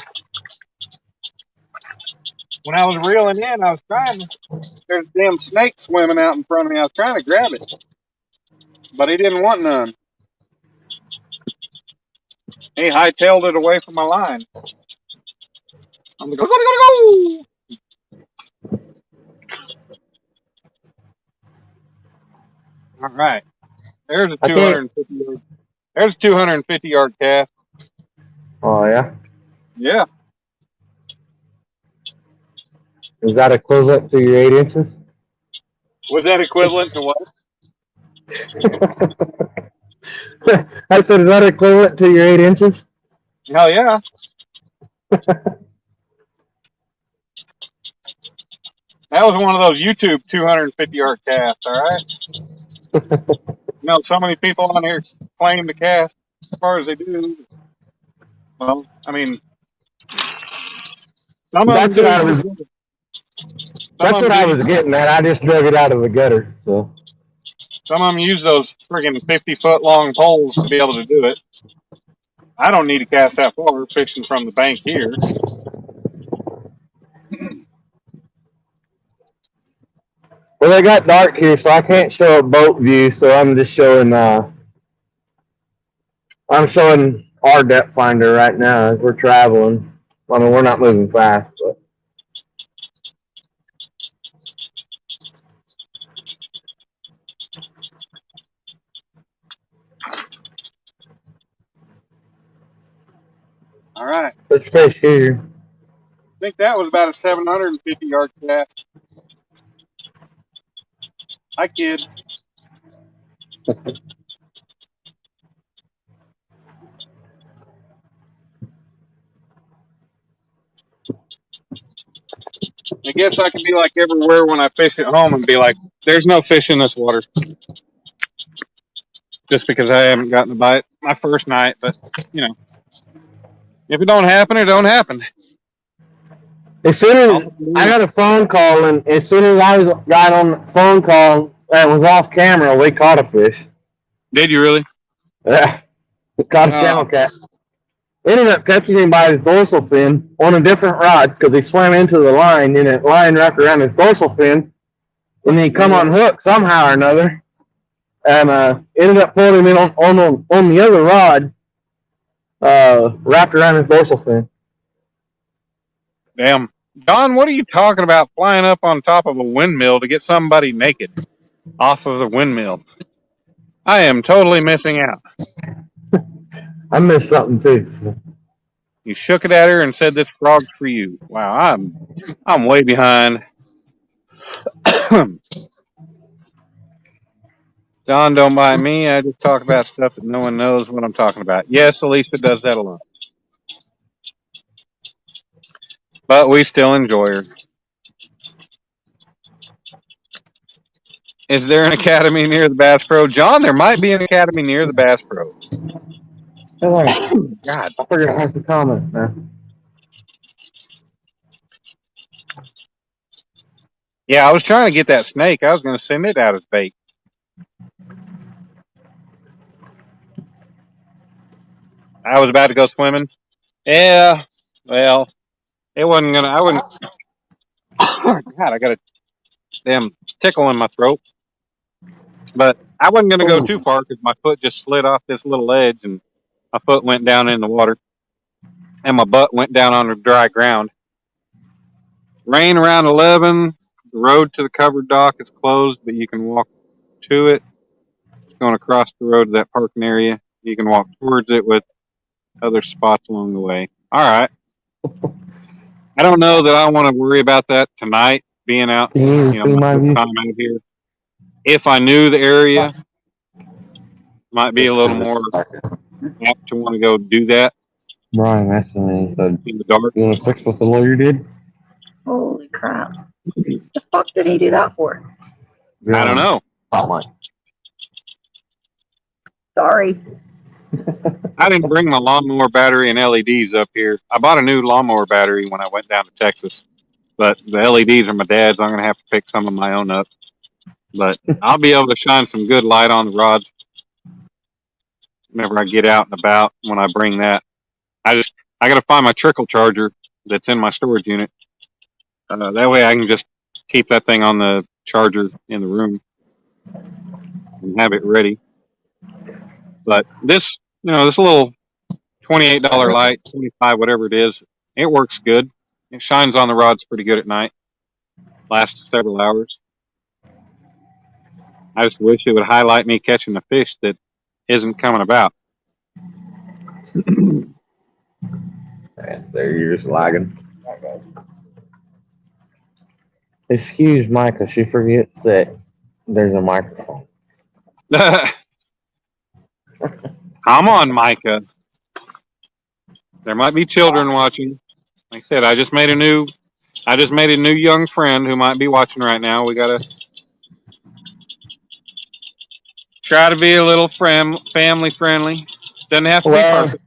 When I was reeling in, I was trying to. There's a damn snake swimming out in front of me. I was trying to grab it, but he didn't want none. He hightailed it away from my line. I'm like, go! All right. There's a 250 yard. There's a 250 yard cast. Oh, yeah? Yeah. Is that equivalent to your 8 inches? Was that equivalent to what? I said, is that equivalent to your 8 inches? Hell yeah. That was one of those YouTube 250 yard casts, all right? You know, so many people on here claim to cast as far as they do. Well, I mean, some of them That's what I do. was. Some That's of them what I was do. getting at. I just dug it out of the gutter. So Some of them use those friggin' 50-foot long poles to be able to do it. I don't need to cast that far fishing from the bank here. well, they got dark here, so I can't show a boat view. So I'm just showing. I'm showing our depth finder right now as we're traveling. I mean, we're not moving fast, but All right. there's fish here. I think that was about a 750 yard cast. Hi, kid. I guess I could be like everywhere when I fish at home and be like, there's no fish in this water. Just because I haven't gotten a bite my first night. But, you know, if it don't happen, it don't happen. As soon as I got a phone call, and as soon as got on the phone call that was off camera, we caught a fish. Did you really? Yeah, we caught a channel cat. Ended up catching him by his dorsal fin on a different rod because he swam into the line and the line wrapped around his dorsal fin, and he come on hook somehow or another, and ended up pulling him in on the other rod, wrapped around his dorsal fin. Damn. Don, what are you talking about flying up on top of a windmill to get somebody naked off of the windmill? I am totally missing out. I missed something too. So. You shook it at her and said, "This frog's for you." Wow, I'm way behind. Don, don't mind me. I just talk about stuff that no one knows what I'm talking about. Yes, Alicia does that alone. But we still enjoy her. Is there an academy near the Bass Pro? John, there might be an academy near the Bass Pro. God, God. I forgot to have the comment, man. Yeah, I was trying to get that snake. I was going to send it out as bait. I was about to go swimming. Yeah, well, it wasn't going to, I wouldn't. God, I got a damn tickle in my throat. But I wasn't going to go too far because my foot just slid off this little ledge and my foot went down in the water and my butt went down on the dry ground. Rain around 11. The road to the covered dock is closed, but you can walk to it. It's going across the road to that parking area. You can walk towards it with other spots along the way. All right. I don't know that I want to worry about that tonight, being out, You see my view? time out here. If I knew the area, might be a little more apt to want to go do that Brian asked me, he said, in the dark. "You want to fix what the lawyer did?" Holy crap. The fuck did he do that for? I don't know. Sorry. I didn't bring my lawnmower battery and LEDs up here. I bought a new lawnmower battery when I went down to Texas, but the LEDs are my dad's. I'm going to have to pick some of my own up. But I'll be able to shine some good light on the rods whenever I get out and about when I bring that. I got to find my trickle charger that's in my storage unit. That way I can just keep that thing on the charger in the room and have it ready. But this little $28 light, 25, whatever it is, it works good. It shines on the rods pretty good at night. Lasts several hours. I just wish it would highlight me catching a fish that isn't coming about. There, you're just lagging. Excuse Micah, she forgets that there's a microphone. Come on, Micah. There might be children watching. Like I said, I just made a new young friend who might be watching right now. We gotta try to be a little family friendly. Doesn't have to be Well,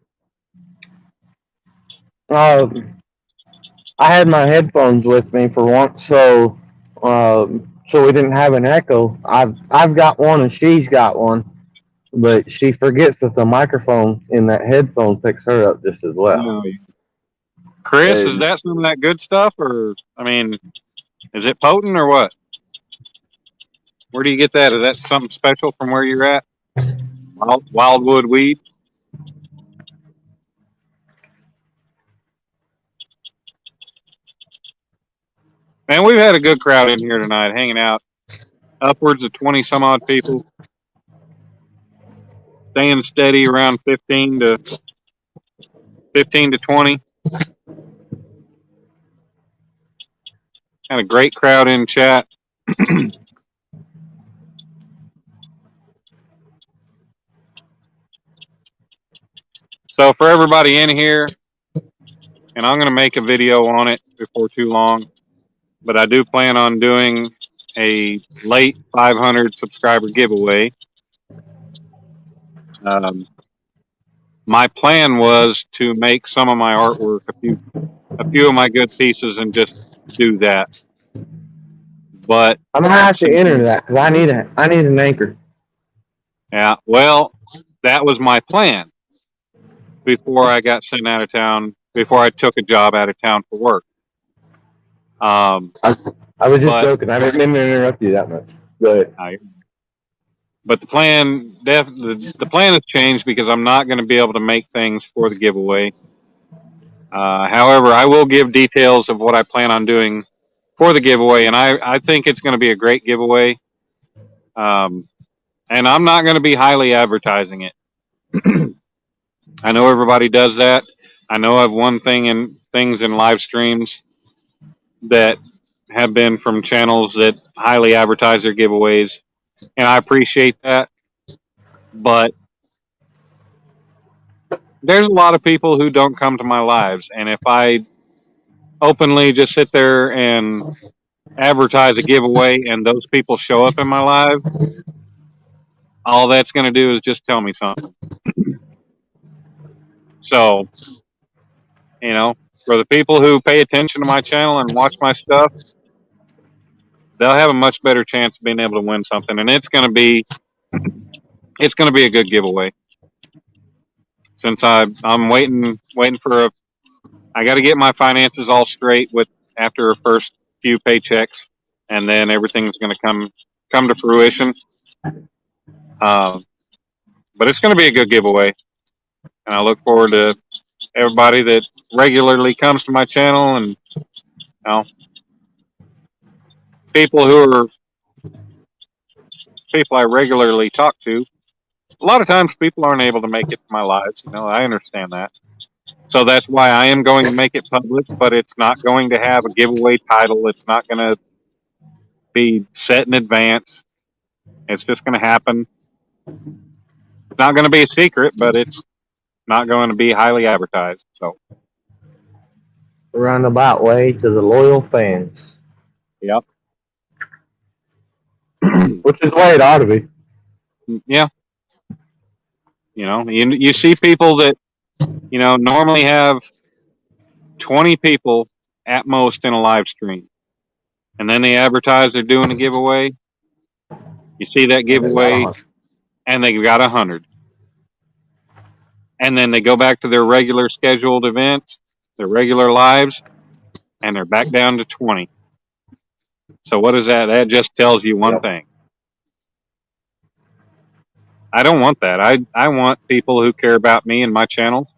perfect. I had my headphones with me for once, so so we didn't have an echo. I've got one and she's got one, but she forgets that the microphone in that headphone picks her up just as well. No. Chris, is And that some of that good stuff, or I mean, is it potent or what? Where do you get that? Is that something special from where you're at? Wildwood weed? Man, we've had a good crowd in here tonight, hanging out. Upwards of 20 some odd people, staying steady around 15 to 20. Had a great crowd in chat. So for everybody in here, and I'm going to make a video on it before too long, but I do plan on doing a late 500 subscriber giveaway. My plan was to make some of my artwork, a few of my good pieces, and just do that. But I'm gonna have to enter that because I need an anchor. yeah, well, that was my plan before I got sent out of town. Before I took a job out of town for work. I was just but- joking. I didn't mean to interrupt you that much. Go ahead. But the plan has changed because I'm not going to be able to make things for the giveaway. However, I will give details of what I plan on doing for the giveaway, and I think it's going to be a great giveaway. And I'm not going to be highly advertising it. I know everybody does that. I know I've won things in live streams that have been from channels that highly advertise their giveaways, and I appreciate that. But there's a lot of people who don't come to my lives, and if I openly just sit there and advertise a giveaway and those people show up in my live, all that's going to do is just tell me something. So, you know, for the people who pay attention to my channel and watch my stuff, they'll have a much better chance of being able to win something, and it's going to be a good giveaway. Since I'm waiting for I got to get my finances all straight after a first few paychecks, and then everything's going to come to fruition. But it's going to be a good giveaway, and I look forward to everybody that regularly comes to my channel, and people I regularly talk to. A lot of times, people aren't able to make it to my lives. I understand that. So that's why I am going to make it public, but it's not going to have a giveaway title. It's not going to be set in advance. It's just going to happen. It's not going to be a secret, but it's not going to be highly advertised. So, Roundabout way to the loyal fans. yep. Which is the way it ought to be. Yeah. You see people that, normally have 20 people at most in a live stream. And then they advertise they're doing a giveaway. You see that giveaway, and they've got 100. And then they go back to their regular scheduled events, their regular lives, and they're back down to 20. So what is that? That just tells you one thing. I don't want that. I want people who care about me and my channel.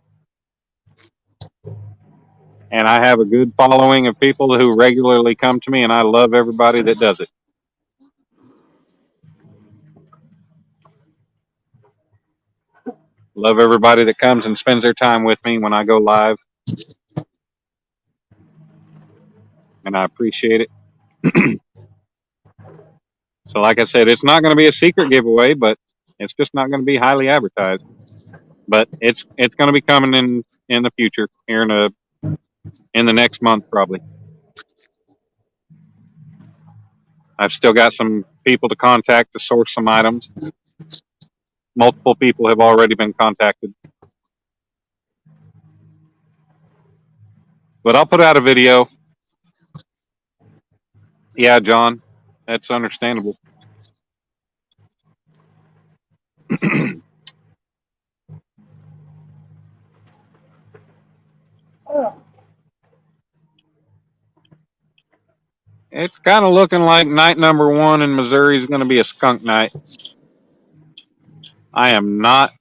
And I have a good following of people who regularly come to me, and I love everybody that does it. Love everybody that comes and spends their time with me when I go live. And I appreciate it. So like I said, it's not going to be a secret giveaway, but it's just not going to be highly advertised. But it's going to be coming in the future, here in in the next month, probably. I've still got some people to contact to source some items. Multiple people have already been contacted. But I'll put out a video. Yeah, John, that's understandable. It's kind of looking like night number 1 in Missouri is going to be a skunk night. I am not.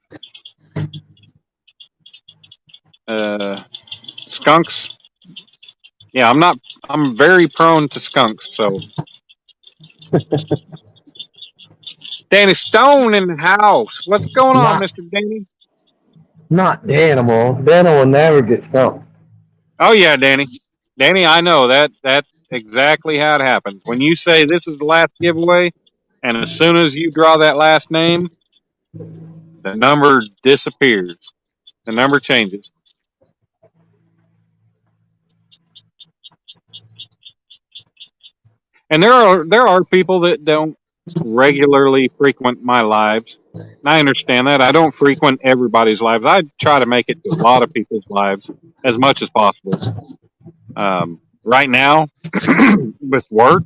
Skunks. Yeah, I'm not. I'm very prone to skunks. So, Danny Stone in the house. What's going on, Mr. Danny? Not Danimal. Danimal will never get stumped. Oh yeah, Danny. Danny, I know that. That's exactly how it happens. When you say this is the last giveaway, and as soon as you draw that last name, the number disappears. The number changes. And there are people that don't regularly frequent my lives. And I understand that. I don't frequent everybody's lives. I try to make it to a lot of people's lives as much as possible. Right now, with work,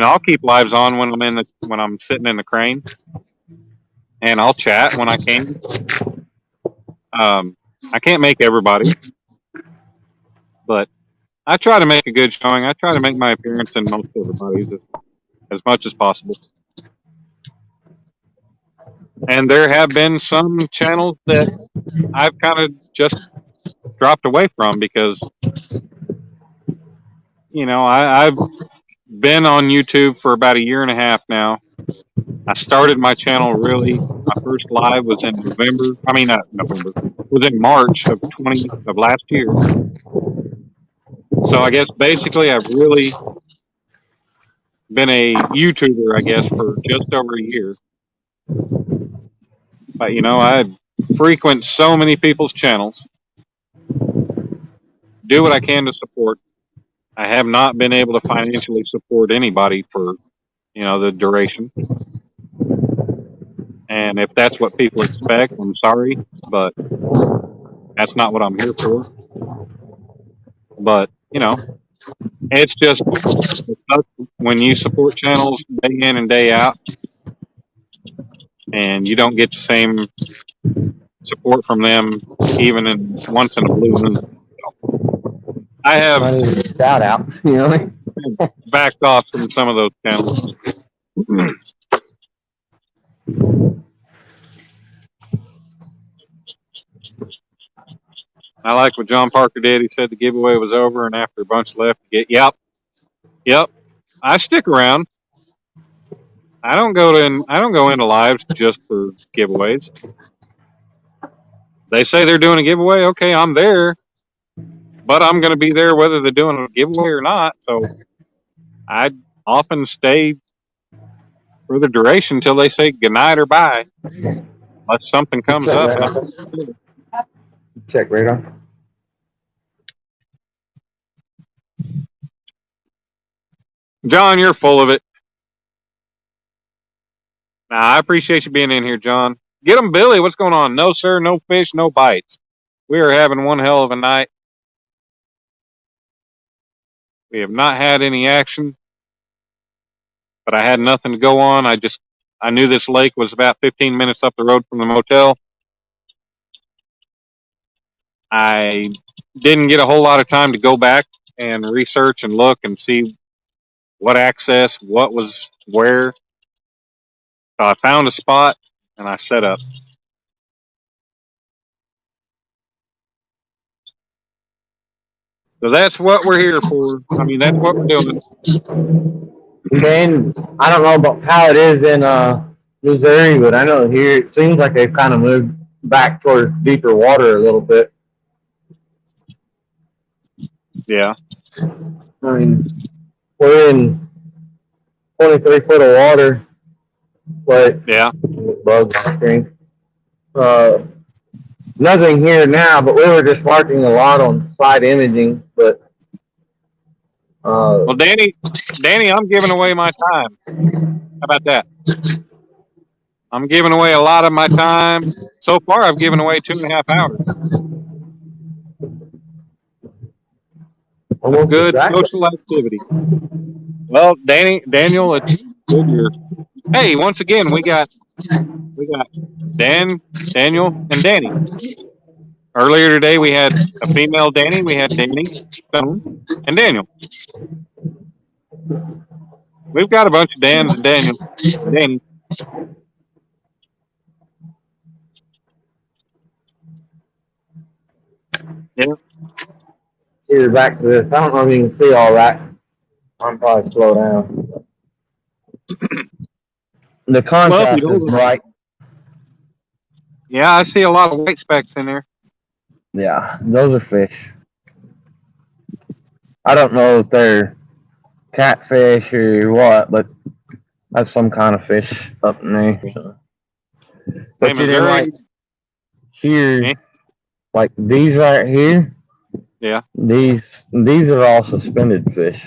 I'll keep lives on when I'm sitting in the crane, and I'll chat when I can. I can't make everybody, but I try to make a good showing. I try to make my appearance in most everybody's as much as possible. And there have been some channels that I've kind of just dropped away from because, I've been on YouTube for about 1.5 years now. I started my channel my first live was in was in March of last year. So I guess basically I've really been a YouTuber, I guess, for just over 1 year. But, I frequent so many people's channels, do what I can to support. I have not been able to financially support anybody for, the duration. And if that's what people expect, I'm sorry, but that's not what I'm here for. But, it's just when you support channels day in and day out and you don't get the same support from them even once in a blue moon. I have shout out, backed off from some of those channels. I like what John Parker did. He said the giveaway was over, and after a bunch left, yep. I stick around. I don't go into lives just for giveaways. They say they're doing a giveaway. Okay, I'm there, but I'm going to be there whether they're doing a giveaway or not. So I often stay for the duration until they say goodnight or bye, unless something comes up. Check radar. John, you're full of it. Nah, I appreciate you being in here, John. Get them, Billy. What's going on? No, sir. No fish. No bites. We are having one hell of a night. We have not had any action, but I had nothing to go on. I knew this lake was about 15 minutes up the road from the motel. I didn't get a whole lot of time to go back and research and look and see what access, what was where. So I found a spot and I set up. So that's what we're here for. That's what we're doing. And I don't know about how it is in Missouri, but I know here it seems like they've kind of moved back towards deeper water a little bit. Yeah. We're in 23 foot of water. But yeah. Bugs on screen. Nothing here now, but we were just marking a lot on side imaging. But Well, Danny, I'm giving away my time. How about that? I'm giving away a lot of my time. So far, I've given away 2.5 hours of good social activity. Well, Daniel, it's good. Hey, once again, we got Daniel, and Danny. Earlier today, we had a female Danny. We had Danny, Stone, and Daniel. We've got a bunch of Dans and Daniel and Danny. Yeah. Here, back to this. I don't know if you can see all that. I'm probably slow down. The Well, if contrast you is hold it. bright. Yeah, I see a lot of white specks in there. Yeah, those are fish. I don't know if they're catfish or what, but that's some kind of fish up in there. So. Hey, But you didn't Missouri. like here, Eh? like these right here. Yeah. These are all suspended fish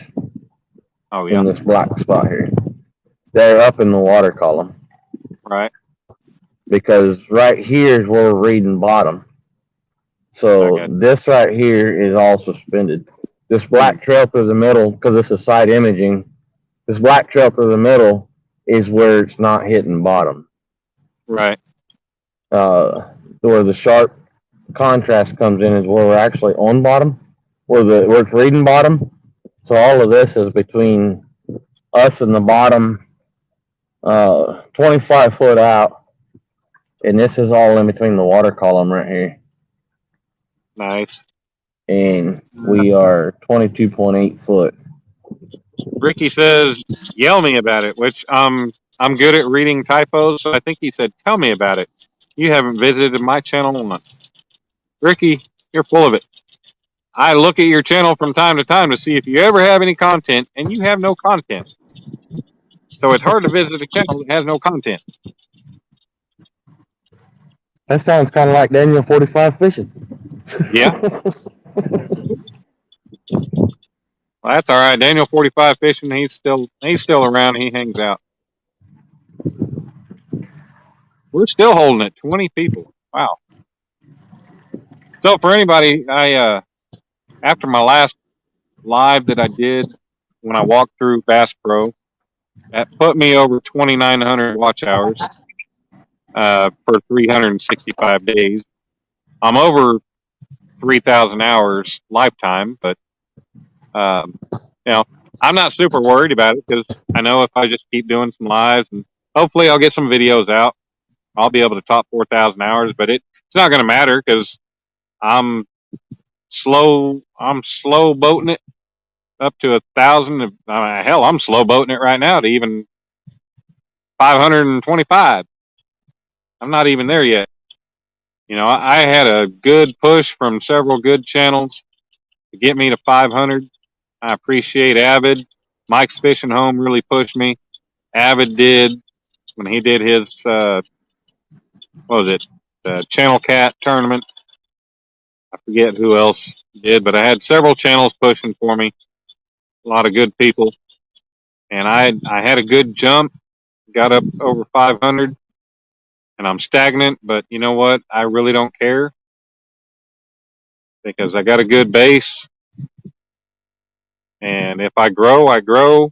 Oh, yeah. in this black spot here. They're up in the water column Right. because right here is where we're reading bottom. So this right here is all suspended. This black trail through the middle, because this is side imaging, this black trail through the middle is where it's not hitting bottom. Right. Where the sharp contrast comes in is where we're actually on bottom, where it's reading bottom. So all of this is between us and the bottom, 25 foot out, and this is all in between the water column right here. Nice. And we are 22.8 foot. Ricky says, "Yell me about it," which I'm good at reading typos. So I think he said, "Tell me about it." You haven't visited my channel once, Ricky. You're full of it. I look at your channel from time to time to see if you ever have any content, and you have no content. So it's hard to visit a channel that has no content. That sounds kind of like Daniel 45 fishing. Yeah. Well, that's all right. Daniel 45 fishing. He's still around. He hangs out. We're still holding it. 20 people. Wow. So for anybody, I after my last live that I did when I walked through Bass Pro, that put me over 2,900 watch hours for 365 days. I'm over 3,000 hours lifetime, but you know, I'm not super worried about it because I know if I just keep doing some lives and hopefully I'll get some videos out, I'll be able to top 4,000 hours. But it's not going to matter because I'm slow boating it up to 1,000. Hell, I'm slow boating it right now to even 525. I'm not even there yet. You know, I had a good push from several good channels to get me to 500. I appreciate Avid. Mike's Fishing Home really pushed me. Avid did when he did his, what was it, the Channel Cat tournament. I forget who else did, but I had several channels pushing for me. A lot of good people. And I had a good jump, got up over 500, and I'm stagnant. But you know what? I really don't care because I got a good base. And if I grow, I grow.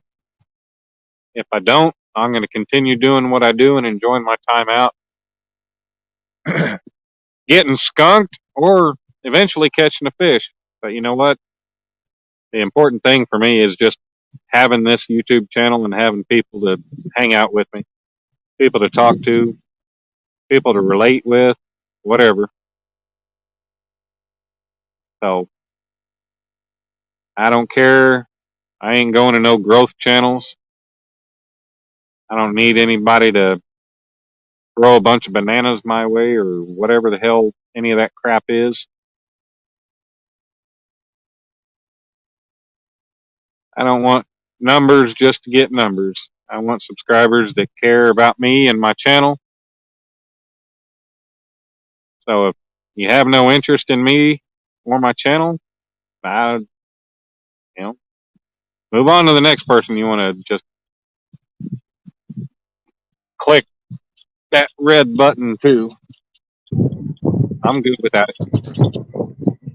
If I don't, I'm going to continue doing what I do and enjoying my time out, getting skunked or eventually catching a fish. But you know what? The important thing for me is just having this YouTube channel and having people to hang out with me, people to talk to, people to relate with, whatever. So I don't care. I ain't going to no growth channels. I don't need anybody to throw a bunch of bananas my way or whatever the hell any of that crap is. I don't want numbers just to get numbers. I want subscribers that care about me and my channel. So if you have no interest in me or my channel, I, you know, Move on to the next person. You want to just click that red button too. I'm good with that.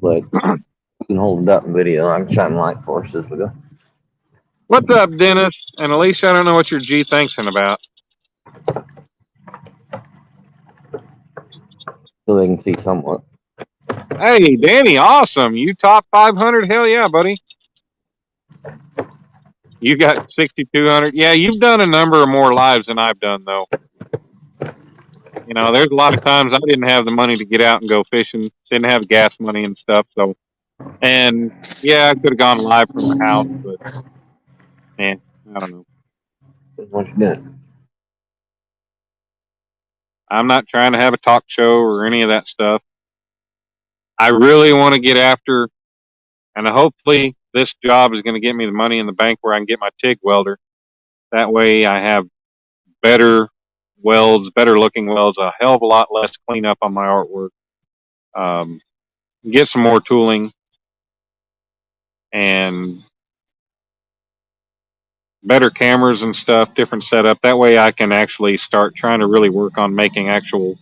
But you can hold it up in video. I can shine light for us as we go. What's up, Dennis? And Alicia, I don't know what your G thinking about. So they can see somewhat. Hey, Danny, awesome. You top 500? Hell yeah, buddy. You got 6,200. Yeah, you've done a number of more lives than I've done, though. You know, there's a lot of times I didn't have the money to get out and go fishing, didn't have gas money and stuff. So, and yeah, I could have gone live from the house, but man, I don't know. What you doing? I'm not trying to have a talk show or any of that stuff. I really want to get after, and hopefully this job is going to get me the money in the bank where I can get my TIG welder. That way I have better welds, better looking welds, a hell of a lot less cleanup on my artwork. Get some more tooling and better cameras and stuff, different setup. That way I can actually start trying to really work on making actual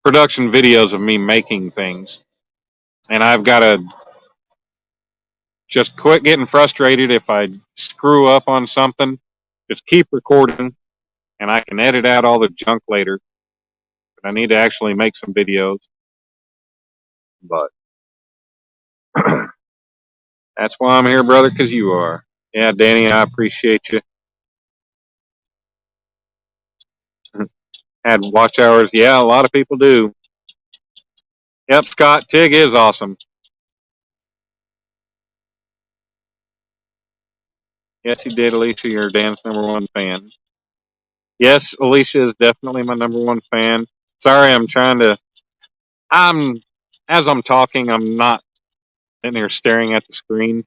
production videos of me making things. And I've got to just quit getting frustrated if I screw up on something. Just keep recording and I can edit out all the junk later. But I need to actually make some videos. But that's why I'm here, brother, because you are. Yeah, Danny, I appreciate you. Had watch hours. Yeah, a lot of people do. Yep, Scott, TIG is awesome. Yes, you did, Alicia. You're Dan's #1 fan. Yes, Alicia is definitely my #1 fan. Sorry, as I'm talking, I'm not in there staring at the screen.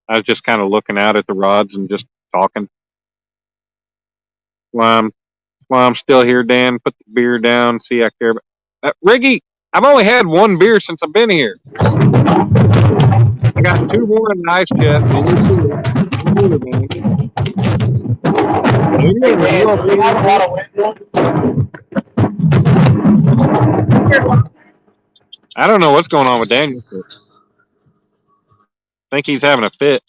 I was just kind of looking out at the rods and just talking. That's why I'm still here, Dan. Put the beer down. See, I care about. Riggy, I've only had one beer since I've been here. I got 2 more in the ice chest. I don't know what's going on with Daniel. I think he's having a fit.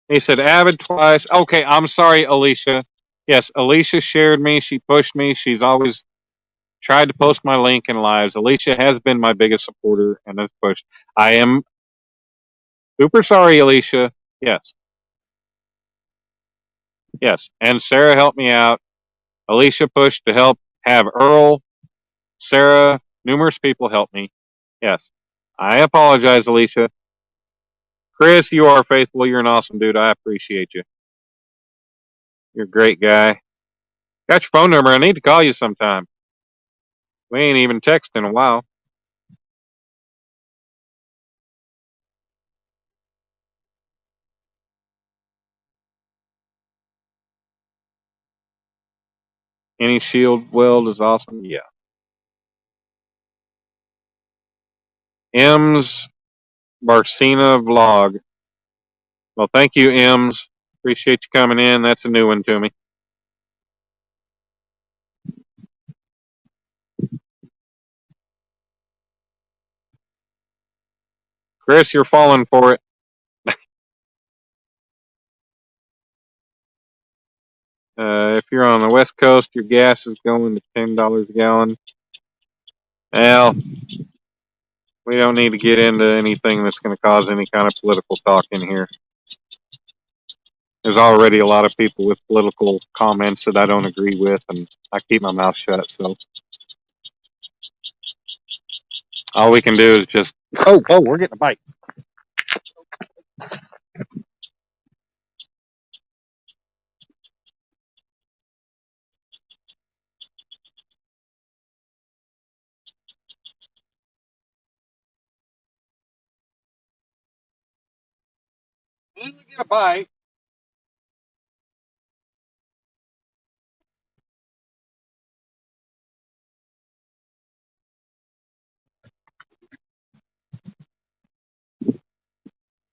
He said avid twice. Okay, I'm sorry, Alicia. Yes, Alicia shared me. She pushed me. She's always tried to post my link in lives. Alicia has been my biggest supporter and has pushed. I am super sorry, Alicia. Yes. Yes. And Sarah helped me out. Alicia pushed to help have Earl, Sarah, numerous people help me. Yes. I apologize, Alicia. Chris, you are faithful. You're an awesome dude. I appreciate you. You're a great guy. Got your phone number. I need to call you sometime. We ain't even texted in a while. Any shield weld is awesome. Yeah. M's Barcina vlog. Well, thank you, M's. Appreciate you coming in. That's a new one to me. Chris, you're falling for it. If you're on the West Coast, your gas is going to $10 a gallon. Well, we don't need to get into anything that's going to cause any kind of political talk in here. There's already a lot of people with political comments that I don't agree with, and I keep my mouth shut. So all we can do is just, oh, we're getting a bite. As soon as we get a bite,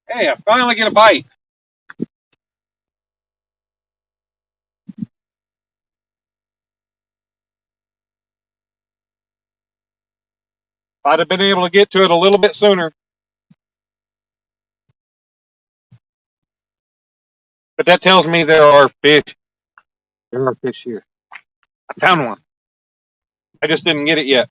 Hey, I finally get a bite. If I'd have been able to get to it a little bit sooner. But that tells me there are fish. There are fish here. I found one. I just didn't get it yet.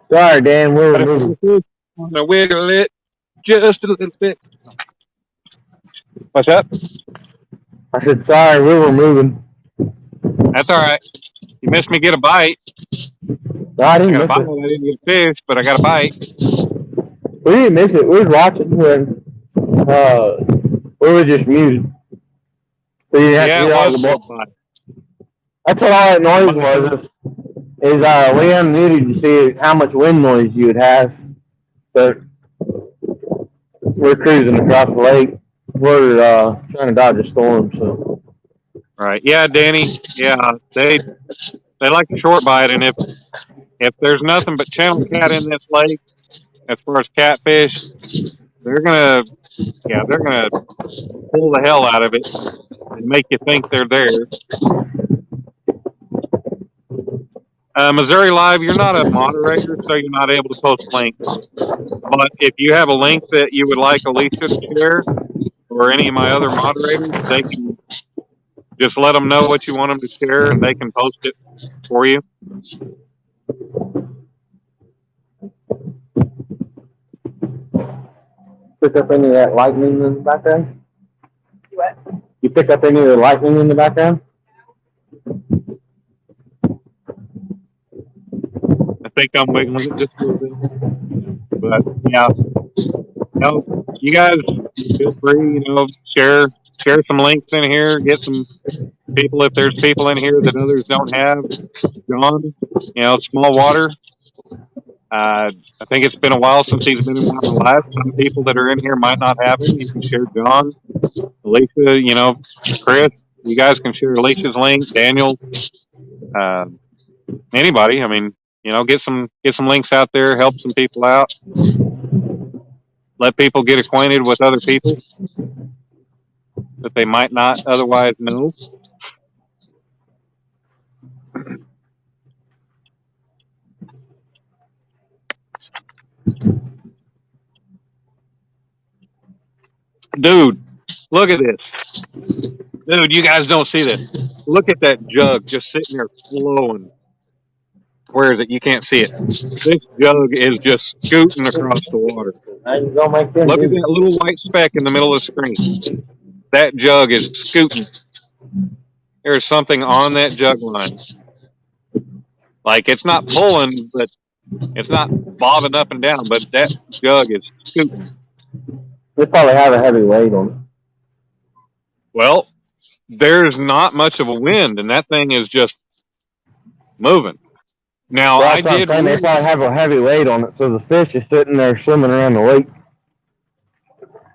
Sorry, Dan, we were But if moving. the fish want to wiggle it just a little bit. What's up? I said, sorry, we were moving. That's all right. You missed me get a bite. No, I I didn't got a miss bite. it. I didn't get a fish, but I got a bite. We didn't miss it. We was watching when we were just muted. So you didn't have to Yeah, it hear all was the a little ball. bite. That's what all that noise was. Is we unmuted to see how much wind noise you would have. But we're cruising across the lake. We're trying to dodge a storm, so. Right. Yeah, Danny. Yeah, they like a short bite, and if there's nothing but channel cat in this lake, as far as catfish, they're gonna pull the hell out of it and make you think they're there. Missouri Live, you're not a moderator, so you're not able to post links. But if you have a link that you would like Alicia to share, or any of my other moderators, they can just let them know what you want them to share, and they can post it for you. Pick up any of that lightning in the background? What? You pick up any of the lightning in the background? I think I'm wiggling it just a little bit. But yeah, you guys feel free, share some links in here, get some people if there's people in here that others don't have. John, small water. I think it's been a while since he's been in one of the lives. Some people that are in here might not have him. You can share John, Alicia, Chris. You guys can share Alicia's link, Daniel, anybody. I mean, get some links out there, help some people out. Let people get acquainted with other people that they might not otherwise know. Dude, look at this. Dude, you guys don't see this. Look at that jug just sitting there flowing. Where is it? You can't see it. This jug is just scooting across the water. Look at that little white speck in the middle of the screen. That jug is scooting. There's something on that jug line. Like, it's not pulling, but it's not bobbing up and down, but that jug is scooting. They probably have a heavy weight on it. Well, there's not much of a wind, and that thing is just moving. Now, Well, I did. They probably have a heavy weight on it, so the fish is sitting there swimming around the lake.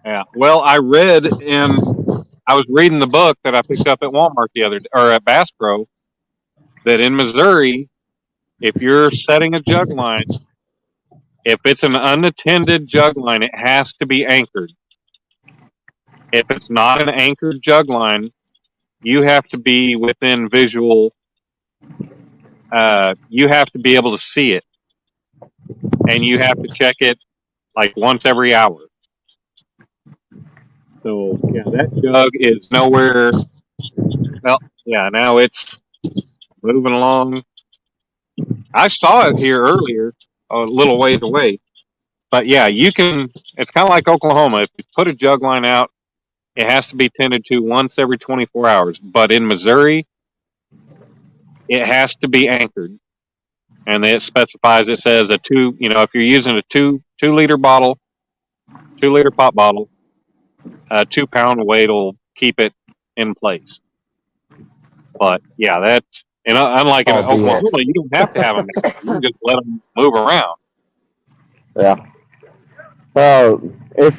Yeah. Well, I was reading the book that I picked up at Walmart the other day, or at Bass Pro, that in Missouri, if you're setting a jug line, if it's an unattended jug line, it has to be anchored. If it's not an anchored jug line, you have to be within visual. You have to be able to see it, and you have to check it like once every hour. So yeah, that jug is nowhere. Well, yeah, now it's moving along. I saw it here earlier, a little ways away. But yeah, you can. It's kind of like Oklahoma. If you put a jug line out, it has to be tended to once every 24 hours. But in Missouri, it has to be anchored, and it specifies. It says a 2. If you're using a 2-liter bottle, 2-liter pop bottle, a 2-pound weight will keep it in place. But yeah, that's unlike in Oklahoma, you don't have to have them. You can just let them move around. Yeah. So if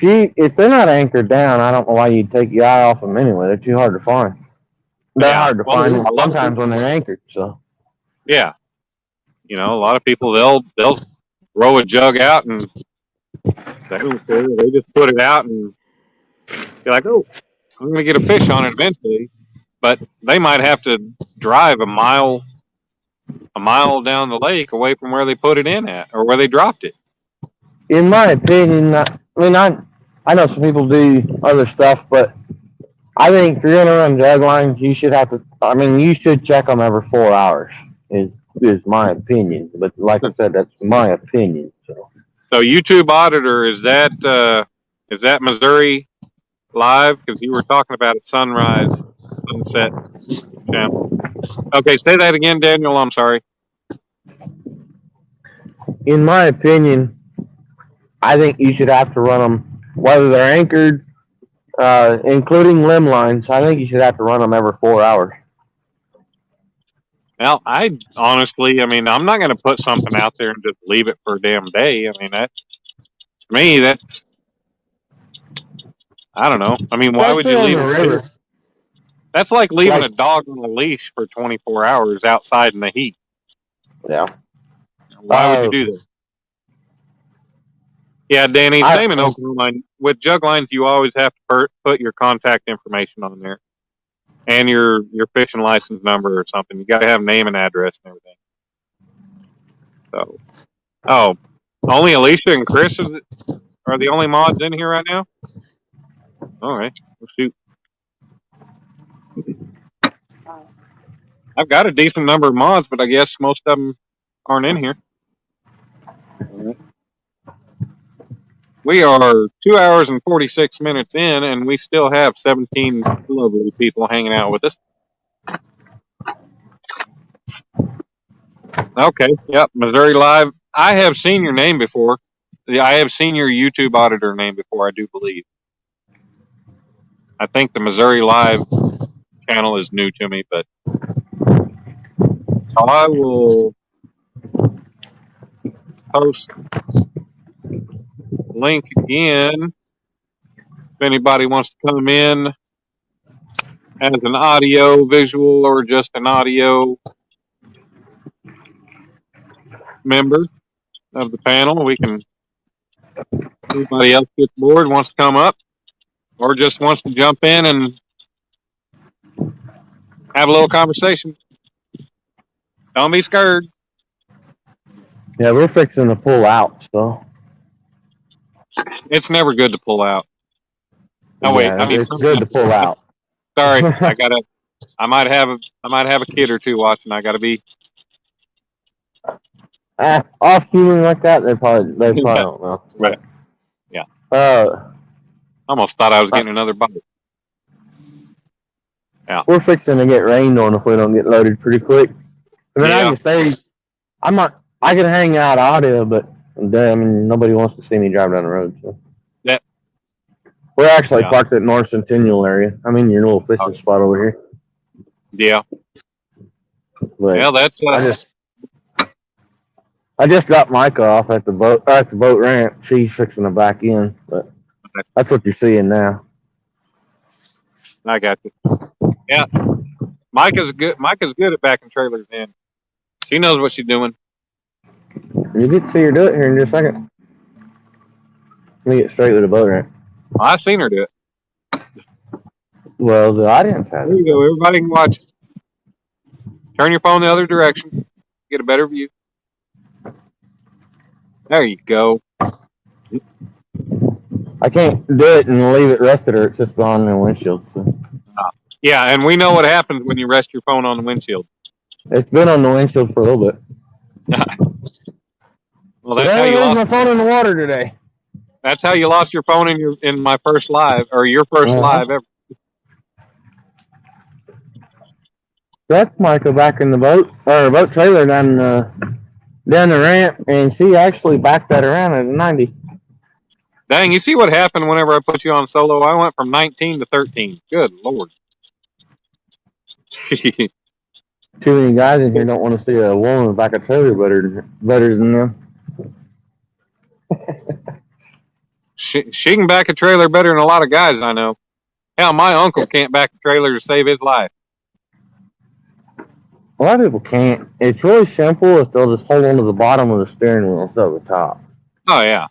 they're not anchored down, I don't know why you'd take your eye off them anyway. They're too hard to find. They're hard to find sometimes when they're anchored. So yeah, a lot of people they'll roll a jug out, and they don't care. They just put it out, and you're like, oh, I'm going to get a fish on it eventually. But they might have to drive a mile down the lake away from where they put it in at, or where they dropped it. In my opinion, I know some people do other stuff, but I think if you're gonna run jug lines, you should have to. I mean, you should check them every 4 hours. Is my opinion. But like I said, that's my opinion. So YouTube auditor, is that Missouri Live? Because you were talking about a sunrise, sunset channel. Okay, say that again, Daniel. I'm sorry. In my opinion, I think you should have to run them, whether they're anchored, including limb lines. I think you should have to run them every 4 hours. Well, I honestly, I'm not going to put something out there and just leave it for a damn day. I mean, that's I don't know. I mean, why would you leave it? That's like leaving a dog on a leash for 24 hours outside in the heat. Yeah. Why would you do that? Yeah, Danny, same in Oklahoma. With jug lines, you always have to put your contact information on there. And your fishing license number or something. You got to have name and address and everything. So, only Alicia and Chris are the only mods in here right now? All right. Well, shoot. I've got a decent number of mods, but I guess most of them aren't in here. We are 2 hours and 46 minutes in, and we still have 17 lovely people hanging out with us. Okay, yep, Missouri Live. I have seen your name before. I have seen your YouTube auditor name before, I do believe. I think the Missouri Live channel is new to me, but so I will post link again if anybody wants to come in as an audio visual or just an audio member of the panel. We can, anybody else gets bored, wants to come up, or just wants to jump in and have a little conversation. Don't be scared. Yeah, we're fixing to pull out, so. It's never good to pull out. Oh wait, yeah, it's good to pull out. Sorry, I might have a kid or two watching. I gotta be off humor like that. They probably don't know. Right. Yeah. Almost thought I was getting another bite. Yeah. We're fixing to get rained on if we don't get loaded pretty quick. I mean, I can stay. I can hang out audio, but I mean, nobody wants to see me drive down the road. So. Yeah. We're actually parked at North Centennial area. I'm in your little fishing spot over here. Yeah. But that's. I just dropped Micah off at the boat ramp. She's fixing to back in, but that's what you're seeing now. I got you. Yeah. Micah's good at backing trailers in. She knows what she's doing. You get to see her do it here in just a second. Let me get straight with the boat ramp. Well, I've seen her do it. Well, the audience has. There you go. Everybody can watch. Turn your phone the other direction. Get a better view. There you go. I can't do it and leave it rested, or it's just on the windshield. So. Yeah, and we know what happens when you rest your phone on the windshield. It's been on the windshield for a little bit. Well, that's how you lost my phone in the water today. That's how you lost your phone in my first live, or your first live ever. That's Micah back in the boat trailer down the ramp, and she actually backed that around at a 90. Dang, you see what happened whenever I put you on solo? I went from 19 to 13. Good Lord. Too many guys in here don't want to see a woman back a trailer better than them. She can back a trailer better than a lot of guys I know. Hell, my uncle can't back a trailer to save his life. A lot of people can't. It's really simple if they'll just hold on to the bottom of the steering wheel instead of the top. Oh yeah.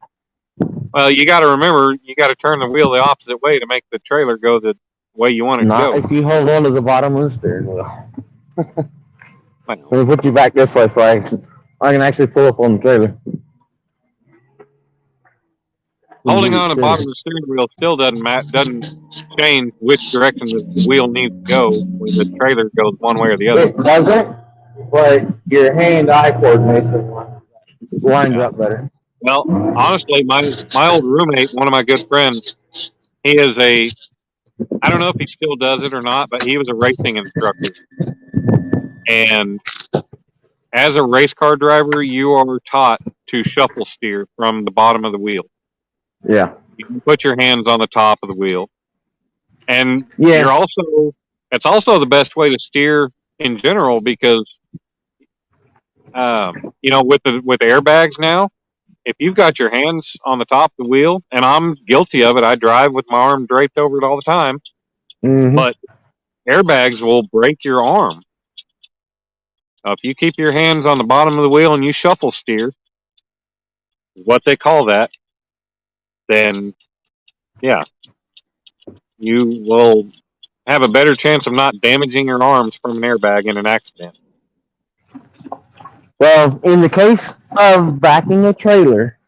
Well, you got to remember, you got to turn the wheel the opposite way to make the trailer go the way you want it to Not go. if you hold on to the bottom of the steering wheel. Well, Let me put you back this way so I can actually pull up on the trailer. holding on the bottom of the steering wheel still doesn't change which direction the wheel needs to go when the trailer goes one way or the other. It doesn't, but your hand-eye coordination lines up better. Well, honestly, my old roommate, one of my good friends, he is I don't know if he still does it or not, but he was a racing instructor. And as a race car driver, you are taught to shuffle steer from the bottom of the wheel. Yeah. You can put your hands on the top of the wheel. And Yeah. it's also the best way to steer in general because, with airbags now, if you've got your hands on the top of the wheel, and I'm guilty of it, I drive with my arm draped over it all the time, but airbags will break your arm. If you keep your hands on the bottom of the wheel and you shuffle steer, what they call that, then, yeah, you will have a better chance of not damaging your arms from an airbag in an accident. Well, in the case of backing a trailer,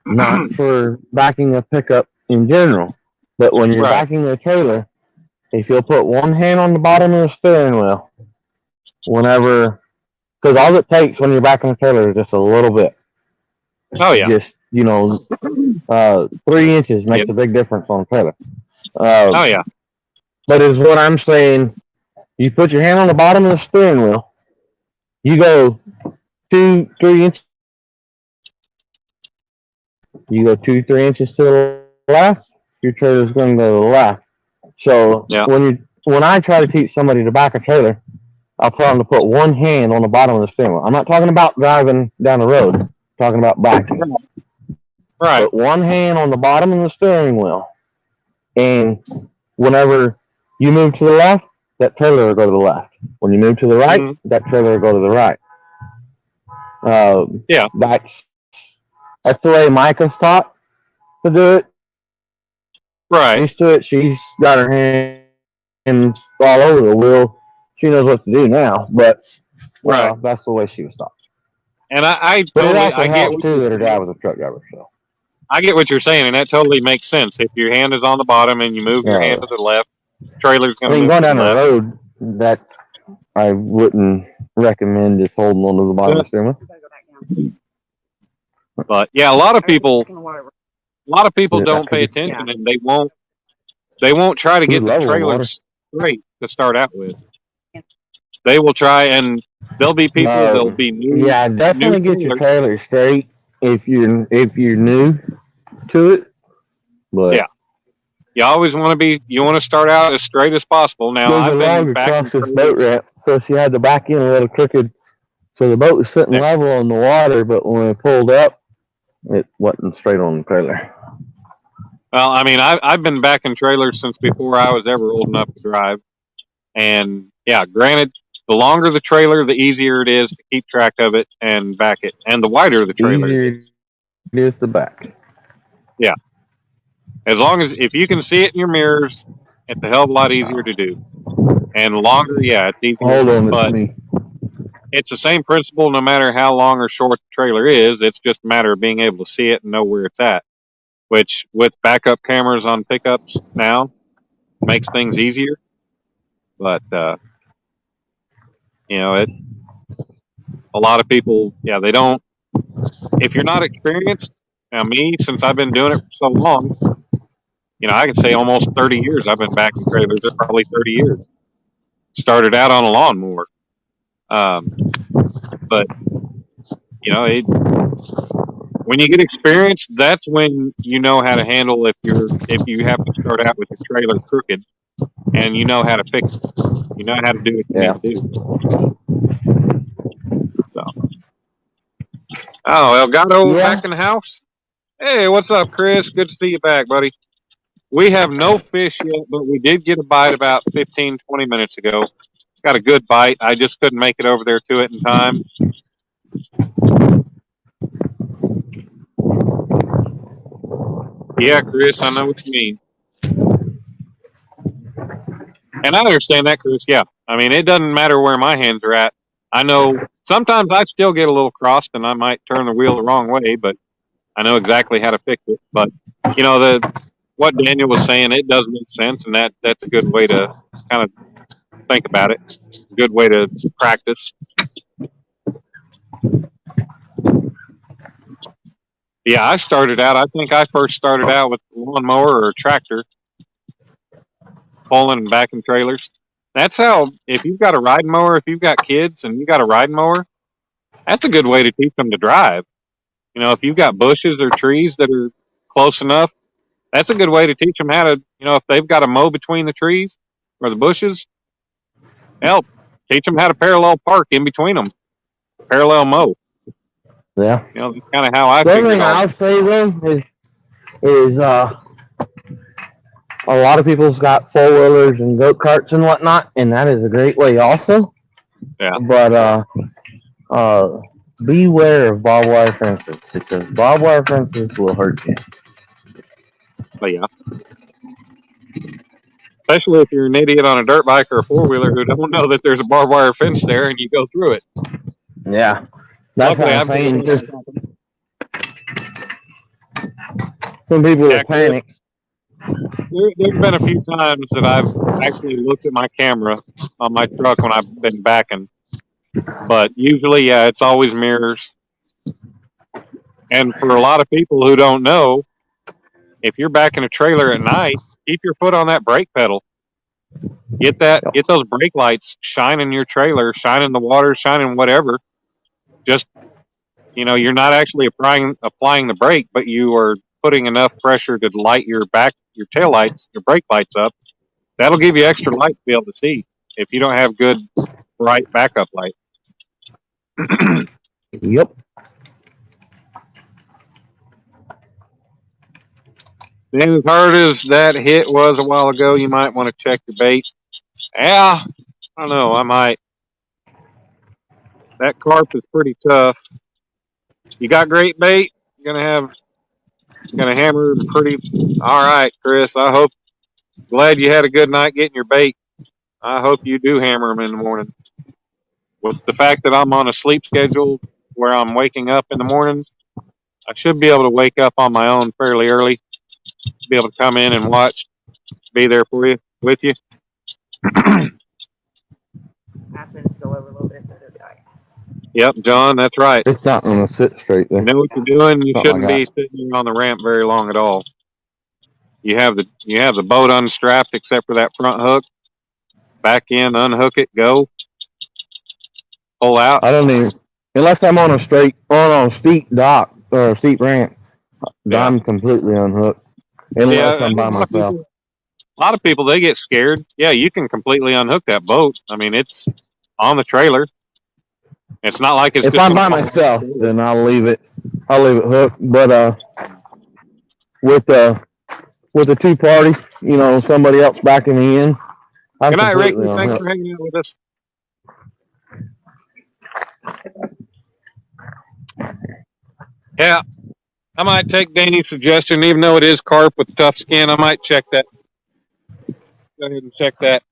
not for backing a pickup in general, but when you're backing a trailer, if you'll put one hand on the bottom of the steering wheel, because all it takes when you're backing a trailer is just a little bit. Oh, yeah. Just, 3 inches makes a big difference on a trailer. Oh, yeah. But is what I'm saying, you put your hand on the bottom of the steering wheel, you go 2-3 inches. You go 2-3 inches to the left, your trailer's going to go to the left. So when I try to teach somebody to back a trailer, I'll tell them to put one hand on the bottom of the steering wheel. I'm not talking about driving down the road. I'm talking about backing. Right. Put one hand on the bottom of the steering wheel, and whenever you move to the left, that trailer will go to the left. When you move to the right, that trailer will go to the right. That's the way Micah's taught to do it. Right. Used to it. She's got her hands all over the wheel. She knows what to do now, but that's the way she was taught. And I get what too that her dad was a truck driver, so I get what you're saying, and that totally makes sense. If your hand is on the bottom and you move your hand to the left, trailer's going to move going to down the the left. road, that I wouldn't recommend just holding on to the bottom of the steering wheel. But yeah, a lot of people don't pay attention, and they won't try to get the trailer straight to start out with. They will try, and there'll be people that'll be new. Yeah, definitely get your trailer straight if you're new to it. But yeah, you always want to start out as straight as possible. Now I've been across this boat ramp, so she had to back in a little crooked, so the boat was sitting level on the water. But when it pulled up, it wasn't straight on the trailer. Well, I mean, I've been backing trailers since before I was ever old enough to drive, and yeah, granted, the longer the trailer, the easier it is to keep track of it and back it, and the wider the trailer is. It is the back. Yeah. As long as, if you can see it in your mirrors, it's a hell of a lot easier to do. And longer, it's easier. Hold on, but it's the same principle no matter how long or short the trailer is. It's just a matter of being able to see it and know where it's at, which with backup cameras on pickups now makes things easier. But, a lot of people, they don't, if you're not experienced, now me, since I've been doing it for so long, I can say almost 30 years I've been backing trailers, probably 30 years. Started out on a lawnmower. But, when you get experience, that's when you know how to handle if you have to start out with your trailer crooked, and you know how to fix it. You know how to do what you need to do. So. Oh, Elgato back in the house? Hey, what's up, Chris? Good to see you back, buddy. We have no fish yet, but we did get a bite about 15, 20 minutes ago. got a good bite. I just couldn't make it over there to it in time. Yeah, Chris, I know what you mean. And I understand that, Chris. Yeah. I mean, it doesn't matter where my hands are at. I know sometimes I still get a little crossed and I might turn the wheel the wrong way, but I know exactly how to fix it. But, you know, what Daniel was saying, it does make sense. And that's a good way to kind of think about it. A good way to practice. Yeah, I think I first started out with a lawnmower or a tractor, pulling and backing trailers. That's how, if you've got a riding mower, if you've got kids and you've got a riding mower, that's a good way to teach them to drive. You know, if you've got bushes or trees that are close enough, that's a good way to teach them how to, you know, if they've got to mow between the trees or the bushes, help teach them how to parallel park in between them, parallel mow. Yeah. You know, that's kind of how I The other figured thing all. I'll say though is a lot of people's got 4-wheelers and goat carts and whatnot, and that is a great way also. Yeah. But beware of barbed wire fences, because barbed wire fences will hurt you. But yeah. Especially if you're an idiot on a dirt bike or a 4-wheeler who don't know that there's a barbed wire fence there and you go through it. Yeah. That's Luckily, what I'm I've saying. got Just some people will panic. There's been a few times that I've actually looked at my camera on my truck when I've been backing. But usually, yeah, it's always mirrors. And for a lot of people who don't know, if you're backing a trailer at night, keep your foot on that brake pedal. Get those brake lights shining your trailer, shining the water, shining whatever. Just, you know, you're not actually applying the brake, but you are putting enough pressure to light your tail lights, your brake lights up. That'll give you extra light to be able to see if you don't have good, bright backup light. Yep. And as hard as that hit was a while ago, you might want to check your bait. Yeah, I don't know. I might. That carp is pretty tough. You got great bait. You're gonna hammer pretty. All right, Chris. Glad you had a good night getting your bait. I hope you do hammer them in the morning. With the fact that I'm on a sleep schedule where I'm waking up in the mornings, I should be able to wake up on my own fairly early, be able to come in and watch, be there for you, with you. Acids go over a little bit. Yep, John, that's right. It's not going to sit straight there. You know what you're doing. You Something shouldn't like be sitting on the ramp very long at all. You have the boat unstrapped except for that front hook. Back in, unhook it, go, pull out. I don't even, unless I'm on a steep dock or a steep ramp, Yeah. I'm completely unhooked. Unless I'm by myself. A lot of people, they get scared. Yeah, you can completely unhook that boat. I mean, it's on the trailer. It's not like it's If just I'm by myself, then I'll leave it hooked. But with the 2 parties, you know, somebody else backing me in, I'm Good night, Rick. completely Thanks unhooked. for hanging out with us. Yeah, I might take Danny's suggestion, even though it is carp with tough skin. I might check that. Go ahead and check that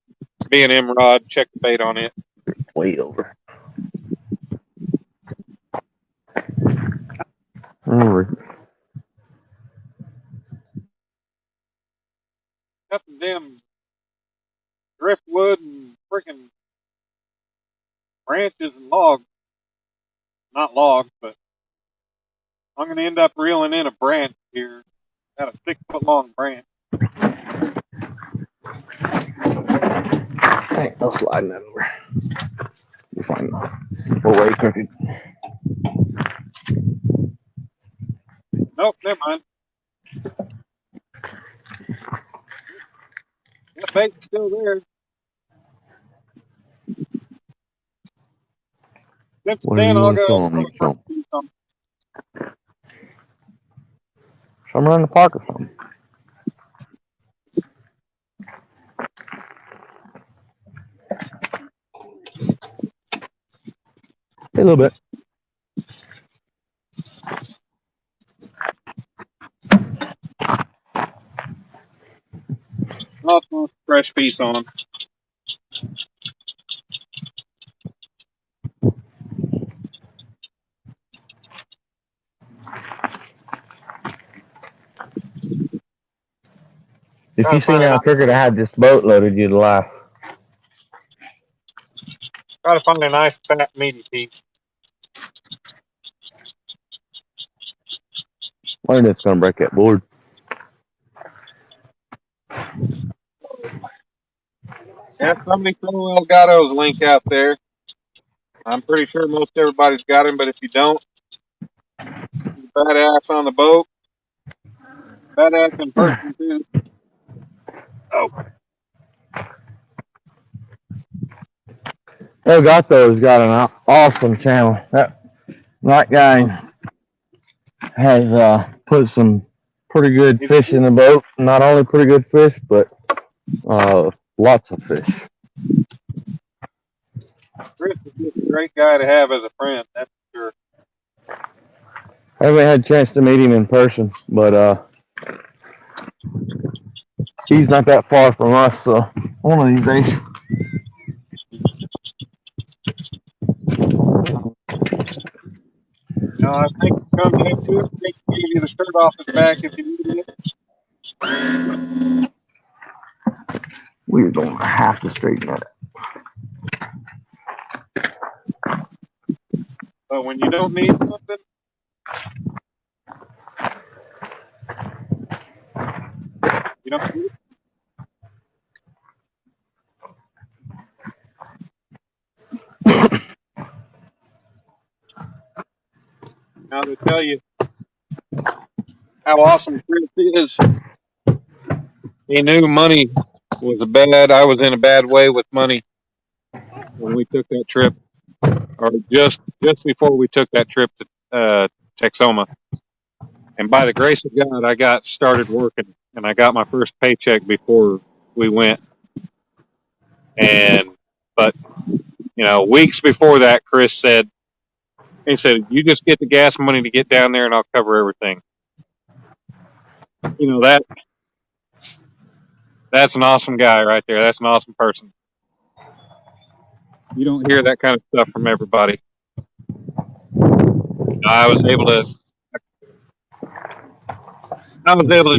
B&M rod. Check the bait on it. Way over. Got Some damn driftwood and freaking branches and logs. Not logs, but I'm going to end up reeling in a branch here. Got a 6-foot long branch. Hey, I'll slide that over. You're fine. We'll wait, crooked. Nope, never mind. That bait's still there. Since What then, do you I'll want to go. show me? Somewhere in the park or something. A little bit. Also, fresh piece on. If you seen how crooked I had this boat loaded, you'd laugh. Try to find a nice fat meaty piece. Wonder if it's gonna break that board. Yeah, somebody throw Elgato's link out there. I'm pretty sure most everybody's got him, but if you don't, badass on the boat. Badass in person too. Oh, Elgato's got an awesome channel. That guy has put some pretty good fish in the boat. Not only pretty good fish, but lots of fish. Chris is just a great guy to have as a friend. That's for sure. I haven't had a chance to meet him in person, but he's not that far from us, so one of these days. No, I think come next to it, they can give you the shirt off his back if you need it. We're going to have to straighten that up. But when you don't need something, you don't need it. Now to tell you how awesome Chris is, he knew money was bad. I was in a bad way with money when we took that trip, or just before we took that trip to Texoma. And by the grace of God, I got started working, and I got my first paycheck before we went. But weeks before that, Chris said, "You just get the gas money to get down there, and I'll cover everything." That's an awesome guy right there. That's an awesome person. You don't hear that kind of stuff from everybody. I was able to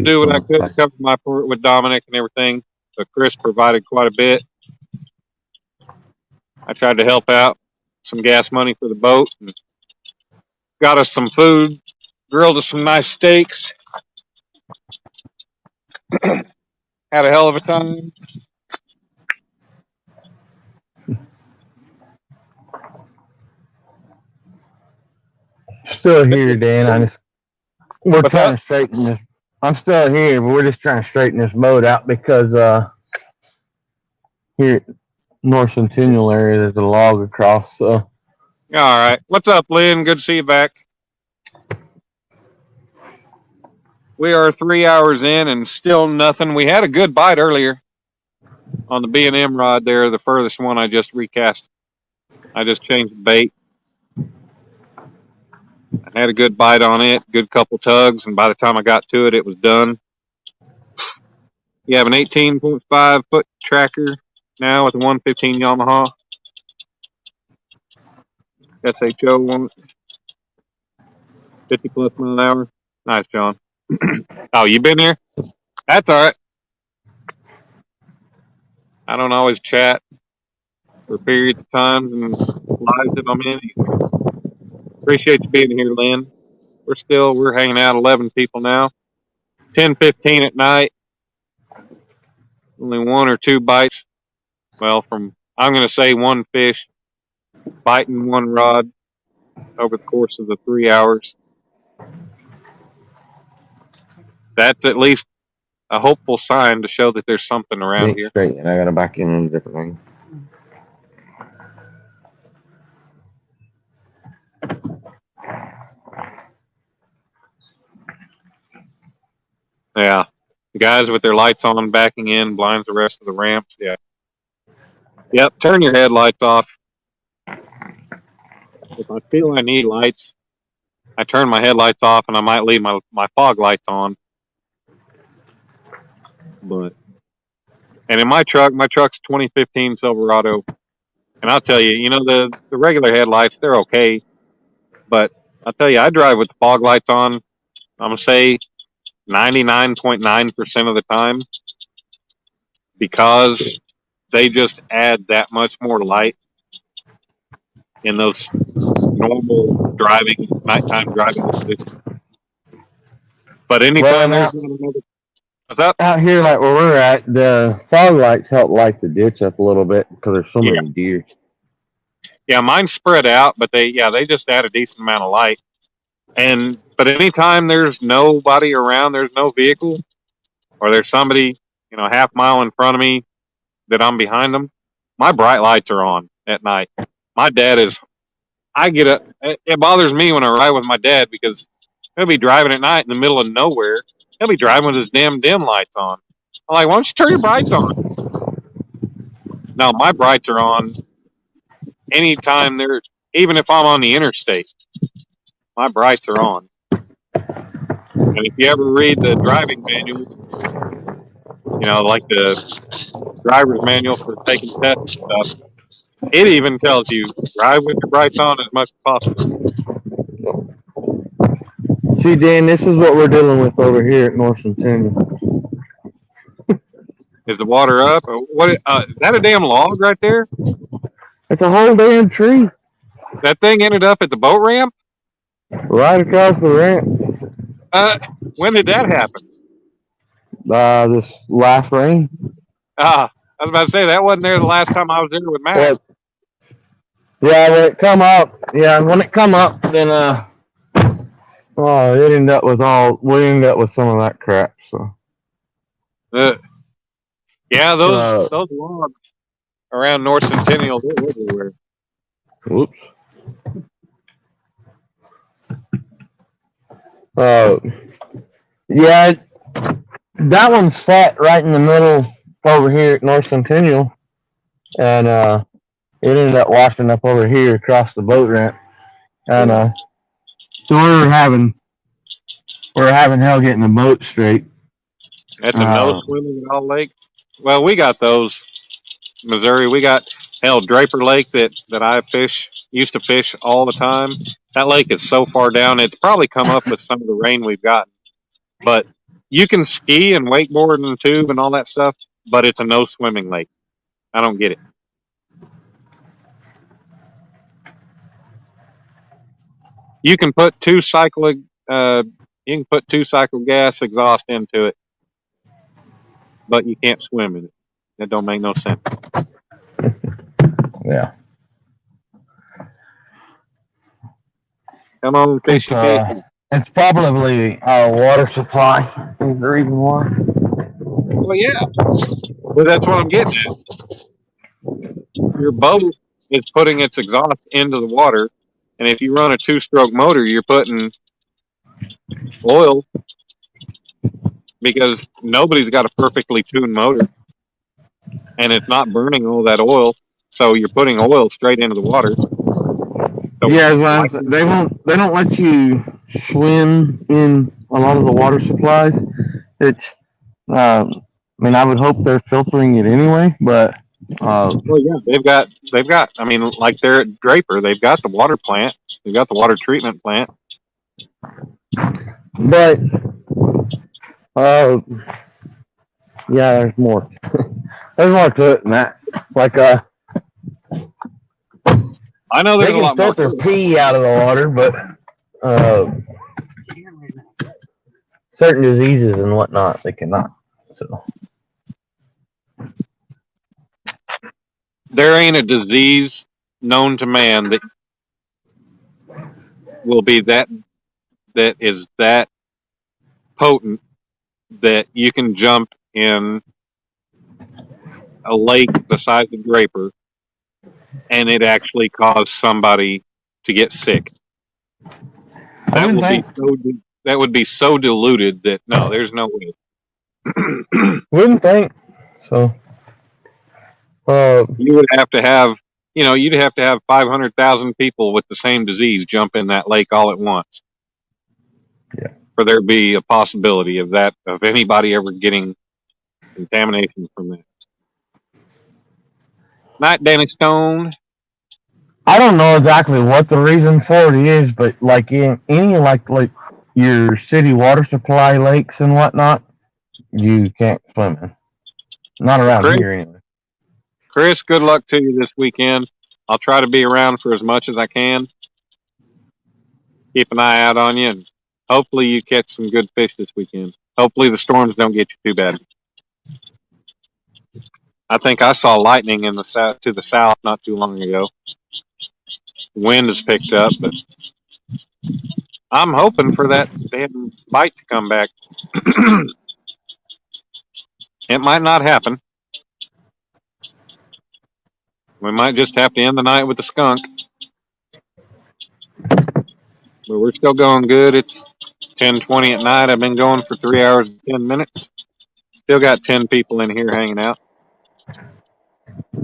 do what I could to cover my part with Dominic and everything, but Chris provided quite a bit. I tried to help out, some gas money for the boat, and got us some food, grilled us some nice steaks. Had a hell of a time. Still here, Dan. We're trying to straighten this. I'm still here, but we're just trying to straighten this boat out because here at North Centennial area, there's a log across. So. All right. What's up, Lynn? Good to see you back. We are 3 hours in and still nothing. We had a good bite earlier on the B&M rod there, the furthest one I just recast. I just changed the bait. I had a good bite on it, good couple tugs, and by the time I got to it, it was done. You have an 18.5 foot tracker now with a 115 Yamaha. SHO on it. 50 plus mile an hour. Nice, John. Oh, you been here? That's all right. I don't always chat for periods of time and lives that I'm in. Appreciate you being here, Lynn. We're hanging out 11 people now. 10:15 at night. Only one or two bites. Well, I'm going to say one fish biting one rod over the course of the 3 hours. That's at least a hopeful sign to show that there's something around here. Straight, and I got to back in a different thing. Yeah. The guys with their lights on backing in blinds the rest of the ramps. Yeah. Yep. Turn your headlights off. if I feel I need lights, I turn my headlights off, and I might leave my fog lights on. And in my truck's 2015 Silverado, and I'll tell you, the regular headlights, they're okay, but I'll tell you, I drive with the fog lights on. I'm gonna say 99.9% of the time, because they just add that much more light in those normal nighttime driving conditions. But anytime Well, there's another, what's up? out here, like where we're at, the fog lights help light the ditch up a little bit because there's so many deer. Yeah, mine's spread out, but they just add a decent amount of light. But anytime there's nobody around, there's no vehicle, or there's somebody, half mile in front of me that I'm behind them, my bright lights are on at night. My dad is, I get up, it bothers me when I ride with my dad because he'll be driving at night in the middle of nowhere. He'll be driving with his damn dim lights on. I'm like, why don't you turn your brights on? No, my brights are on anytime even if I'm on the interstate, my brights are on. And if you ever read the driving manual, like the driver's manual for taking tests and stuff, it even tells you drive with your brights on as much as possible. See, Dan, this is what we're dealing with over here at North Centennial. Is the water up? What? Is that a damn log right there? It's a whole damn tree. That thing ended up at the boat ramp? Right across the ramp. When did that happen? This last rain. I was about to say, that wasn't there the last time I was there with Matt. Well, yeah, when it come up, then it ended up we ended up with some of that crap. So. Yeah, those logs around North Centennial, they're everywhere. Whoops. Yeah, that one's flat right in the middle over here at North Centennial, and it ended up washing up over here across the boat ramp, and so we're having hell getting the boat straight. That's a no swimming at all lake. Well, we got those, Missouri. We got Draper Lake that I used to fish all the time. That lake is so far down. It's probably come up with some of the rain we've gotten. But you can ski and wakeboard and tube and all that stuff, but it's a no swimming lake. I don't get it. You can put two cycle gas exhaust into it, but you can't swim in it. That don't make no sense. Yeah. Come on, fishy fishy. It's probably our water supply is the reason why. Well, yeah. But that's what I'm getting at. Your boat is putting its exhaust into the water, and if you run a 2-stroke motor, you're putting oil, because nobody's got a perfectly tuned motor, and it's not burning all that oil, so you're putting oil straight into the water. So yeah, they don't let you swim in a lot of the water supplies. It's, I would hope they're filtering it anyway, but. Well, yeah, they've got. I mean, like they're at Draper, they've got the water plant, they've got the water treatment plant. But, yeah, there's more. There's more to it than that. Like, I know there's they a lot can more. filter pee out of the water, but certain diseases and whatnot, they cannot. So there ain't a disease known to man that will be that is that potent that you can jump in a lake the size of Draper and it actually cause somebody to get sick. That would be so diluted that no, there's no way. wouldn't think so. You would have to have you know, you'd have to have 500,000 people with the same disease jump in that lake all at once. Yeah. For there to be a possibility of that, of anybody ever getting contamination from that. Night, Danny Stone. I don't know exactly what the reason for it is, but like in any like your city water supply lakes and whatnot, you can't swim in. Not around Chris, here anyway. Chris, good luck to you this weekend. I'll try to be around for as much as I can. Keep an eye out on you, and hopefully you catch some good fish this weekend. Hopefully the storms don't get you too bad. I think I saw lightning in the south to the south not too long ago. Wind has picked up, but I'm hoping for that damn bite to come back. It might not happen. We might just have to end the night with the skunk. But we're still going good. It's 10:20 at night. I've been going for 3 hours and 10 minutes. Still got 10 people in here hanging out.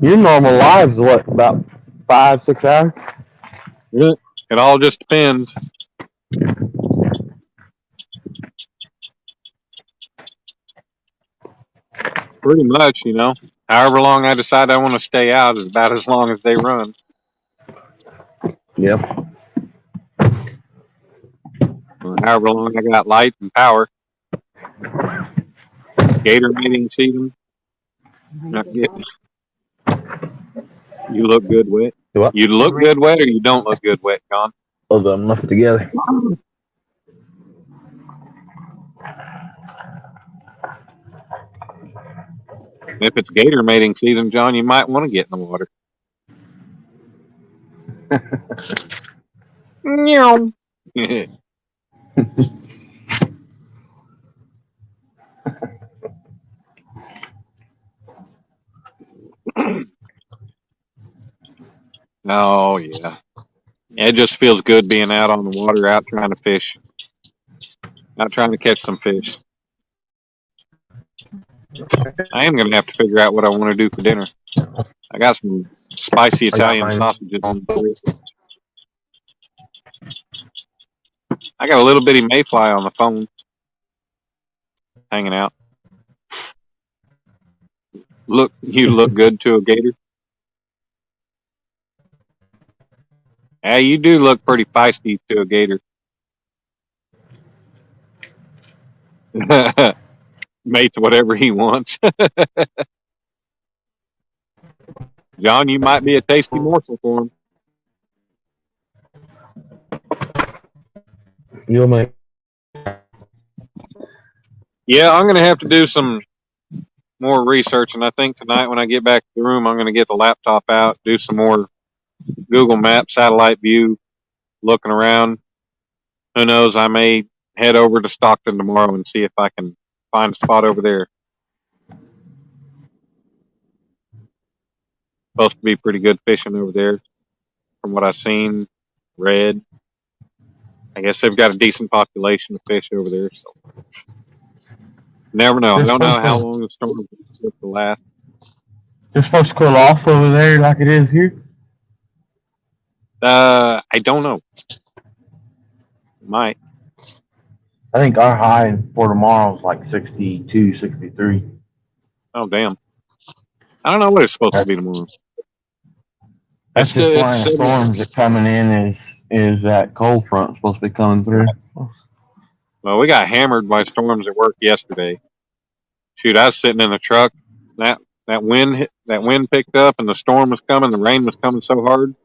Your normal live's what, about 5-6 hours? It all just depends. Pretty much, you know. However long I decide I want to stay out is about as long as they run. Yep. However long I got light and power. Gator mating season. Not getting. You look good wet. What? You look good wet, or you don't look good wet, John? Both of them left together. If it's gator mating season, John, you might want to get in the water. Meow. Oh, yeah. It just feels good being out on the water, out trying to fish. Out trying to catch some fish. I am going to have to figure out what I want to do for dinner. I got some spicy Italian sausages in the fridge. I got a little bitty mayfly on the phone. Hanging out. Look, you look good to a gator. Yeah, you do look pretty feisty to a gator. Mates whatever he wants. John, you might be a tasty morsel for him. You'll make. Yeah, I'm going to have to do some more research, and I think tonight when I get back to the room, I'm going to get the laptop out, do some more Google Maps satellite view, looking around. Who knows, I may head over to Stockton tomorrow and see if I can find a spot over there. Supposed to be pretty good fishing over there from what I've seen, read. I guess they've got a decent population of fish over there, so never know. I don't know how long the storm is supposed to last. It's supposed to cool off over there like it is here? I don't know. Might. I think our high for tomorrow is like 62, 63. Oh, damn. I don't know what it's supposed to be tomorrow. That's just one of the storms that coming in is that cold front supposed to be coming through. Well, we got hammered by storms at work yesterday. Shoot, I was sitting in the truck. That wind picked up, and the storm was coming. The rain was coming so hard.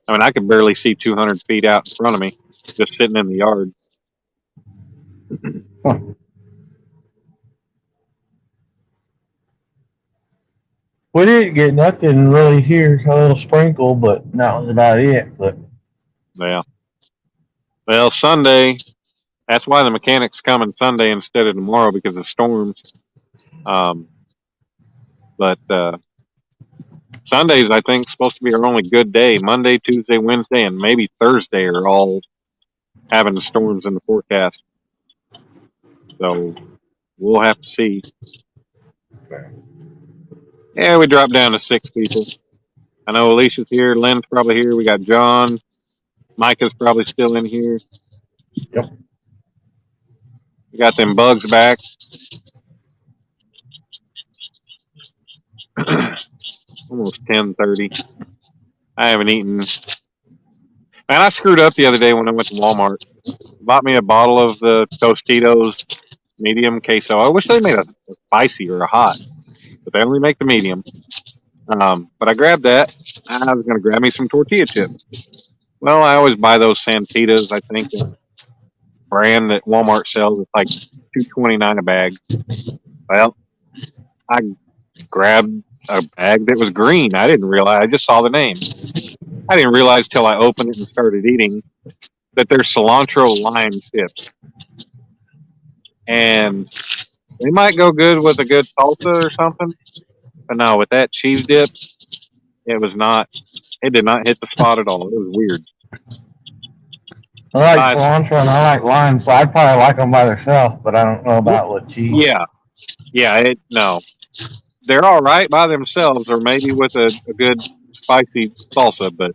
I mean, I could barely see 200 feet out in front of me, just sitting in the yard. Huh. We didn't get nothing really here, a little sprinkle, but that was about it. But Yeah. Well, Sunday, that's why the mechanic's coming Sunday instead of tomorrow because of storms. But Sundays, I think, supposed to be our only good day. Monday, Tuesday, Wednesday, and maybe Thursday are all having the storms in the forecast. So we'll have to see. Yeah, we dropped down to 6 people. I know Alicia's here. Lynn's probably here. We got John. Micah's probably still in here. Yep. We got them bugs back. Almost 10:30. I haven't eaten. Man, I screwed up the other day when I went to Walmart. Bought me a bottle of the Tostitos medium queso. I wish they made a spicy or a hot, but they only make the medium. But I grabbed that. I was going to grab me some tortilla chips. Well, I always buy those Santitas. I think the brand that Walmart sells is like $2.29 a bag. Well, I grabbed a bag that was green. I didn't realize. I just saw the name. I didn't realize till I opened it and started eating that they're cilantro lime chips, and they might go good with a good salsa or something. But no, with that cheese dip, it was not. It did not hit the spot at all. It was weird. I like Nice. cilantro and I like lime, so I'd probably like them by themselves, but I don't know about with cheese. Yeah. No, they're all right by themselves, or maybe with a good spicy salsa. But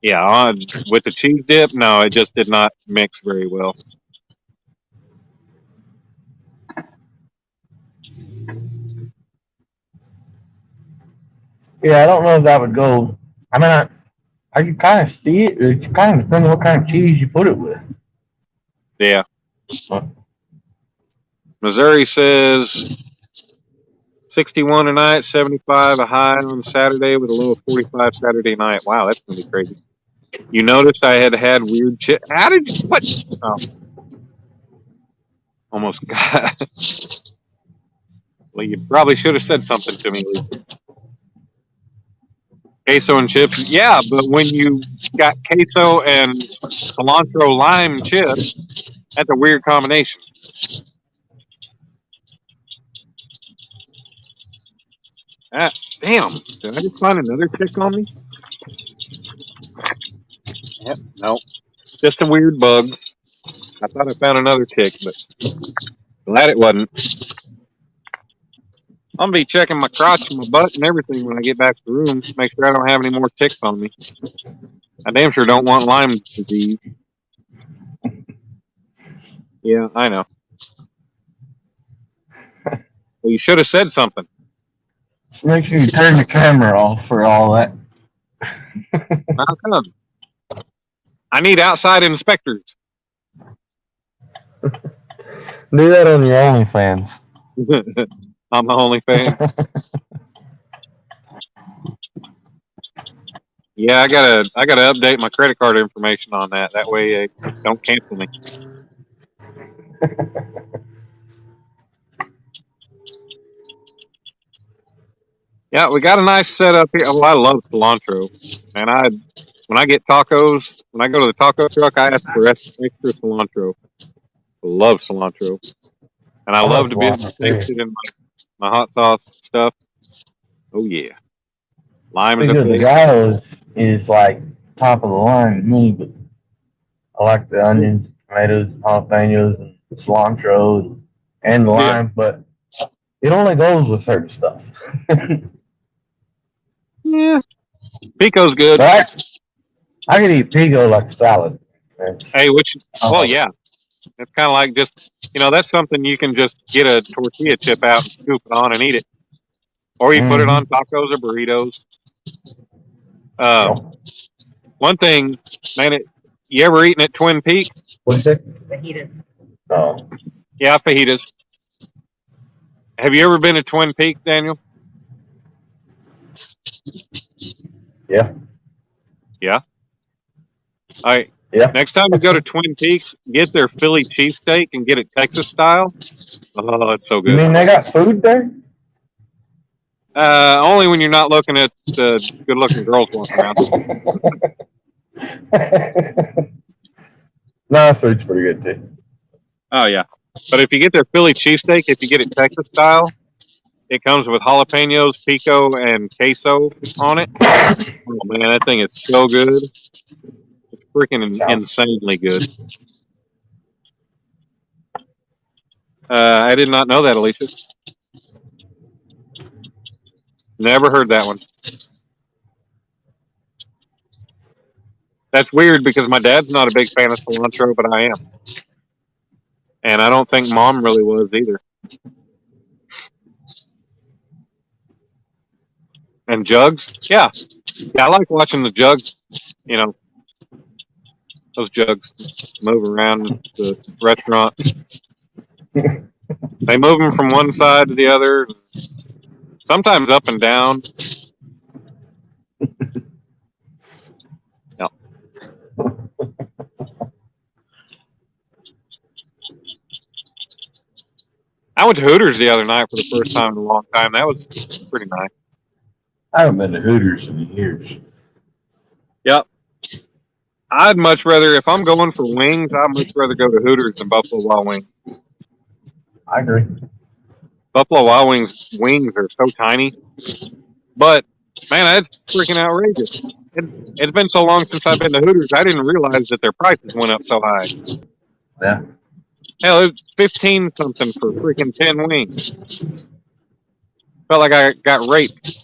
yeah, with the cheese dip, no, it just did not mix very well. Yeah, I don't know if that would go. I mean, you kind of see it. It kind of depends on what kind of cheese you put it with. Yeah. Huh. Missouri says 61 tonight, 75 a high on Saturday with a low of 45 Saturday night. Wow, that's going to be crazy. You noticed I had weird shit. How did you, what? Oh. Almost got. Well, you probably should have said something to me. Queso and chips. Yeah, but when you got queso and cilantro lime chips, that's a weird combination. Ah, damn. Did I just find another tick on me? Yep, no. Just a weird bug. I thought I found another tick, but glad it wasn't. I'm going to be checking my crotch and my butt and everything when I get back to the room to make sure I don't have any more ticks on me. I damn sure don't want Lyme disease. Yeah, I know. Well, you should have said something. Just make sure you turn the camera off for all that. How come? I need outside inspectors. Do that on your OnlyFans. I'm the only fan. Yeah, I gotta update my credit card information on that. That way, don't cancel me. Yeah, we got a nice setup here. Oh, I love cilantro, and when I get tacos, when I go to the taco truck, I ask for extra cilantro. I love cilantro, and I love to be able to taste it in my hot sauce stuff. Oh yeah, lime is a Because the gallows is like top of the line to me, but I like the onions, tomatoes, jalapenos, and cilantro and the lime, but it only goes with certain stuff. Yeah, pico's good. But I could eat pico like a salad. Hey, well, yeah. It's kind of like just, that's something you can just get a tortilla chip out and scoop it on and eat it. Or you put it on tacos or burritos. One thing, man, you ever eaten at Twin Peaks? What's it? Fajitas. Oh. Yeah, fajitas. Have you ever been to Twin Peaks, Daniel? Yeah. Yeah? All right. Yeah. Next time you go to Twin Peaks, get their Philly cheesesteak and get it Texas style. Oh, it's so good. You mean they got food there? Only when you're not looking at the good-looking girls walking around. No, food's pretty good too. Oh yeah, but if you get their Philly cheesesteak, if you get it Texas style, it comes with jalapenos, pico, and queso on it. Oh man, that thing is so good. It's freaking insanely good. I did not know that, Alicia. Never heard that one. That's weird because my dad's not a big fan of cilantro, but I am. And I don't think Mom really was either. And jugs? Yeah. Yeah, I like watching the jugs, you know, those jugs move around the restaurant. They move them from one side to the other, sometimes up and down. Yeah. I went to Hooters the other night for the first time in a long time. That was pretty nice. I haven't been to Hooters in years. Yep. I'd much rather, if I'm going for wings, I'd much rather go to Hooters than Buffalo Wild Wings. I agree. Buffalo Wild wings are so tiny. But, man, that's freaking outrageous. It's been so long since I've been to Hooters, I didn't realize that their prices went up so high. Yeah. Hell, it was 15 something for freaking 10 wings. Felt like I got raped.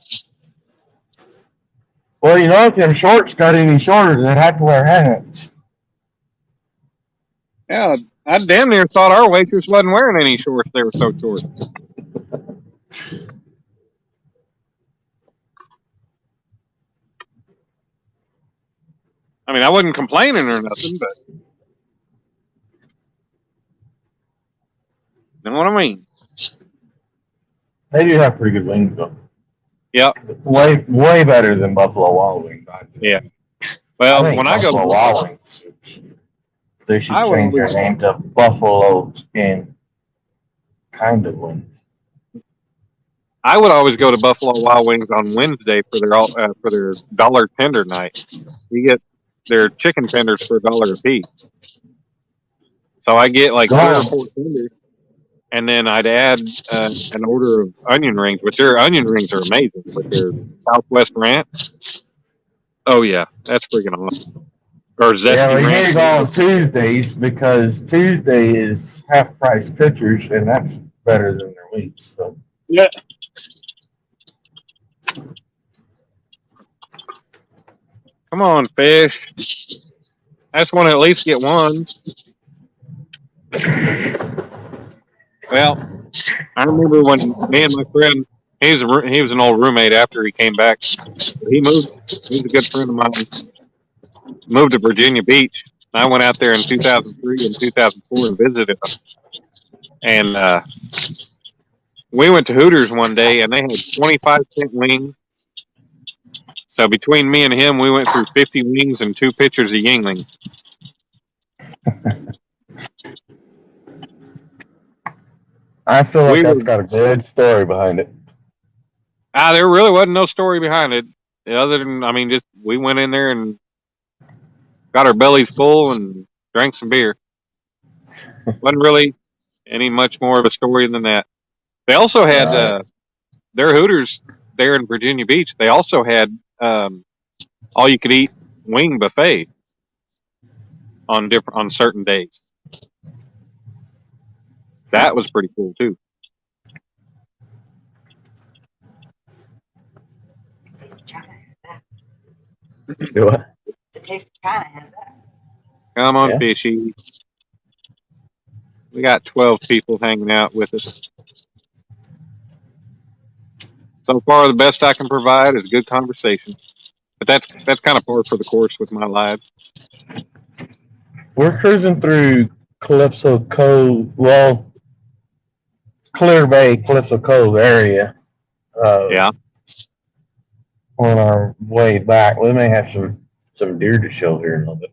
Well, you know, if them shorts got any shorter, they'd have to wear hats. Yeah, I damn near thought our waitress wasn't wearing any shorts. They were so short. I mean, I wasn't complaining or nothing, but you know what I mean? They do have pretty good wings, though. Yep. Way better than Buffalo Wild Wings. Yeah. Well, I think when I go Buffalo to Wild Wings, they should I would change their always- name to Buffalo and kind of wings. I would always go to Buffalo Wild Wings on Wednesday for their dollar tender night. You get their chicken tenders for $1 a piece. So I get like 3 or 4 tenders, and then I'd add an order of onion rings, which their onion rings are amazing with their Southwest Ranch. Oh yeah, that's freaking awesome. Or Zesty Yeah, we need Ranch. to go on Tuesdays because Tuesday is half price pitchers, and that's better than their wings. So Yeah. Come on, fish. I just want to at least get one. Well, I remember when me and my friend, he was an old roommate after he came back. He moved. He was a good friend of mine. Moved to Virginia Beach. I went out there in 2003 and 2004 and visited him. And we went to Hooters one day, and they had 25-cent wings. So between me and him, we went through 50 wings and 2 pitchers of Yingling. I feel like that's got a good story behind it. There really wasn't no story behind it, other than, I mean, just we went in there and got our bellies full and drank some beer. Wasn't really any much more of a story than that. They also had their Hooters there in Virginia Beach. They also had all you could eat wing buffet on certain days. That was pretty cool too. Do what? The taste of China has that. Come on, Yeah. fishy. We got 12 people hanging out with us. So far, the best I can provide is good conversation. But that's kind of par for the course with my lives. We're cruising through Calypso Cove, well, Clear Bay, Calypso Cove area. Yeah. On our way back, we may have some deer to show here in a little bit.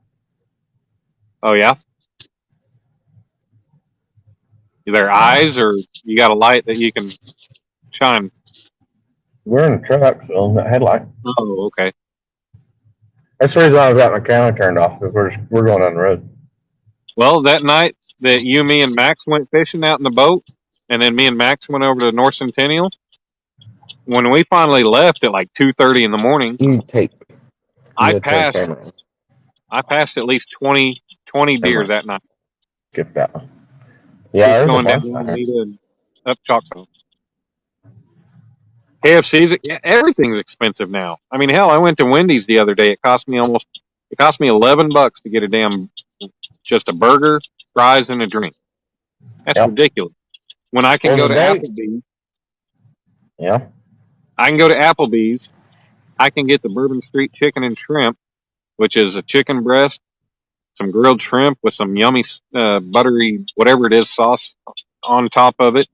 Oh yeah. Their eyes, or you got a light that you can shine? We're in a truck, so that headlight. Oh, okay. That's the reason I was got my camera turned off because we're going on the road. Well, that night that you, me, and Max went fishing out in the boat, and then me and Max went over to North Centennial. When we finally left at like 2:30 in the morning, I passed at least 20 deer that night. Skip that one. Yeah, Just going down Alameda and up Choctaw. KFC's, everything's expensive now. I mean, hell, I went to Wendy's the other day. It cost me almost It cost me $11 to get just a burger, fries, and a drink. That's Yep. ridiculous. When I can Well, go to today- Applebee's, Yeah. I can go to Applebee's. I can get the Bourbon Street chicken and shrimp, which is a chicken breast, some grilled shrimp with some yummy buttery whatever it is sauce on top of it,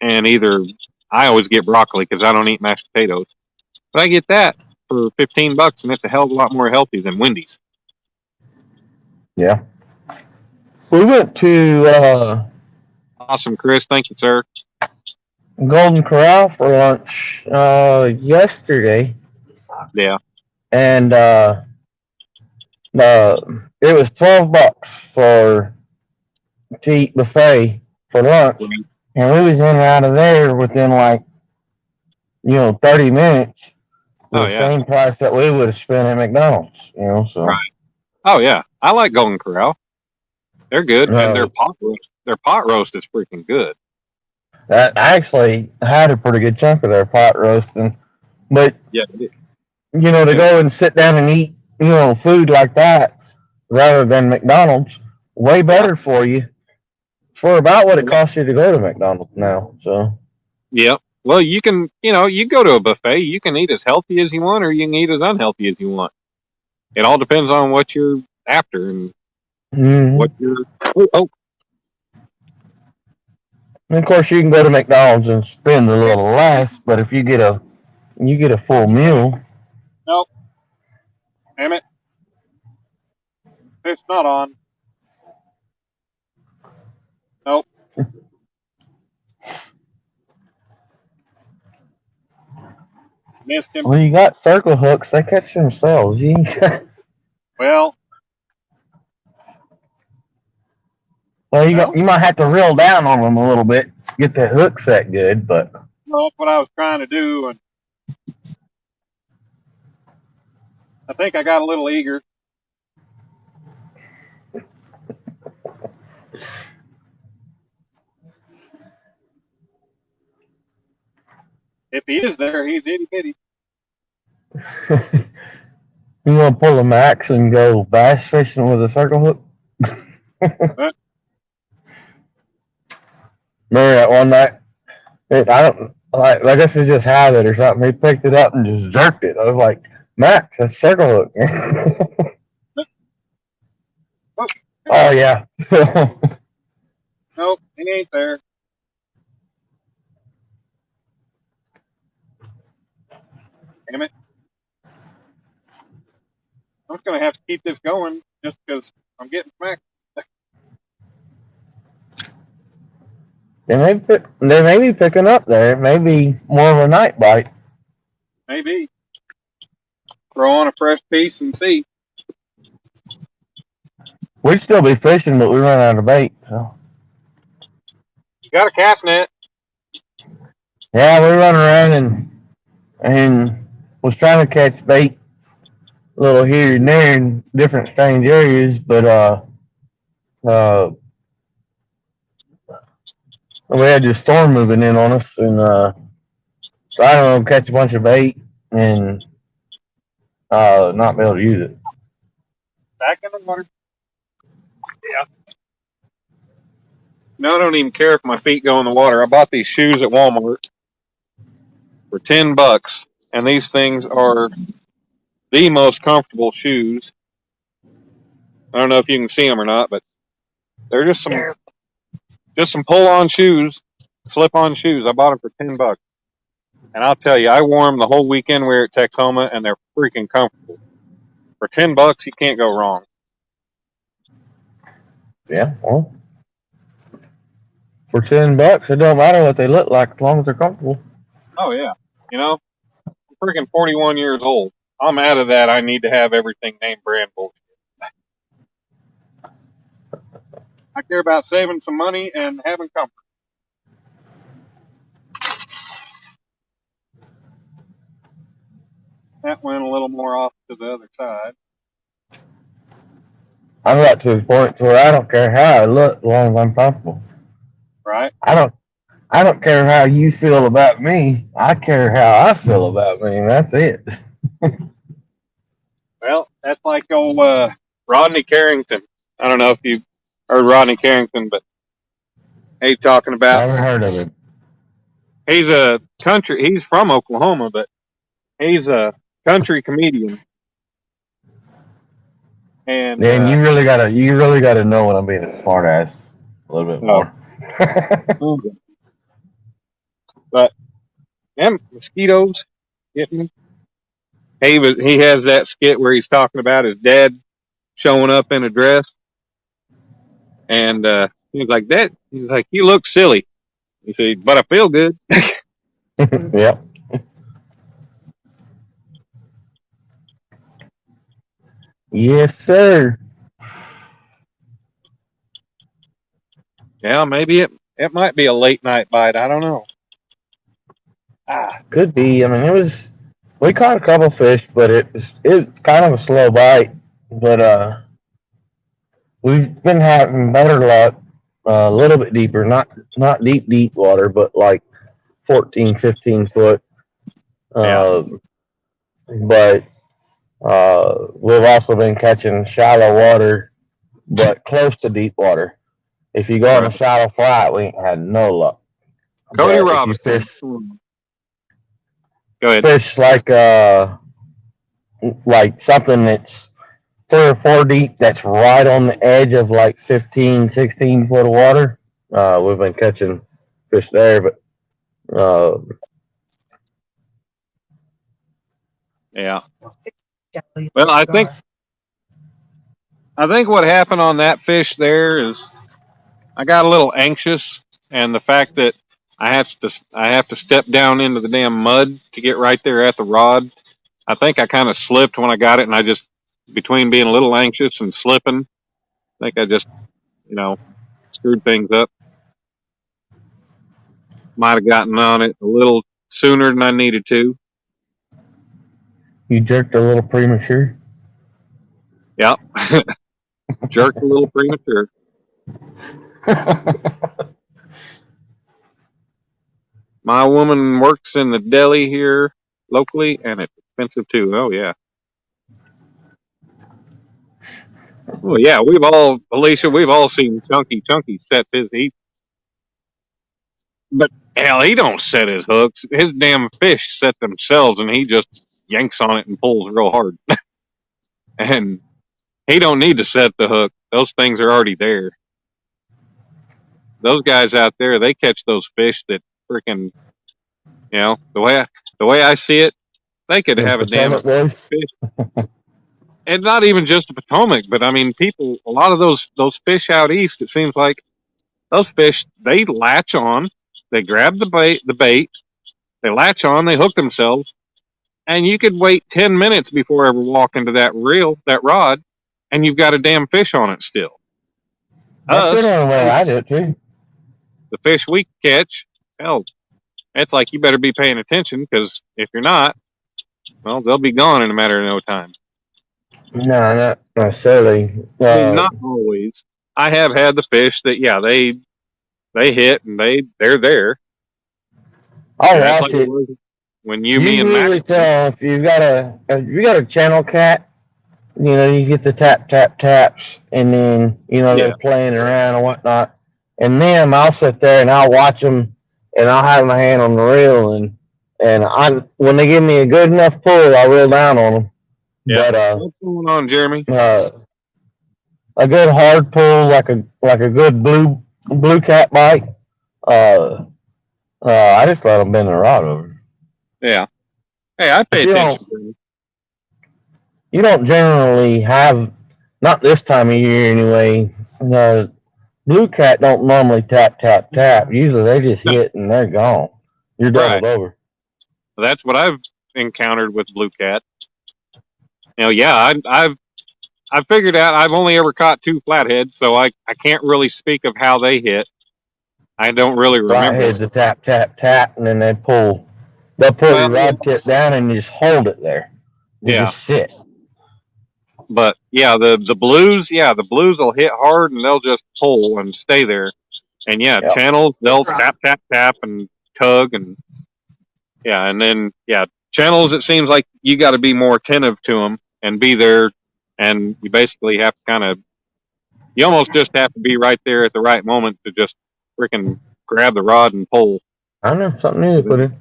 and I always get broccoli because I don't eat mashed potatoes, but I get that for $15, and it's a hell of a lot more healthy than Wendy's. Yeah. We went to Awesome, Chris. Thank you, sir. Golden Corral for lunch yesterday, Yeah. and it was $12 to eat buffet for lunch, and we was in and out of there within 30 minutes. The same price that we would have spent at McDonald's, so. Right. Oh yeah, I like Golden Corral. They're good, and their pot roast is freaking good. I actually had a pretty good chunk of their pot roasting, but yeah, to go and sit down and eat, food like that rather than McDonald's, way better for you for about what it costs you to go to McDonald's now. So. Yep. Well, you can, you go to a buffet, you can eat as healthy as you want, or you can eat as unhealthy as you want. It all depends on what you're after and what you're. Oh. And of course, you can go to McDonald's and spend a little less, but if you get a full meal. Nope. Damn it. It's not on. Nope. Missed him. Well, you got circle hooks. They catch themselves. Well, you might have to reel down on them a little bit to get that hook set good, but. Well, that's what I was trying to do, and I think I got a little eager. If he is there, he's itty bitty. You want to pull a max and go bass fishing with a circle hook? Remember that one night? I guess it's just habit or something. He picked it up and just jerked it. I was like, Max, that's circle hook. Oh yeah. Nope, he ain't there. Damn it. I'm just going to have to keep this going just because I'm getting smacked. They may be picking up there. It may be more of a night bite. Maybe. Throw on a fresh piece and see. We'd still be fishing, but we run out of bait. So. You got a cast net. Yeah, we run around and was trying to catch bait a little here and there in different strange areas, but we had this storm moving in on us, and so I don't know, catch a bunch of bait and not be able to use it. Back in the water. Yeah. No, I don't even care if my feet go in the water. I bought these shoes at Walmart for $10, and these things are the most comfortable shoes. I don't know if you can see them or not, but they're just some pull-on shoes, slip-on shoes. I bought them for $10, and I'll tell you, I wore them the whole weekend we were at Texoma, and they're freaking comfortable. For $10, you can't go wrong. Yeah, well, for $10, it don't matter what they look like as long as they're comfortable. Oh yeah, I'm freaking 41 years old. I'm out of that. I need to have everything name brand bullshit. I care about saving some money and having comfort. That went a little more off to the other side. I'm got to the point where I don't care how I look as long as I'm comfortable. Right. I don't care how you feel about me. I care how I feel about me, and that's it. Well, That's like old Rodney Carrington. I don't know if you heard Rodney Carrington, but he's talking about. Never heard of it. He's a country. He's from Oklahoma, but he's a country comedian. And Then you really gotta know when I'm being a smart ass a little bit more. But them mosquitoes getting me. He has that skit where he's talking about his dad showing up in a dress, and he's like, "That." He's like, "You look silly." He said, "But I feel good." Yep. Yes, sir. Yeah, maybe it might be a late night bite. I don't know. Could be. I mean, we caught a couple fish, but it's kind of a slow bite. But we've been having better luck, a little bit deeper, not deep water, but like 14, 15 foot. But we've also been catching shallow water, but close to deep water. If you go on a shallow flat, we ain't had no luck. Cody But if you Robinson. fish, Go ahead. fish like something that's 3 or 4 deep, that's right on the edge of like 15, 16 foot of water. We've been catching fish there, but Yeah. Well, I think what happened on that fish there is I got a little anxious, and the fact that I have to step down into the damn mud to get right there at the rod. I think I kind of slipped when I got it, and I just, between being a little anxious and slipping, I think I just, screwed things up. Might have gotten on it a little sooner than I needed to. you jerked a little premature. Yep. Jerked a little premature. My woman works in the deli here locally, and it's expensive too. Oh yeah. Oh yeah. Alicia, we've all seen Chunky set his heat. But hell, he don't set his hooks. His damn fish set themselves, and he just yanks on it and pulls real hard. And he don't need to set the hook. Those things are already there. Those guys out there, they catch those fish that freaking, the way I see it, they could have a damn fish. And not even just the Potomac, but I mean, a lot of those fish out east, it seems like those fish, they latch on, they grab the bait, they latch on, they hook themselves, and you could wait 10 minutes before ever walking to that rod, and you've got a damn fish on it still. That's the only way I do it too. The fish we catch, hell, it's like you better be paying attention, because if you're not, well, they'll be gone in a matter of no time. No, not necessarily. I mean, not always. I have had the fish that, yeah, they hit and they're there. I'll watch it. When me and really Mac. Tell if you got a channel cat, you get the taps, and then they're playing around and whatnot, and then I'll sit there and I'll watch them, and I'll have my hand on the reel, and when they give me a good enough pull, I reel down on them. Yeah. But what's going on, Jeremy? A good hard pull, like a good blue cat bite. I just let them bend the rod over. Yeah. Hey, I pay attention. You don't generally have, not this time of year anyway. Blue cat don't normally tap. Usually they just hit and they're gone. You're doubled over. That's what I've encountered with blue cat. I've figured out I've only ever caught 2 flatheads, so I can't really speak of how they hit. I don't really remember. Flatheads to tap, and then they'll pull your rod tip down and you just hold it there. You just sit. But yeah, the blues will hit hard and they'll just pull and stay there. And channels, they'll tap and tug, and and then channels, it seems like you got to be more attentive to them and be there and you basically have to you almost just have to be right there at the right moment to just freaking grab the rod and pull. I know, something new to put in.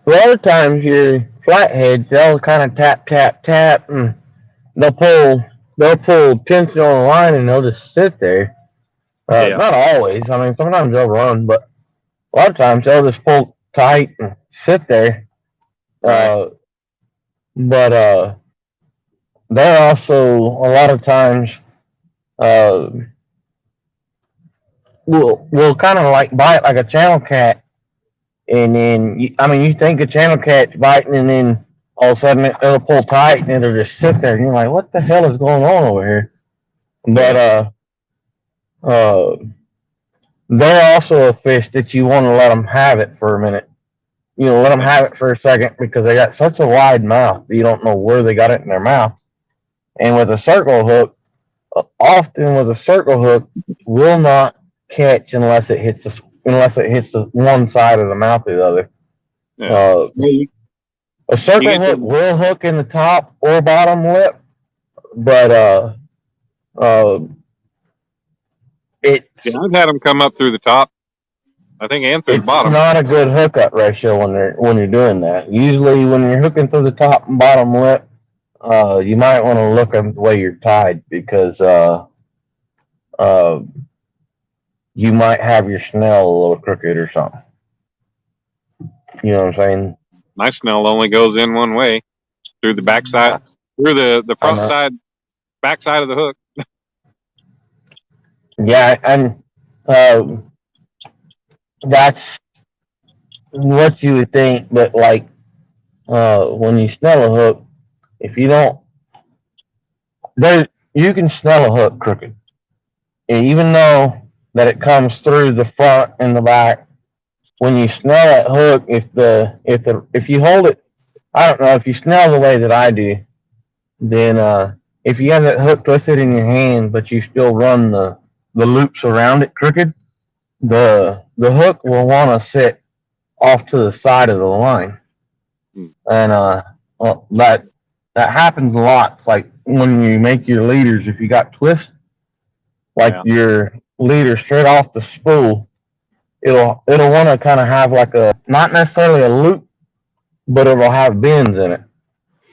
A lot of times your flatheads, they'll kind of tap, tap, tap, and they'll pull tension on the line, and they'll just sit there. Yeah. Not always. I mean, sometimes they'll run, but a lot of times they'll just pull tight and sit there. Right. But they're also a lot of times will kind of like bite like a channel cat, and then you think a channel cat's biting, and then all of a sudden it'll pull tight and it'll just sit there, and you're like, what the hell is going on over here? But they're also a fish that you want to let them have it for a minute. Let them have it for a second, because they got such a wide mouth, you don't know where they got it in their mouth. And with a circle hook, often with a circle hook, will not catch unless it hits the one side of the mouth or the other. Yeah. A circle hook will hook in the top or bottom lip, but I've had them come up through the top, I think, and through the bottom. It's not a good hookup ratio when you're doing that. Usually, when you're hooking through the top and bottom lip, you might want to look at the way you're tied, because you might have your snell a little crooked or something. You know what I'm saying? My snell only goes in one way, through the backside, through the front side, back side of the hook. Yeah, and that's what you would think, but like when you snell a hook, if you don't, you can snell a hook crooked, even though that it comes through the front and the back. When you snell that hook, if you hold it, I don't know, if you snell the way that I do, then if you have that hook twisted in your hand, but you still run the loops around it crooked, the hook will want to sit off to the side of the line, and that happens a lot. Like when you make your leaders, if you got twist, like your leader straight off the spool, it'll want to kind of have like not necessarily a loop, but it'll have bends in it.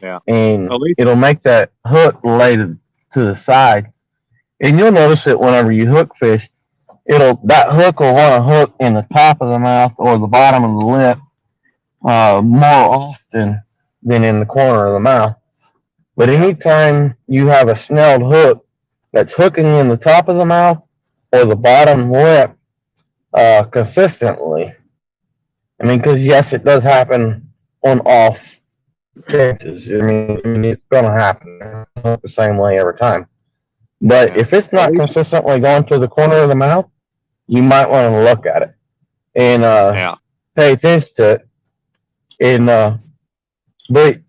Yeah. And it'll make that hook lay to the side. And you'll notice it whenever you hook fish, that hook will want to hook in the top of the mouth or the bottom of the lip more often than in the corner of the mouth. But anytime you have a snelled hook that's hooking in the top of the mouth or the bottom lip consistently, because yes, it does happen on off chances. It's going to happen the same way every time. But if it's not consistently going to the corner of the mouth, you might want to look at it and pay attention to it. And but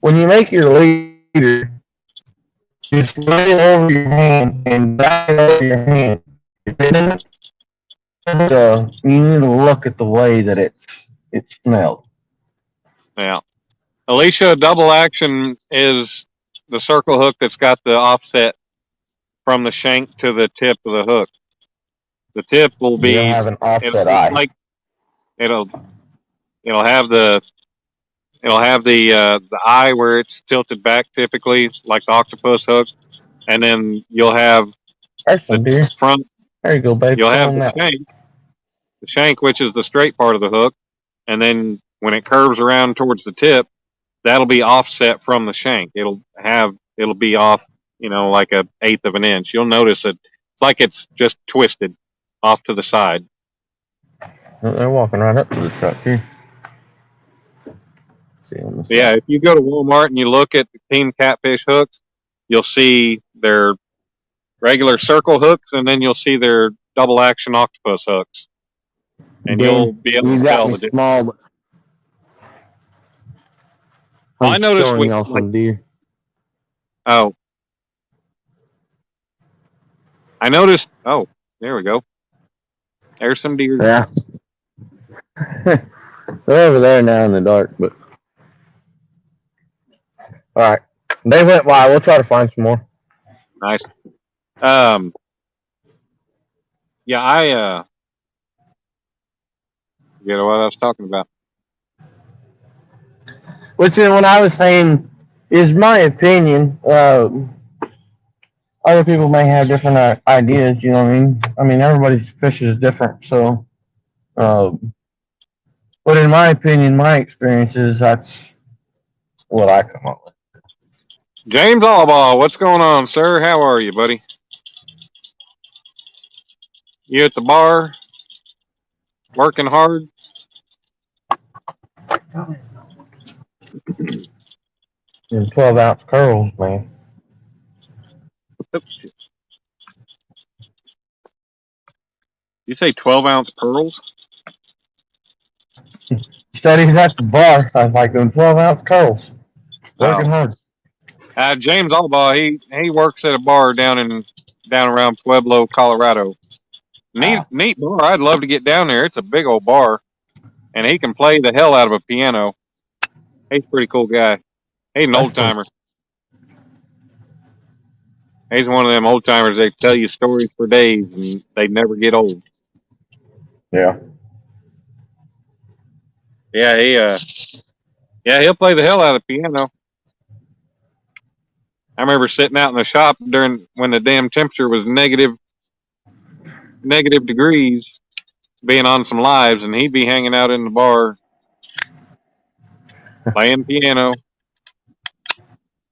when you make your leader, just lay it over your hand and back it over your hand. If it isn't, you need to look at the way that it's snelled. Yeah. Alicia, double action is the circle hook that's got the offset from the shank to the tip of the hook. The tip will be have an offset eye. Like it'll have the eye where it's tilted back, typically like the octopus hook, and then you'll have the front. There you go, babe. You'll have the shank, which is the straight part of the hook, and then when it curves around towards the tip, that'll be offset from the shank. It'll be off, like 1/8 of an inch. You'll notice it. It's like it's just twisted off to the side. They're walking right up to the truck here. Yeah, if you go to Walmart and you look at the Team Catfish hooks, you'll see their regular circle hooks, and then you'll see their double action octopus hooks, and you'll be able to tell the difference. I noticed I noticed. Oh, there we go. There's some deer. Yeah. They're over there now in the dark, but all right. They went wild. We'll try to find some more. Nice. Yeah, I forget what I was talking about. Which is what I was saying is my opinion. Other people may have different ideas. You know what I mean? I mean, everybody's fish is different. So, but in my opinion, my experiences, that's what I come up with. James Allball, what's going on, sir? How are you, buddy? You at the bar, working hard? And 12-ounce curls, man. You say 12-ounce pearls? Studies at the bar. I was like them 12-ounce curls. Working hard. James Allball, he works at a bar down around Pueblo, Colorado. Neat bar. I'd love to get down there. It's a big old bar, and he can play the hell out of a piano. He's a pretty cool guy. He's an old timer. He's one of them old timers. They tell you stories for days, and they never get old. Yeah. Yeah, he'll play the hell out of the piano. I remember sitting out in the shop during when the damn temperature was negative degrees, being on some lives, and he'd be hanging out in the bar playing piano.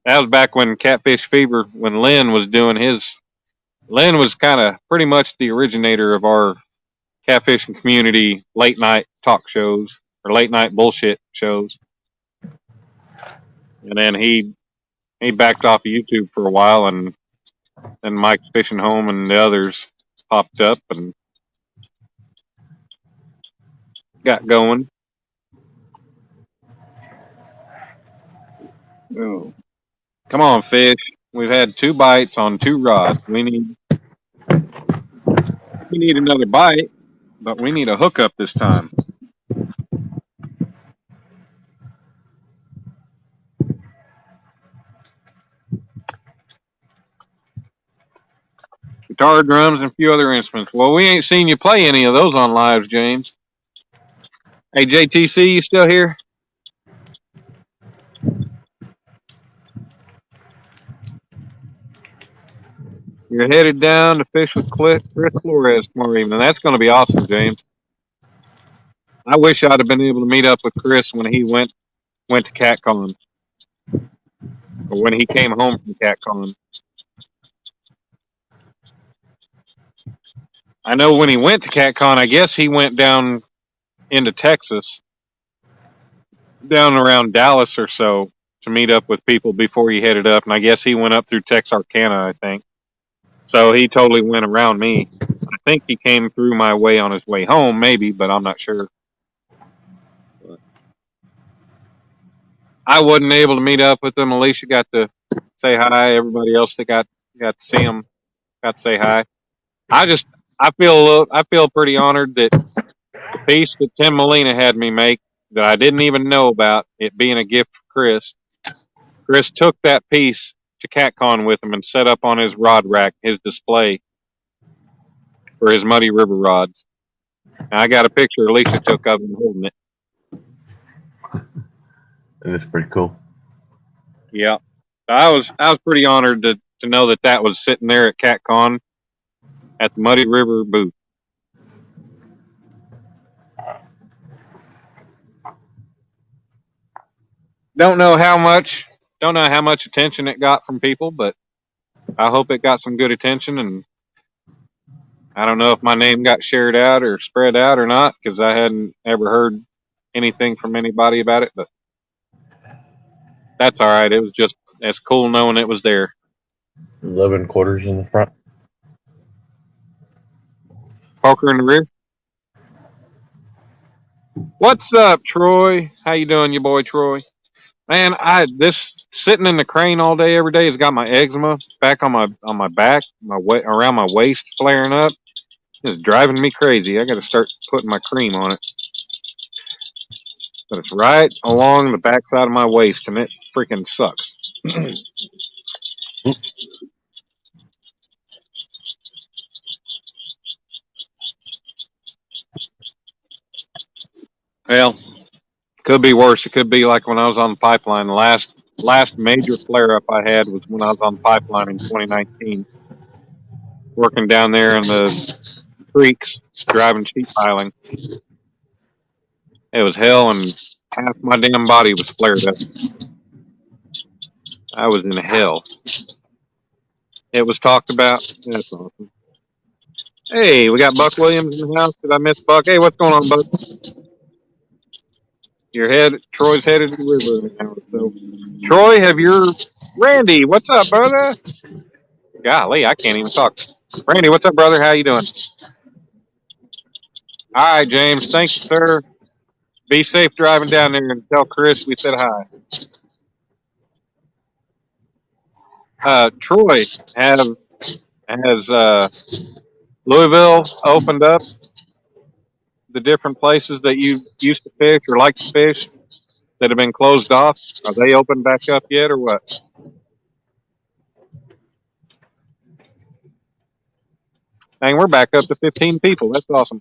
That was back when Catfish Fever, when Lynn was doing his. Lynn was kind of pretty much the originator of our catfishing community late night talk shows or late night bullshit shows. And then he backed off of YouTube for a while, and then Mike's Fishing Home and the others popped up and got going. Oh. Come on, fish. We've had 2 bites on 2 rods. We need another bite, but we need a hookup this time. Guitar, drums, and a few other instruments. Well, we ain't seen you play any of those on lives, James. Hey, JTC, you still here? You're headed down to fish with Chris Flores tomorrow evening. That's going to be awesome, James. I wish I'd have been able to meet up with Chris when he went to CatCon, or when he came home from CatCon. I know when he went to CatCon, I guess he went down into Texas, down around Dallas or so, to meet up with people before he headed up, and I guess he went up through Texarkana, I think. So he totally went around me. I think he came through my way on his way home, maybe, but I'm not sure. I wasn't able to meet up with him. Alicia got to say hi. Everybody else that got to see him got to say hi. I feel pretty honored that the piece that Tim Molina had me make that I didn't even know about, it being a gift for Chris. Chris took that piece to CatCon with him and set up on his rod rack, his display for his Muddy River rods. And I got a picture Alicia took of him holding it. It's pretty cool. Yeah, I was pretty honored to know that was sitting there at CatCon at the Muddy River booth. Don't know how much attention it got from people, but I hope it got some good attention. And I don't know if my name got shared out or spread out or not, because I hadn't ever heard anything from anybody about it. But that's all right. It was just as cool knowing it was there. 11 quarters in the front. Poker in the rear. What's up, Troy? How you doing, your boy Troy? Man, this sitting in the crane all day every day has got my eczema back on my back, around my waist flaring up. It's driving me crazy. I got to start putting my cream on it. But it's right along the backside of my waist, and it freaking sucks. Well, could be worse. It could be like when I was on the pipeline. The last major flare up I had was when I was on the pipeline in 2019, working down there in the creeks, driving sheep piling. It was hell, and half my damn body was flared up. I was in hell. It was talked about. That's awesome. Hey, we got Buck Williams in the house. Did I miss Buck? Hey, what's going on, Buck? Troy's headed to the river right now. So, Troy, Randy, what's up, brother? Golly, I can't even talk. Randy, what's up, brother? How you doing? All right, James. Thank you, sir. Be safe driving down there, and tell Chris we said hi. Troy, has Louisville opened up the different places that you used to fish or like to fish that have been closed off? Are they opened back up yet, or what? Dang, we're back up to 15 people. That's awesome.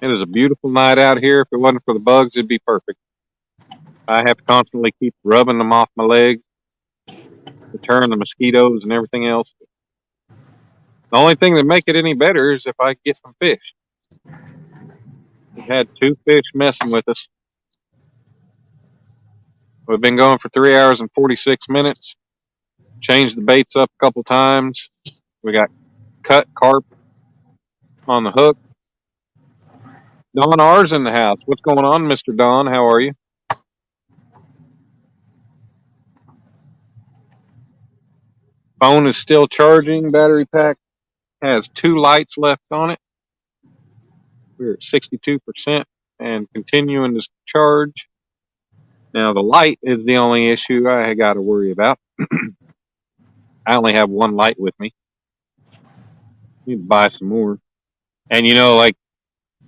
It is a beautiful night out here. If it wasn't for the bugs, it'd be perfect. I have to constantly keep rubbing them off my legs to turn the mosquitoes and everything else. The only thing that make it any better is if I get some fish. We've had 2 fish messing with us. We've been going for 3 hours and 46 minutes. Changed the baits up a couple times. We got cut carp on the hook. Don R's in the house. What's going on, Mr. Don? How are you? Phone is still charging. Battery pack has 2 lights left on it. We're at 62% and continuing to charge. Now, the light is the only issue I got to worry about. I only have 1 light with me. Need to buy some more. And, like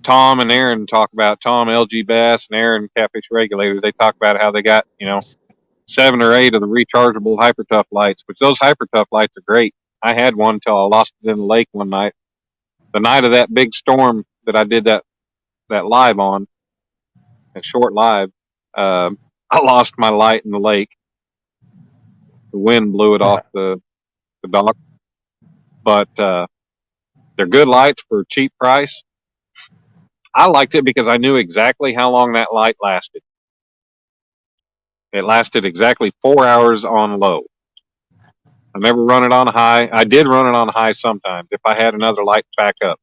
Tom and Aaron talk about, Tom LG Bass and Aaron Catfish Regulators, they talk about how they got, 7 or 8 of the rechargeable Hyper Tough lights, which those Hyper Tough lights are great. I had one until I lost it in the lake one night. The night of that big storm that I did that live on, that short live, I lost my light in the lake. The wind blew it off the dock. But they're good lights for a cheap price. I liked it because I knew exactly how long that light lasted. It lasted exactly 4 hours on low. I never run it on high. I did run it on high sometimes if I had another light back up.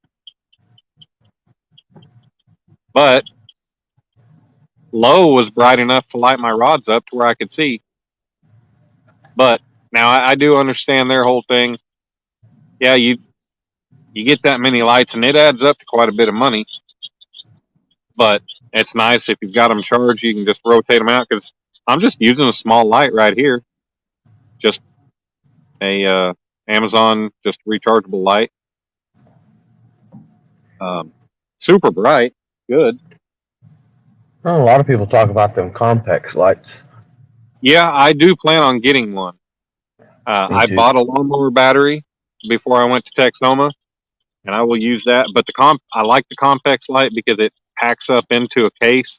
But low was bright enough to light my rods up to where I could see. But now I do understand their whole thing. Yeah, you get that many lights and it adds up to quite a bit of money. But it's nice if you've got them charged, you can just rotate them out, because I'm just using a small light right here. Just a Amazon, just rechargeable light. Super bright. Good. Well, a lot of people talk about them Compex lights. Yeah, I do plan on getting one. I bought a lawnmower battery before I went to Texoma, and I will use that. But I like the Compex light because it packs up into a case,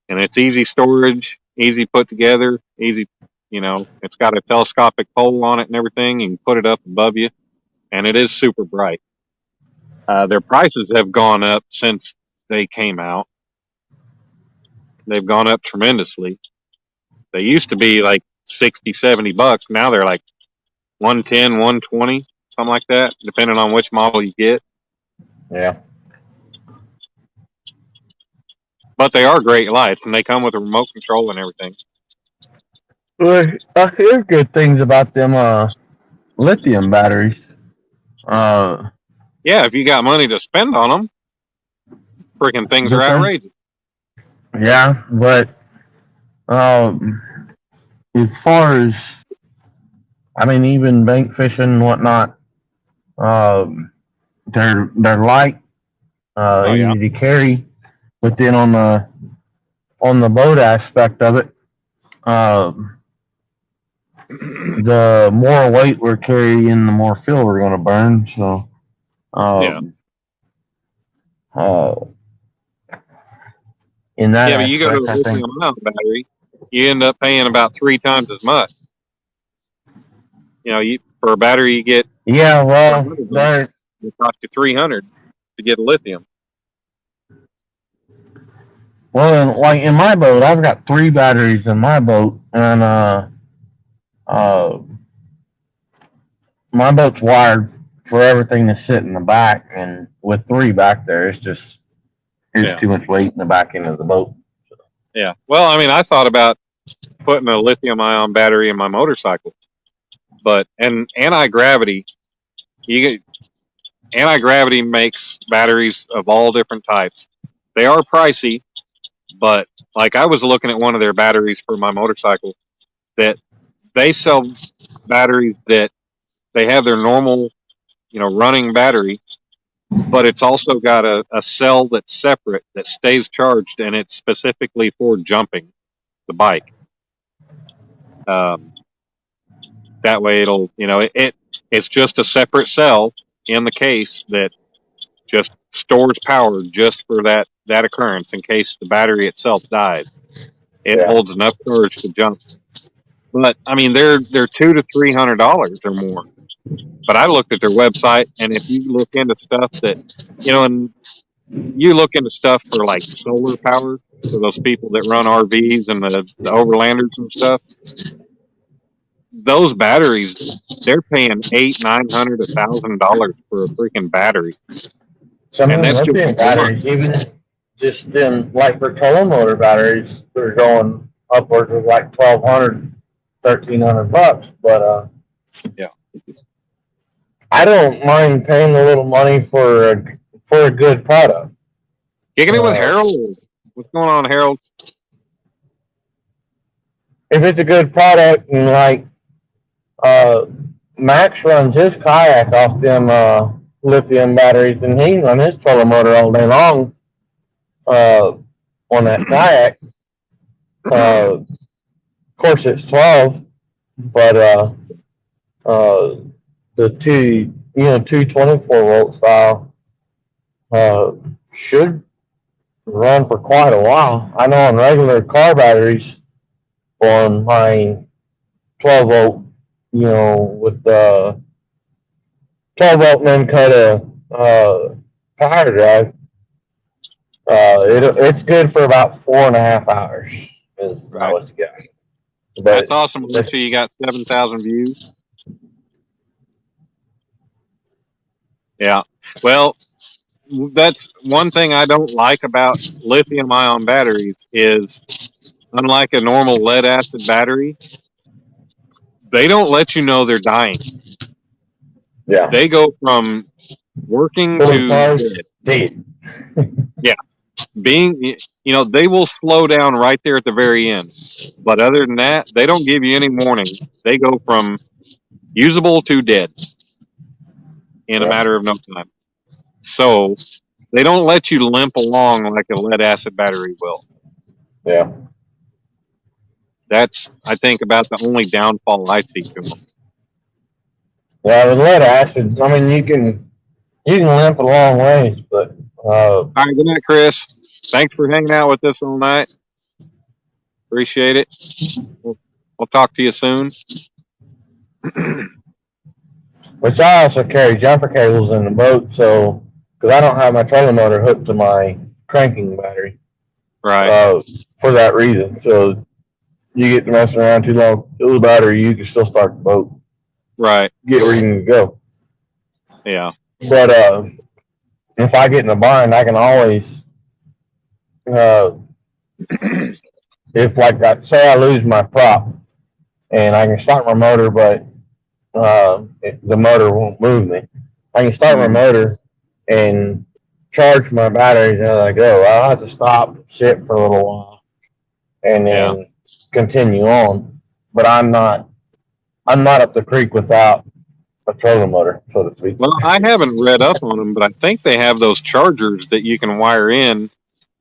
and it's easy storage, easy put together, easy. It's got a telescopic pole on it and everything. You can put it up above you, and it is super bright. Their prices have gone up since they came out. They've gone up tremendously. They used to be like $60, $70. Now they're like $110, $120, something like that, depending on which model you get. Yeah. But they are great lights, and they come with a remote control and everything. Well, I hear good things about them lithium batteries. Yeah, if you got money to spend on them, freaking things are outrageous. Yeah, but as far as, even bank fishing and whatnot, they're light, easy to carry. But then on the boat aspect of it, the more weight we're carrying, the more fuel we're going to burn. So, in that Yeah, but you go to aspect, a I think. lithium-ion battery, you end up paying about 3 times as much. For a battery you get. Yeah, well, it costs you $300 to get a lithium. Well, like in my boat, I've got 3 batteries in my boat, and my boat's wired for everything to sit in the back, and with 3 back there, it's too much weight in the back end of the boat. Yeah. Well, I mean, I thought about putting a lithium-ion battery in my motorcycle, but anti-gravity makes batteries of all different types. They are pricey, but like I was looking at one of their batteries for my motorcycle that they sell batteries that they have their normal, running battery, but it's also got a cell that's separate that stays charged, and it's specifically for jumping the bike. That way it'll, it's just a separate cell in the case that just stores power just for that occurrence in case the battery itself dies. It holds enough charge to jump. But I mean, they're $200 to $300 or more. But I looked at their website, and if you look into stuff that, and you look into stuff for like solar power for those people that run RVs and the overlanders and stuff, those batteries, they're paying $800, $900, $1,000 for a freaking battery. Some of them lithium batteries, even just them, like for tow motor batteries, they're going upwards of like $1,200, $1,300. But yeah, I don't mind paying a little money for a good product. Kicking it with Harold. What's going on, Harold? If it's a good product, and like Max runs his kayak off them lithium batteries, and he can run his trolling motor all day long on that kayak. Of course, it's 12, but the two 24-volt style should run for quite a while. I know on regular car batteries, on my 12-volt, with the 12-volt and then cut a power drive, it's good for about 4.5 hours. Is about what you got. But that's awesome. Let's see, you got 7,000 views. Yeah. Well, that's one thing I don't like about lithium-ion batteries is, unlike a normal lead-acid battery, they don't let you know they're dying. Yeah. They go from working to dead. Yeah. They will slow down right there at the very end. But other than that, they don't give you any warning. They go from usable to dead in a matter of no time. So they don't let you limp along like a lead-acid battery will. Yeah. That's, I think, about the only downfall I see to them. Yeah, with lead acid, I mean, you can limp a long ways, but all right, good night, Chris. Thanks for hanging out with us all night. Appreciate it. We'll talk to you soon. Which I also carry jumper cables in the boat, so because I don't have my trolling motor hooked to my cranking battery, right? For that reason, so you get to messing around too long with the battery, you can still start the boat, right? Get where you need to go. Yeah. But if I get in a bind, I can always, if like say I lose my prop, and I can start my motor, but the motor won't move me. I can start my motor and charge my batteries as I go. I'll have to stop, sit for a little while, and then continue on. But I'm not up the creek without a trolling motor, so to speak. Well, I haven't read up on them, but I think they have those chargers that you can wire in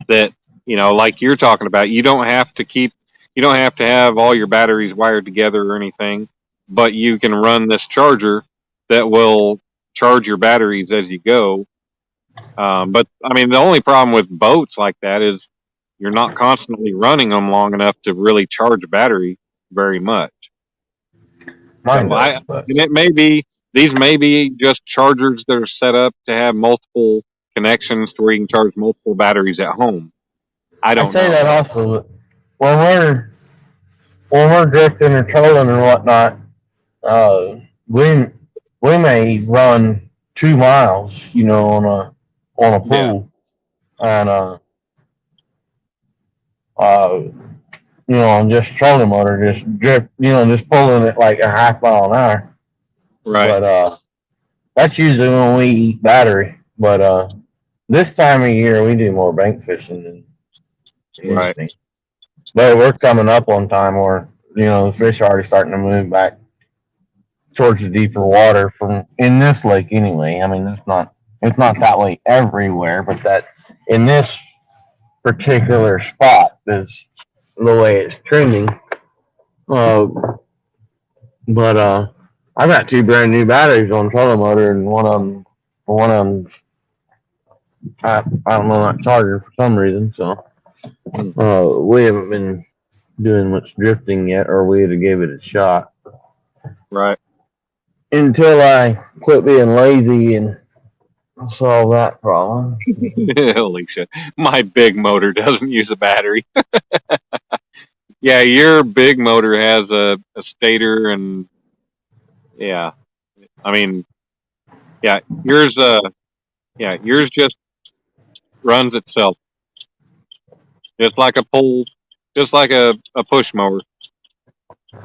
that, like you're talking about, you don't have to have all your batteries wired together or anything, but you can run this charger that will charge your batteries as you go. But I mean, the only problem with boats like that is you're not constantly running them long enough to really charge a battery very much. Mine So does, but and these may be just chargers that are set up to have multiple connections to where you can charge multiple batteries at home. I I don't say know. that also, but when we're drifting or trolling or whatnot, we may run 2 miles, on a pool, and on just trolling motor, just drift, just pulling it like a half mile an hour. Right. But that's usually when we eat battery. But this time of year we do more bank fishing than Right. anything. But we're coming up on time where the fish are already starting to move back towards the deeper water from in this lake anyway. I mean, it's not that way everywhere, but that's in this particular spot is the way it's trending. But I got 2 brand new batteries on trolling motor, and one of them I don't know, not charger for some reason. So we haven't been doing much drifting yet, or we'd have gave it a shot. Right. Until I quit being lazy and solve that problem. Holy shit. My big motor doesn't use a battery. Yeah, your big motor has a stator and yeah. I mean, yours just runs itself. Just like a push mower.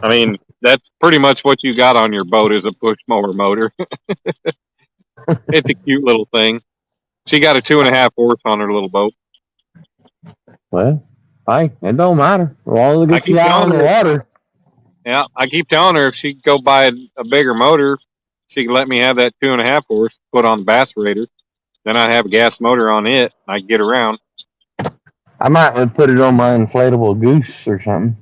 I mean, that's pretty much what you got on your boat is a push mower motor. It's a cute little thing. She got a 2.5 horse on her little boat. Well, hey, it don't matter. As long as it gets you out on the water. Yeah, I keep telling her if she could go buy a bigger motor, she could let me have that 2.5 horse put on the bass raider. Then I'd have a gas motor on it. And I'd get around. I might put it on my inflatable goose or something.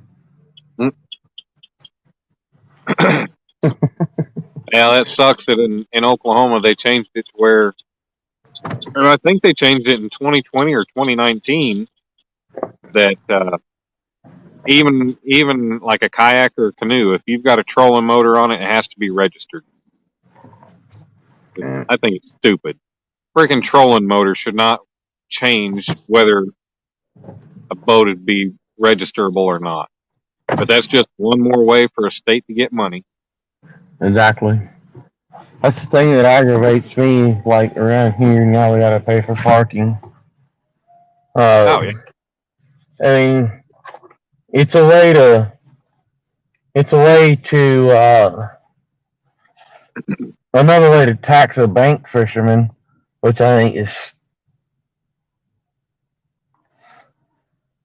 Yeah, that sucks that in Oklahoma they changed it to where, or I think they changed it in 2020 or 2019 that even like a kayak or a canoe, if you've got a trolling motor on it, it has to be registered. I think it's stupid. Freaking trolling motor should not change whether a boat would be registerable or not. But that's just one more way for a state to get money. Exactly. That's the thing that aggravates me. Like around here now, we gotta pay for parking. Yeah. I mean, it's a way to another way to tax a bank fisherman, which I think is.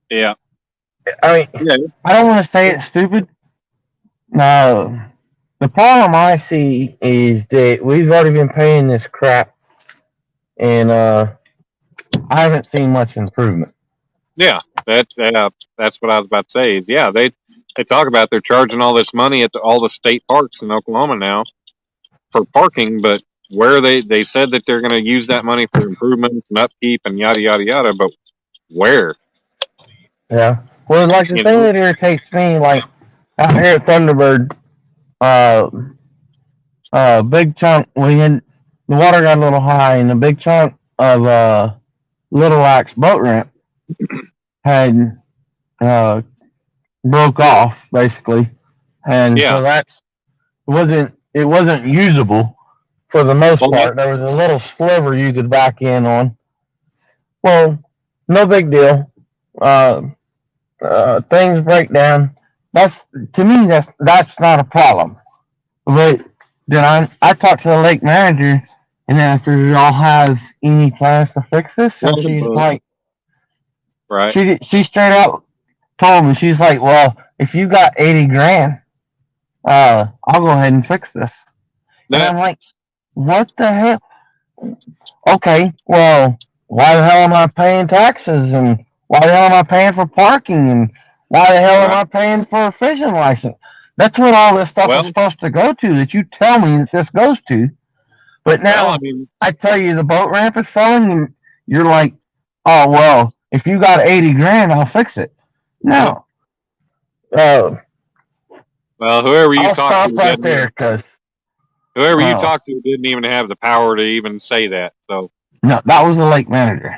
Yeah. I mean, I don't want to say it's stupid. No. The problem I see is that we've already been paying this crap, and I haven't seen much improvement. Yeah, that's what I was about to say. Yeah, they talk about they're charging all this money at all the state parks in Oklahoma now for parking, but where they said that they're going to use that money for improvements and upkeep and yada yada yada, but where? Yeah. Well, like the thing that irritates me, like out here at Thunderbird, big chunk the water got a little high, and the big chunk of Little Axe boat ramp had broke off basically, and so that it wasn't usable for the most part. There was a little sliver you could back in on. Well, no big deal. Things break down. To me that's not a problem. But then I talked to the lake manager and asked her, "Do y'all have any plans to fix this?" And she's like, right. She straight out told me, she's like, "Well, if you got 80 grand, I'll go ahead and fix this." And I'm like, "What the hell?" Okay, well, why the hell am I paying taxes? And why the hell am I paying for parking? And why the hell am I paying for a fishing license? That's what all this stuff is supposed to go to, that you tell me that this goes to. But now, I tell you the boat ramp is failing, and you're like, oh, well, if you got 80 grand, I'll fix it. No. Well, whoever you I'll talk stop right there, because whoever you talked to didn't even have the power to even say that. So no, that was the lake manager.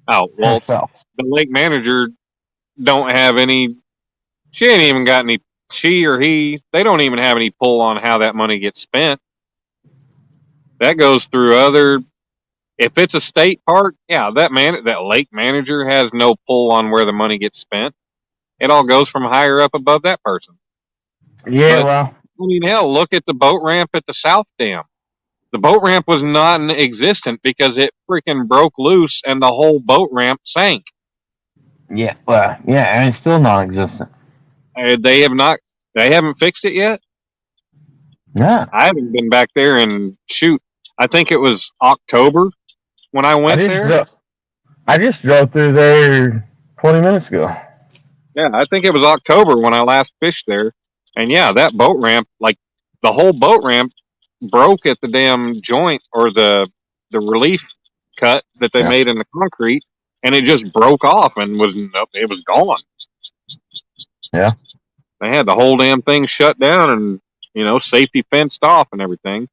Oh, well, herself. The lake manager don't have any. She ain't even got any. She or he, they don't even have any pull on how that money gets spent. That goes through other. If it's a state park, yeah, that lake manager has no pull on where the money gets spent. It all goes from higher up above that person. Yeah, But, well, I mean, hell, look at the boat ramp at the South Dam. The boat ramp was non-existent because it freaking broke loose and the whole boat ramp sank. yeah, well, yeah, and it's still non-existent. They haven't fixed it yet? Yeah. I haven't been back there in, I think it was October when I went there. I just drove through there 20 minutes ago. Yeah, I think it was October when I last fished there. And yeah, that boat ramp, like the whole boat ramp broke at the damn joint or the relief cut that they made in the concrete, and it just broke off and it was gone. Yeah. They had the whole damn thing shut down and, safety fenced off and everything.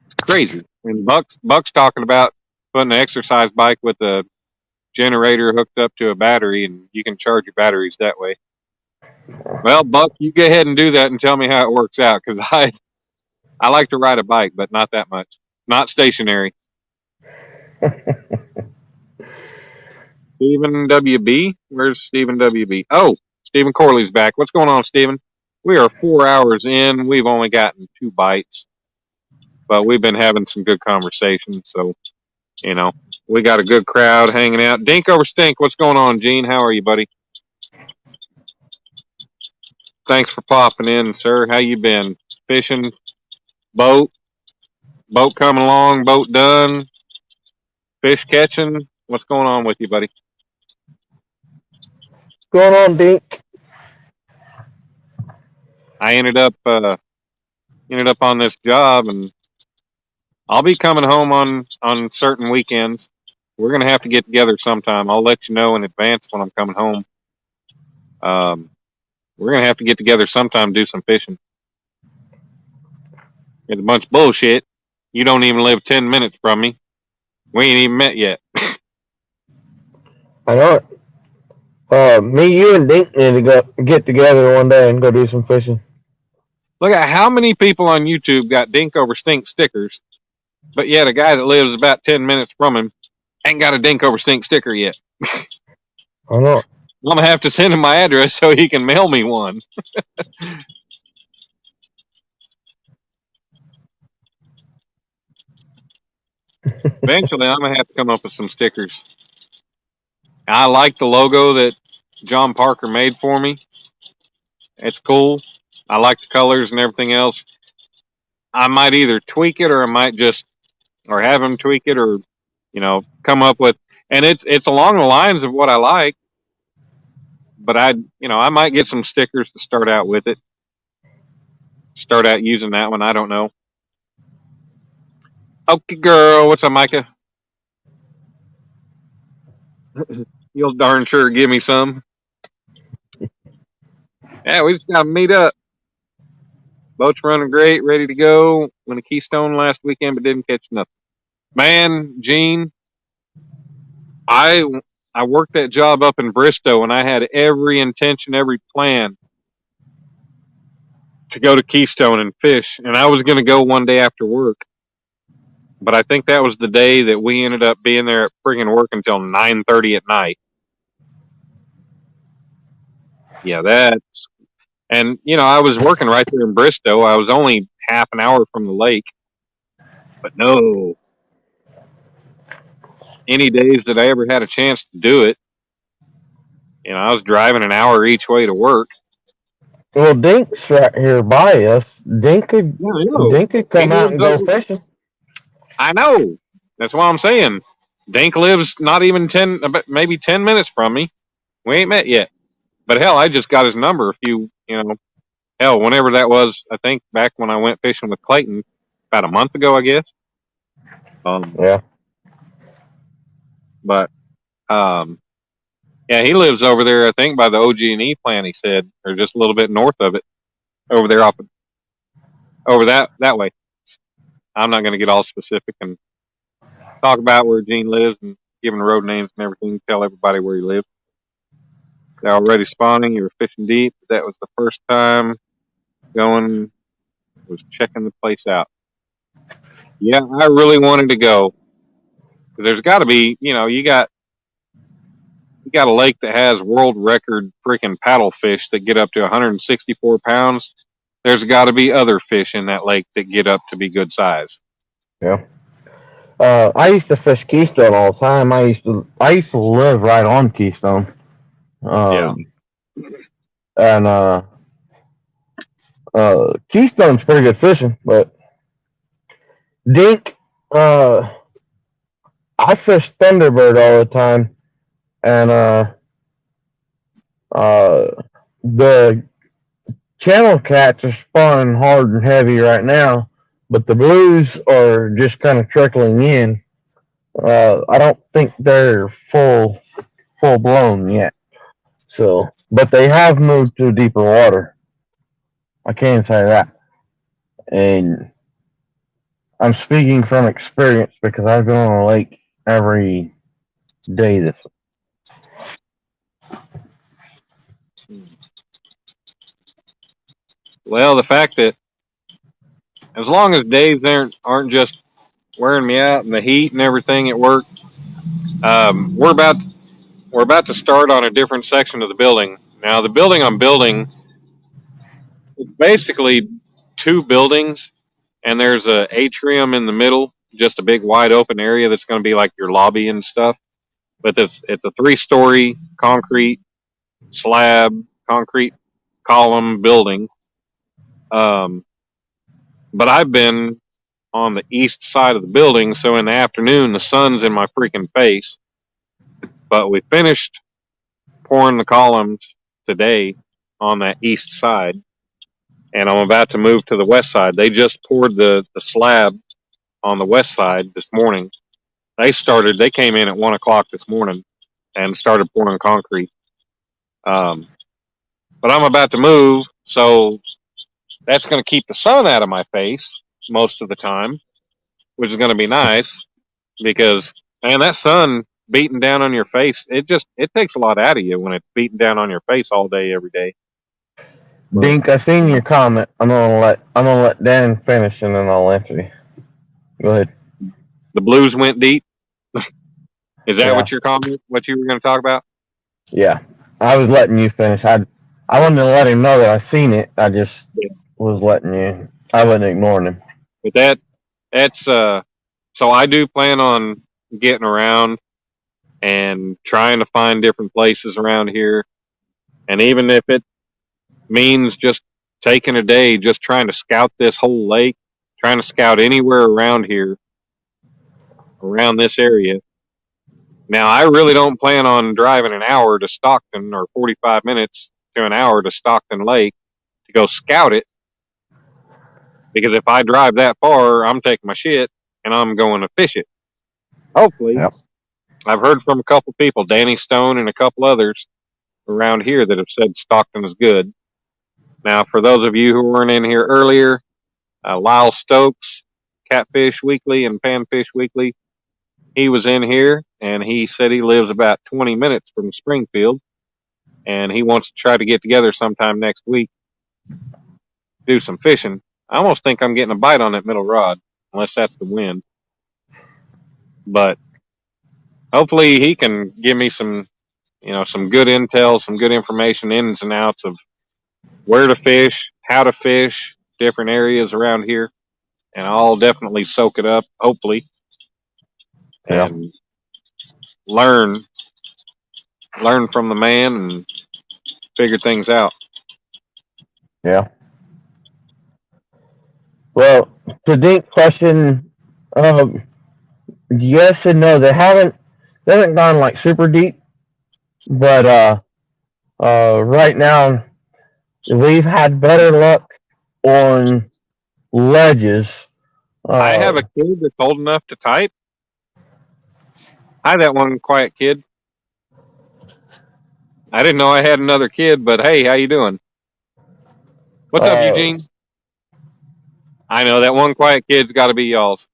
It's crazy. And Buck's talking about putting an exercise bike with a generator hooked up to a battery, and you can charge your batteries that way. Well, Buck, you go ahead and do that and tell me how it works out, because I like to ride a bike, but not that much. Not stationary. Stephen WB? Where's Stephen WB? Oh, Stephen Corley's back. What's going on, Stephen? We are 4 hours in. We've only gotten 2 bites, but we've been having some good conversations. So, we got a good crowd hanging out. Dink over stink. What's going on, Gene? How are you, buddy? Thanks for popping in, sir. How you been? Fishing? Boat coming along? Boat done? Fish catching? What's going on with you, buddy? Going on, Dink? I ended up on this job, and I'll be coming home on certain weekends. We're gonna have to get together sometime. I'll let you know in advance when I'm coming home. We're gonna have to get together sometime, do some fishing. It's a bunch of bullshit. You don't even live 10 minutes from me. We ain't even met yet. I know it. Me, you, and Dink need to get together one day and go do some fishing. Look at how many people on YouTube got Dink over stink stickers, but yet a guy that lives about 10 minutes from him ain't got a Dink over stink sticker yet. I know it. I'm gonna have to send him my address so he can mail me one. Eventually, I'm gonna have to come up with some stickers. I like the logo that John Parker made for me. It's cool. I like the colors and everything else. I might either tweak it or I might just, or have him tweak it, or come up with, and it's along the lines of what I like. But I might get some stickers to start out with it. Start out using that one. I don't know. Okay, girl. What's up, Micah? You'll darn sure give me some. Yeah, we just gotta meet up. Boat's running great, ready to go. Went a Keystone last weekend, but didn't catch nothing. Man, Gene, I worked that job up in Bristow, and I had every intention, every plan to go to Keystone and fish. And I was going to go one day after work. But I think that was the day that we ended up being there at friggin' work until 9:30 at night. Yeah, and I was working right there in Bristow. I was only half an hour from the lake. But no. Any days that I ever had a chance to do it, I was driving an hour each way to work. Well, Dink's right here by us. Dink could come out and go fishing. I know. That's what I'm saying. Dink lives not even 10, maybe 10 minutes from me. We ain't met yet. But hell, I just got his number hell, whenever that was, I think back when I went fishing with Clayton about a month ago, I guess. Yeah. But, yeah, he lives over there, I think, by the OG&E plant, he said, or just a little bit north of it, over there, over that way. I'm not going to get all specific and talk about where Gene lives and giving road names and everything, tell everybody where he lives. They're already spawning. You were fishing deep. That was the first time going, was checking the place out. Yeah, I really wanted to go. Because there's got to be, you got a lake that has world record freaking paddlefish that get up to 164 pounds. There's got to be other fish in that lake that get up to be good size. Yeah. I used to fish Keystone all the time. I used to live right on Keystone. Yeah. And Keystone's pretty good fishing, but Dink, I fish Thunderbird all the time, and the channel cats are spawning hard and heavy right now, but the blues are just kind of trickling in. I don't think they're full blown yet. So, but they have moved to deeper water. I can say that. And I'm speaking from experience because I've been on the lake every day this week. Well, the fact that as long as days aren't just wearing me out in the heat and everything at work, we're about to start on a different section of the building. Now, the building I'm building is basically two buildings, and there's a atrium in the middle, just a big wide open area that's going to be like your lobby and stuff. But it's a 3-story concrete slab, concrete column building. But I've been on the east side of the building, so in the afternoon the sun's in my freaking face. But we finished pouring the columns today on that east side, and I'm about to move to the west side. They just poured the slab on the west side this morning. They came in at 1 o'clock this morning and started pouring concrete. But I'm about to move, so that's going to keep the sun out of my face most of the time, which is going to be nice because, man, that sun beating down on your face, it takes a lot out of you when it's beating down on your face all day, every day. Dink, I seen your comment. I'm gonna let Dan finish and then I'll answer you. Go ahead. The blues went deep. Is that what you were going to talk about? Yeah, I was letting you finish. I wanted to let him know that I seen it. I just was letting you. I wasn't ignoring him. But that's so I do plan on getting around and trying to find different places around here, and even if it means just taking a day, just trying to scout this whole lake, trying to scout anywhere around here, around this area. Now, I really don't plan on driving an hour to Stockton or 45 minutes to an hour to Stockton Lake to go scout it, because if I drive that far, I'm taking my shit and I'm going to fish it. Hopefully. Yep. I've heard from a couple people, Danny Stone and a couple others around here, that have said Stockton is good. Now, for those of you who weren't in here earlier, Lyle Stokes, Catfish Weekly and Panfish Weekly, he was in here and he said he lives about 20 minutes from Springfield and he wants to try to get together sometime next week, do some fishing. I almost think I'm getting a bite on that middle rod, unless that's the wind. But hopefully he can give me some good intel, some good information, ins and outs of where to fish, how to fish, different areas around here. And I'll definitely soak it up, hopefully, and learn from the man and figure things out. Yeah. Well, to Dink's question, yes and no. They haven't gone like super deep, but right now we've had better luck on ledges. I have a kid that's old enough to type. Hi, that one quiet kid. I didn't know I had another kid, but hey, how you doing? What's up, Eugene? I know that one quiet kid's got to be y'all's.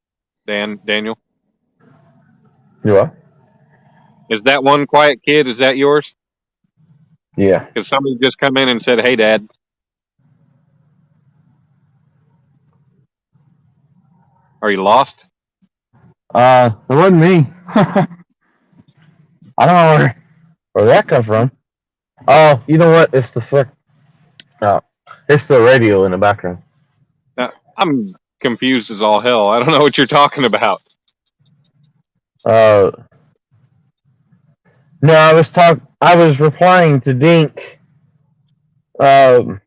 Daniel. You what? Is that one quiet kid? Is that yours? Yeah. Because somebody just come in and said, "Hey, Dad." Are you lost? It wasn't me. I don't know where that come from. Oh, you know what? It's the radio in the background. I'm confused as all hell. I don't know what you're talking about. No, I was replying to Dink, but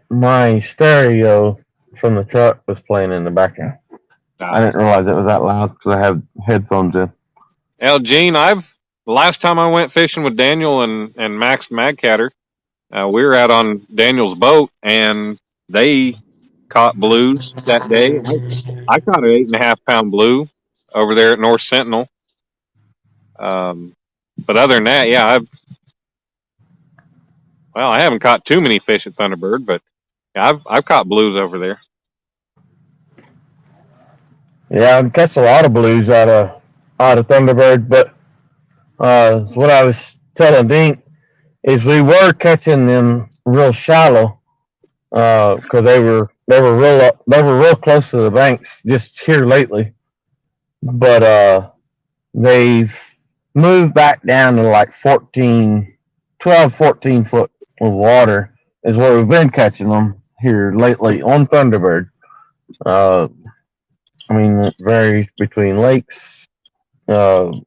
my stereo from the truck was playing in the background. I didn't realize it was that loud because I have headphones in. Gene, the last time I went fishing with Daniel and Max Magcatter, we were out on Daniel's boat and they caught blues that day. I caught an 8.5 pound blue over there at North Sentinel. But other than that, yeah, I haven't caught too many fish at Thunderbird, but yeah, I've caught blues over there. Yeah, I catch a lot of blues out of Thunderbird, but what I was telling Dink is we were catching them real shallow because they were real close to the banks just here lately, but they've moved back down to like 14 foot of water is where we've been catching them here lately on Thunderbird. I mean, it varies between lakes. Don't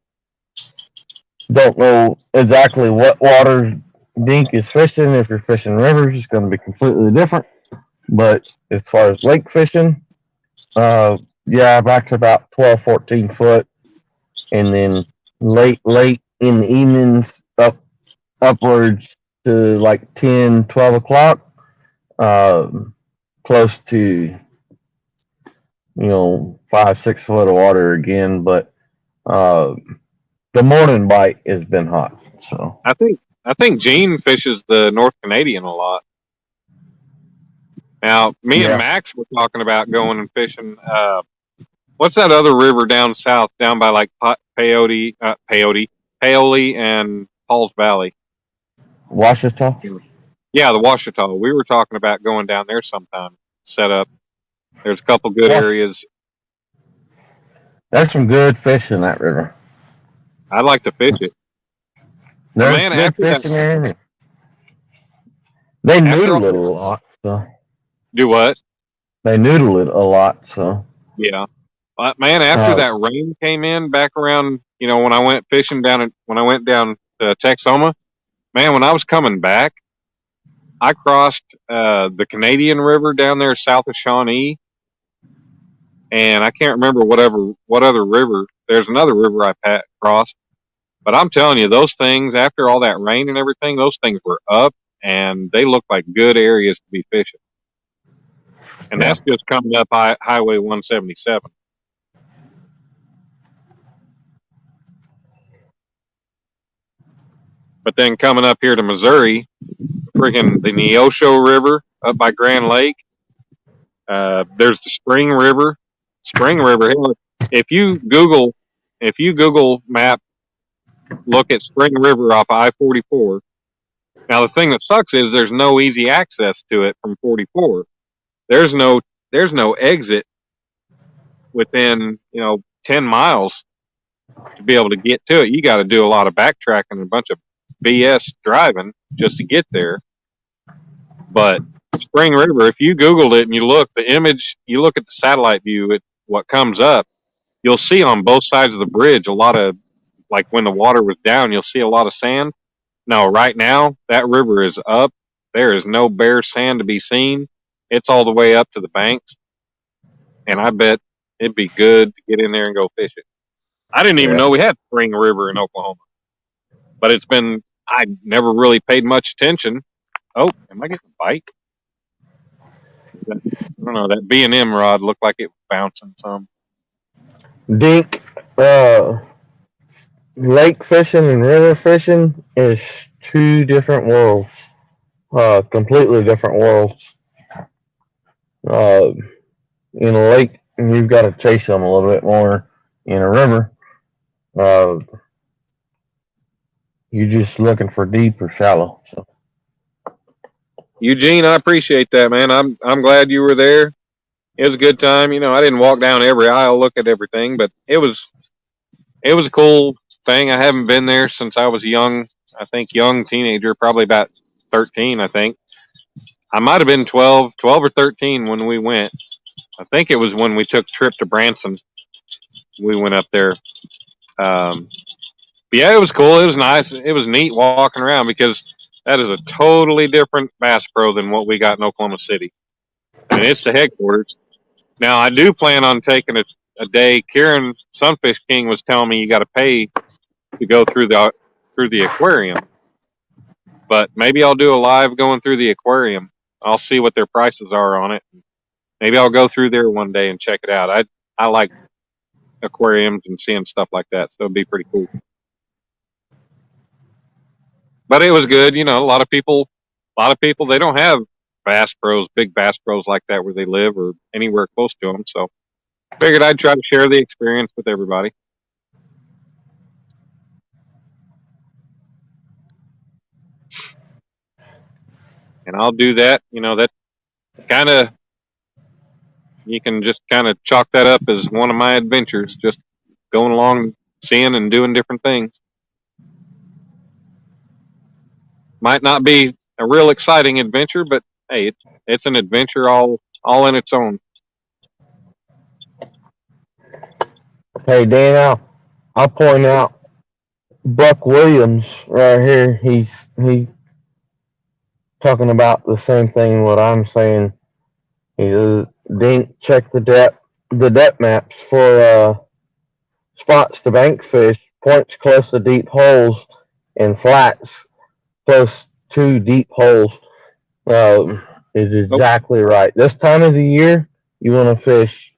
know exactly what water Dink is fishing. If you're fishing rivers, it's going to be completely different. But as far as lake fishing, yeah, back to about 12, 14 foot. And then late in the evenings, upwards to like 10, 12 o'clock, close to, 5, 6 foot of water again. But the morning bite has been hot. So I think Gene fishes the North Canadian a lot. Now, me and Max were talking about going and fishing. What's that other river down south, down by like Paoli and Paul's Valley? Washita? Yeah, the Washita. We were talking about going down there sometime. Set up. There's a couple good areas. There's some good fish in that river. I'd like to fish it. There's good fish in there. They noodle it a lot. So. Do what? They noodle it a lot. So. Yeah. Man, after that rain came in back around, when I went fishing when I went down to Texoma, man, when I was coming back, I crossed the Canadian River down there south of Shawnee, and I can't remember what other river. There's another river I crossed, but I'm telling you, those things, after all that rain and everything, those things were up, and they look like good areas to be fishing. And that's just coming up Highway 177. But then coming up here to Missouri, freaking the Neosho River up by Grand Lake. There's the Spring River. If you Google map, look at Spring River off I-44. Now the thing that sucks is there's no easy access to it from 44. There's no exit within 10 miles to be able to get to it. You got to do a lot of backtracking and a bunch of BS driving just to get there. But Spring River, if you Googled it and you look at the satellite view at what comes up, you'll see on both sides of the bridge a lot of, like when the water was down, you'll see a lot of sand. No, right now, that river is up. There is no bare sand to be seen. It's all the way up to the banks. And I bet It'd be good to get in there and go fishing. I didn't even know we had Spring River in Oklahoma, but I never really paid much attention. Oh, am I getting a bite? I don't know. That B&M rod looked like it was bouncing some. Dink, lake fishing and river fishing is two different worlds. Completely different worlds. In a lake, you've got to chase them a little bit more. In a river, you're just looking for deep or shallow. So. Eugene, I appreciate that, man. I'm glad you were there. It was a good time. I didn't walk down every aisle, look at everything, but it was a cool thing. I haven't been there since I was young. I think young teenager, probably about 13. I think I might have been 12 or 13 when we went. I think it was when we took a trip to Branson. We went up there. But yeah, it was cool. It was nice. It was neat walking around because that is a totally different Bass Pro than what we got in Oklahoma City. I mean, it's the headquarters. Now, I do plan on taking a day. Kieran Sunfish King was telling me you got to pay to go through the aquarium. But maybe I'll do a live going through the aquarium. I'll see what their prices are on it. Maybe I'll go through there one day and check it out. I like aquariums and seeing stuff like that, so it'd be pretty cool. But it was good. A lot of people they don't have big Bass Pros like that where they live or anywhere close to them. So figured I'd try to share the experience with everybody. And I'll do that. That kind of, you can just kind of chalk that up as one of my adventures, just going along, seeing and doing different things. Might not be a real exciting adventure, but hey, it's an adventure all in its own. Hey, Dan, I'll point out Buck Williams right here. He's talking about the same thing what I'm saying. Dink, check the depth maps for spots to bank fish, points close to deep holes, and flats close to deep holes. Is exactly right. This time of the year, you want to fish.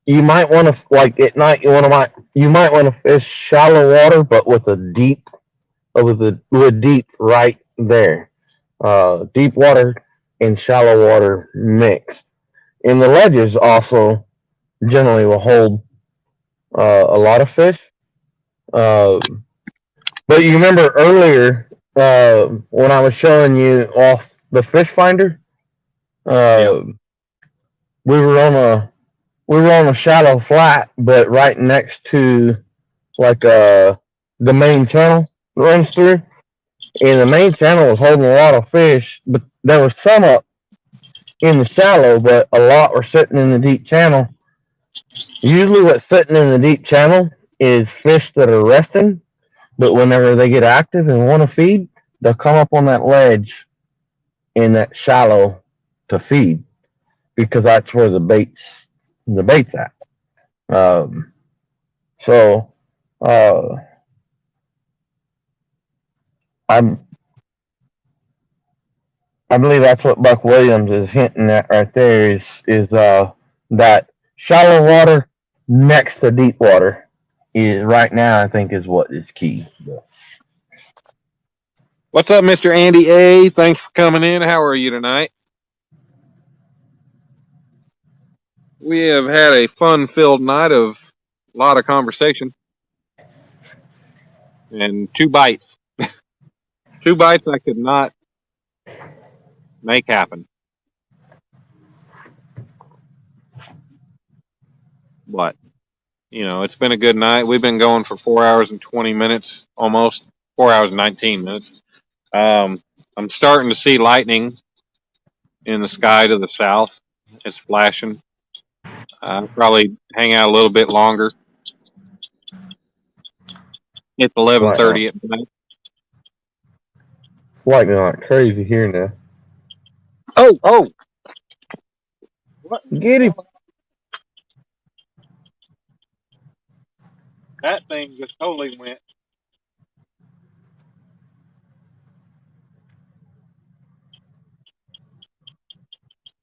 You might want to, like at night, you might want to fish shallow water, but with deep right there. Deep water and shallow water mixed. And the ledges also generally will hold a lot of fish. But you remember earlier when I was showing you off the fish finder, we were on a shallow flat, but right next to like the main channel that runs through. And the main channel was holding a lot of fish, but there was some up in the shallow, but a lot were sitting in the deep channel. Usually what's sitting in the deep channel is fish that are resting, but whenever they get active and want to feed, they'll come up on that ledge in that shallow to feed because that's where the bait's at. I believe that's what Buck Williams is hinting at right there is that shallow water next to deep water is right now, I think, is what is key. What's up, Mr. Andy A? Thanks for coming in. How are you tonight? We have had a fun-filled night of a lot of conversation and 2 bites. 2 bites I could not make happen. But, it's been a good night. We've been going for 4 hours and 20 minutes, almost 4 hours and 19 minutes. I'm starting to see lightning in the sky to the south. It's flashing. I'll probably hang out a little bit longer. It's 11:30 at night. It's lightning like crazy here now. Oh! What? Get him. That thing just totally went.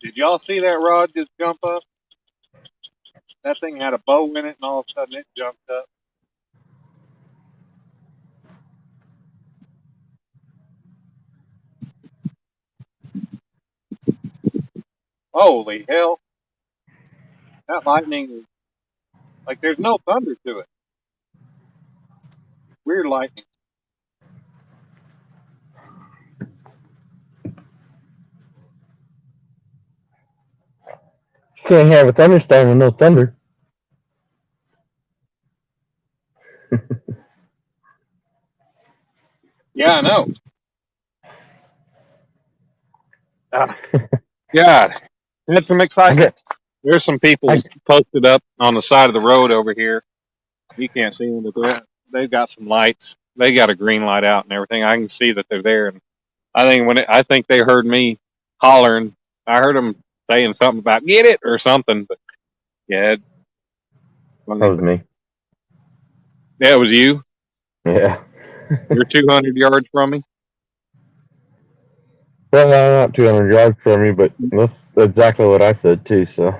Did y'all see that rod just jump up? That thing had a bow in it, and all of a sudden it jumped up. Holy hell. That lightning, like there's no thunder to it. Weird lightning. You can't have a thunderstorm with no thunder. Yeah, I know. God, had some excitement. There's some people posted up on the side of the road over here. You can't see them, but they've got some lights. They got a green light out and everything. I can see that they're there. And I think they heard me hollering. I heard them saying something about "get it" or something. But yeah, That was me. Yeah, it was you. Yeah. You're 200 yards from me. Well, no, not 200 yards from me, but that's exactly what I said too. So.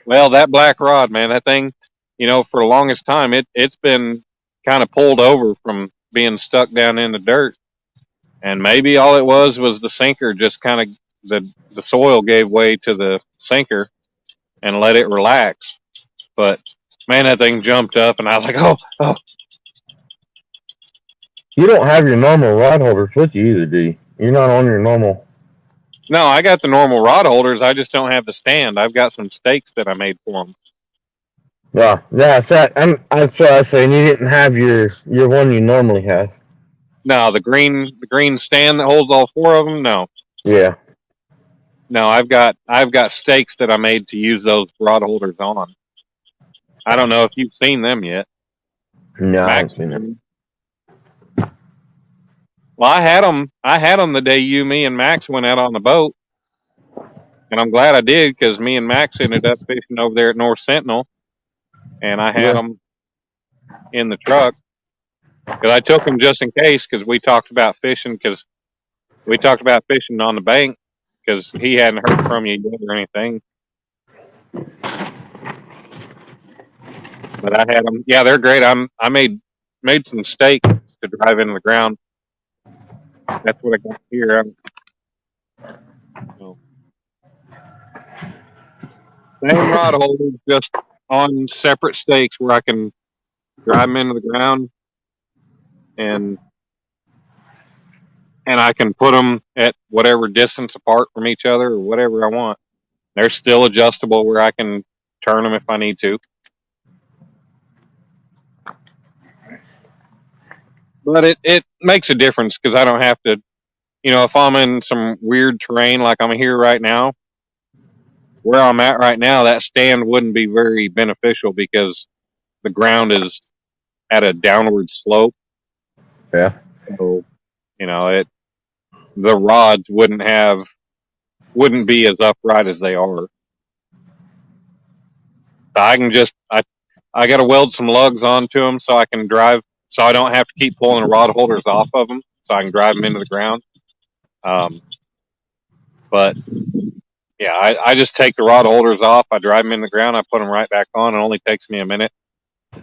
Well, that black rod, man, that thing, for the longest time, it's been kind of pulled over from being stuck down in the dirt. And maybe all it was the sinker just kind of, the soil gave way to the sinker and let it relax. But, man, that thing jumped up, and I was like, oh. You don't have your normal rod holders with you either, do you? You're not on your normal. No, I got the normal rod holders. I just don't have the stand. I've got some stakes that I made for them. Yeah, that's what I was saying. You didn't have your one you normally have. No, the green stand that holds all four of them. No. Yeah. No, I've got stakes that I made to use those rod holders on. I don't know if you've seen them yet. No, Max, I haven't seen them. Well, I had them the day you, me, and Max went out on the boat, and I'm glad I did because me and Max ended up fishing over there at North Sentinel, and I had them in the truck because I took them just in case because we talked about fishing on the bank because he hadn't heard from you yet or anything. But I had them. Yeah, they're great. I made some stakes to drive into the ground. That's what I got here. Same rod holders, just on separate stakes where I can drive them into the ground, and I can put them at whatever distance apart from each other or whatever I want. They're still adjustable where I can turn them if I need to. But it makes a difference because I don't have to, if I'm in some weird terrain like I'm here right now, where I'm at right now, that stand wouldn't be very beneficial because the ground is at a downward slope. Yeah. So, the rods wouldn't be as upright as they are. So I can I got to weld some lugs onto them so I can drive, so I don't have to keep pulling the rod holders off of them, so I can drive them into the ground. But yeah, I just take the rod holders off, I drive them in the ground, I put them right back on. It only takes me a minute,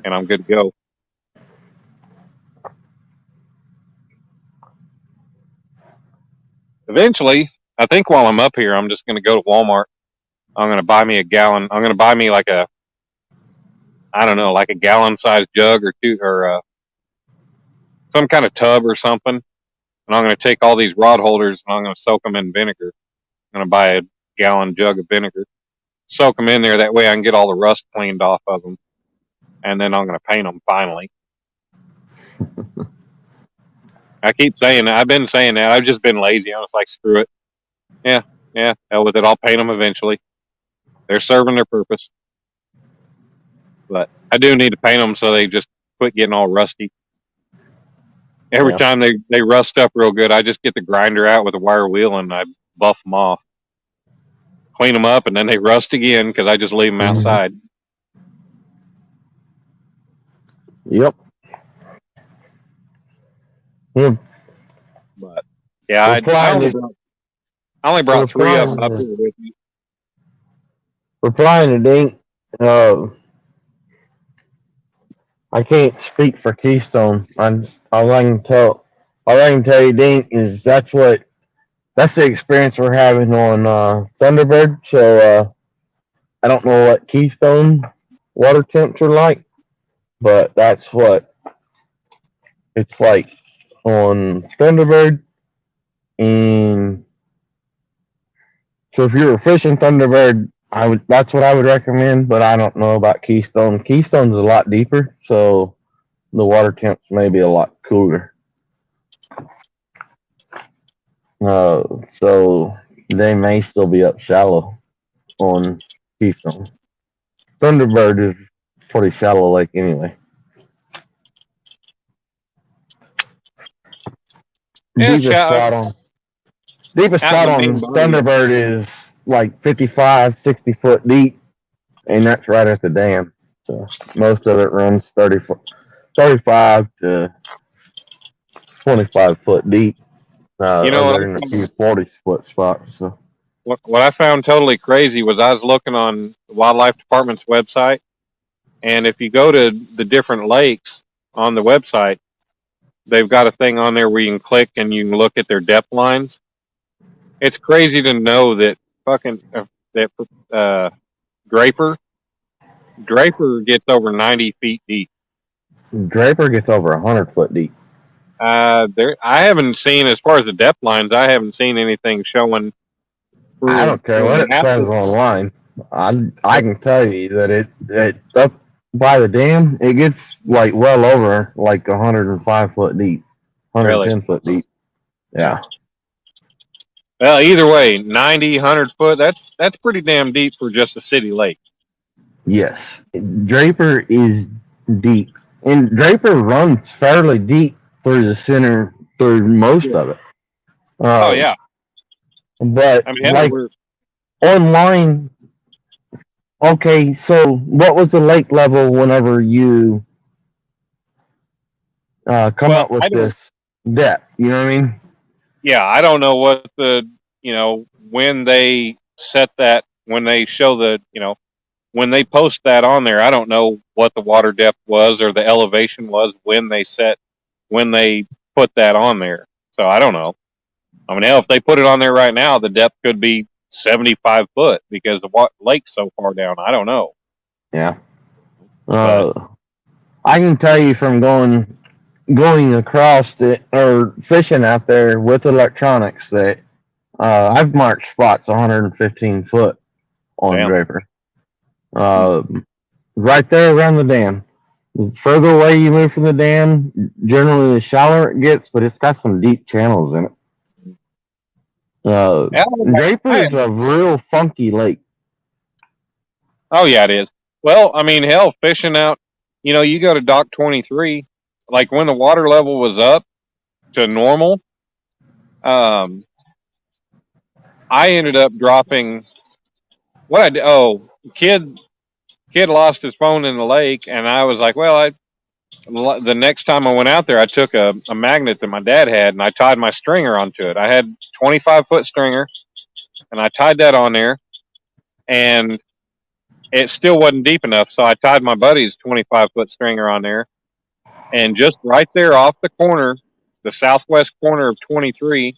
and I'm good to go. Eventually, I think while I'm up here, I'm just going to go to Walmart. I'm going to buy me a gallon. I'm going to buy me like a gallon-sized jug or two, or some kind of tub or something. And I'm going to take all these rod holders and I'm going to soak them in vinegar. I'm going to buy a gallon jug of vinegar, soak them in there. That way I can get all the rust cleaned off of them. And then I'm going to paint them finally. I keep saying that. I've been saying that. I've just been lazy. I was like, screw it. Yeah, hell with it. I'll paint them eventually. They're serving their purpose. But I do need to paint them so they just quit getting all rusty. Every time they rust up real good, I just get the grinder out with a wire wheel and I buff them off. clean them up, and then they rust again because I just leave them outside. Yep. We're, But yeah, I only brought 3 of them up here with me. we're flying to Dink. I can't speak for Keystone. All I can tell you, Dink, is that's the experience we're having on Thunderbird. So I don't know what Keystone water temps are like, but that's what it's like on Thunderbird. And so if you were fishing Thunderbird, that's what I would recommend, but I don't know about Keystone. Keystone's a lot deeper, so the water temps may be a lot cooler. So they may still be up shallow on Keystone. Thunderbird is pretty shallow lake anyway. Yeah, Deepest spot on Thunderbird is like 55, 60 foot deep, and that's right at the dam. So most of it runs 35 to 25 foot deep. Other than a few 40 foot spots. So what I found totally crazy was I was looking on the Wildlife Department's website, and if you go to the different lakes on the website, they've got a thing on there where you can click and you can look at their depth lines. It's crazy to know that Draper gets over 90 feet deep. Draper gets over 100 foot deep. I haven't seen, as far as the depth lines, I haven't seen anything showing. I don't care what it says online. I can tell you that it up by the dam, it gets like well over like 105 foot deep, 110 foot deep. Yeah. Well, either way, 90, 100 foot, that's pretty damn deep for just a city lake. Yes. Draper is deep. And Draper runs fairly deep through the center, through most of it. Oh, yeah. But, I mean, like, online, okay, so what was the lake level whenever you come up with this depth? You know what I mean? Yeah, I don't know what when they set that, when they show when they post that on there, I don't know what the water depth was or the elevation was when they put that on there. So I don't know. I mean, hell, if they put it on there right now, the depth could be 75 foot because the lake's so far down. I don't know. Yeah. I can tell you from going across or fishing out there with electronics that I've marked spots 115 foot on Draper. Right there around the dam. The further away you move from the dam, generally the shallower it gets, but it's got some deep channels in it. Draper is a real funky lake. Oh, yeah, it is. Well, I mean, hell, fishing out, you go to Dock 23, like when the water level was up to normal, I ended up dropping what I did. Oh, kid lost his phone in the lake, and I was like, well, the next time I went out there, I took a magnet that my dad had, and I tied my stringer onto it. I had 25-foot stringer, and I tied that on there, and it still wasn't deep enough, so I tied my buddy's 25-foot stringer on there, and just right there off the corner, the southwest corner of 23,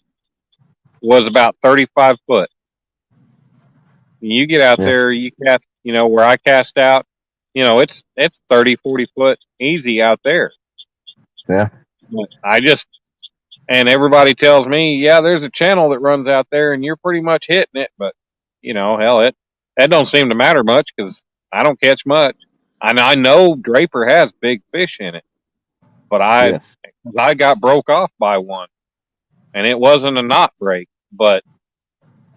was about 35 foot. You get out there, you cast, where I cast out, it's 30, 40 foot easy out there. Yeah. And everybody tells me, yeah, there's a channel that runs out there and you're pretty much hitting it. But, hell, that don't seem to matter much because I don't catch much. I know Draper has big fish in it, but I got broke off by one, and it wasn't a knot break, but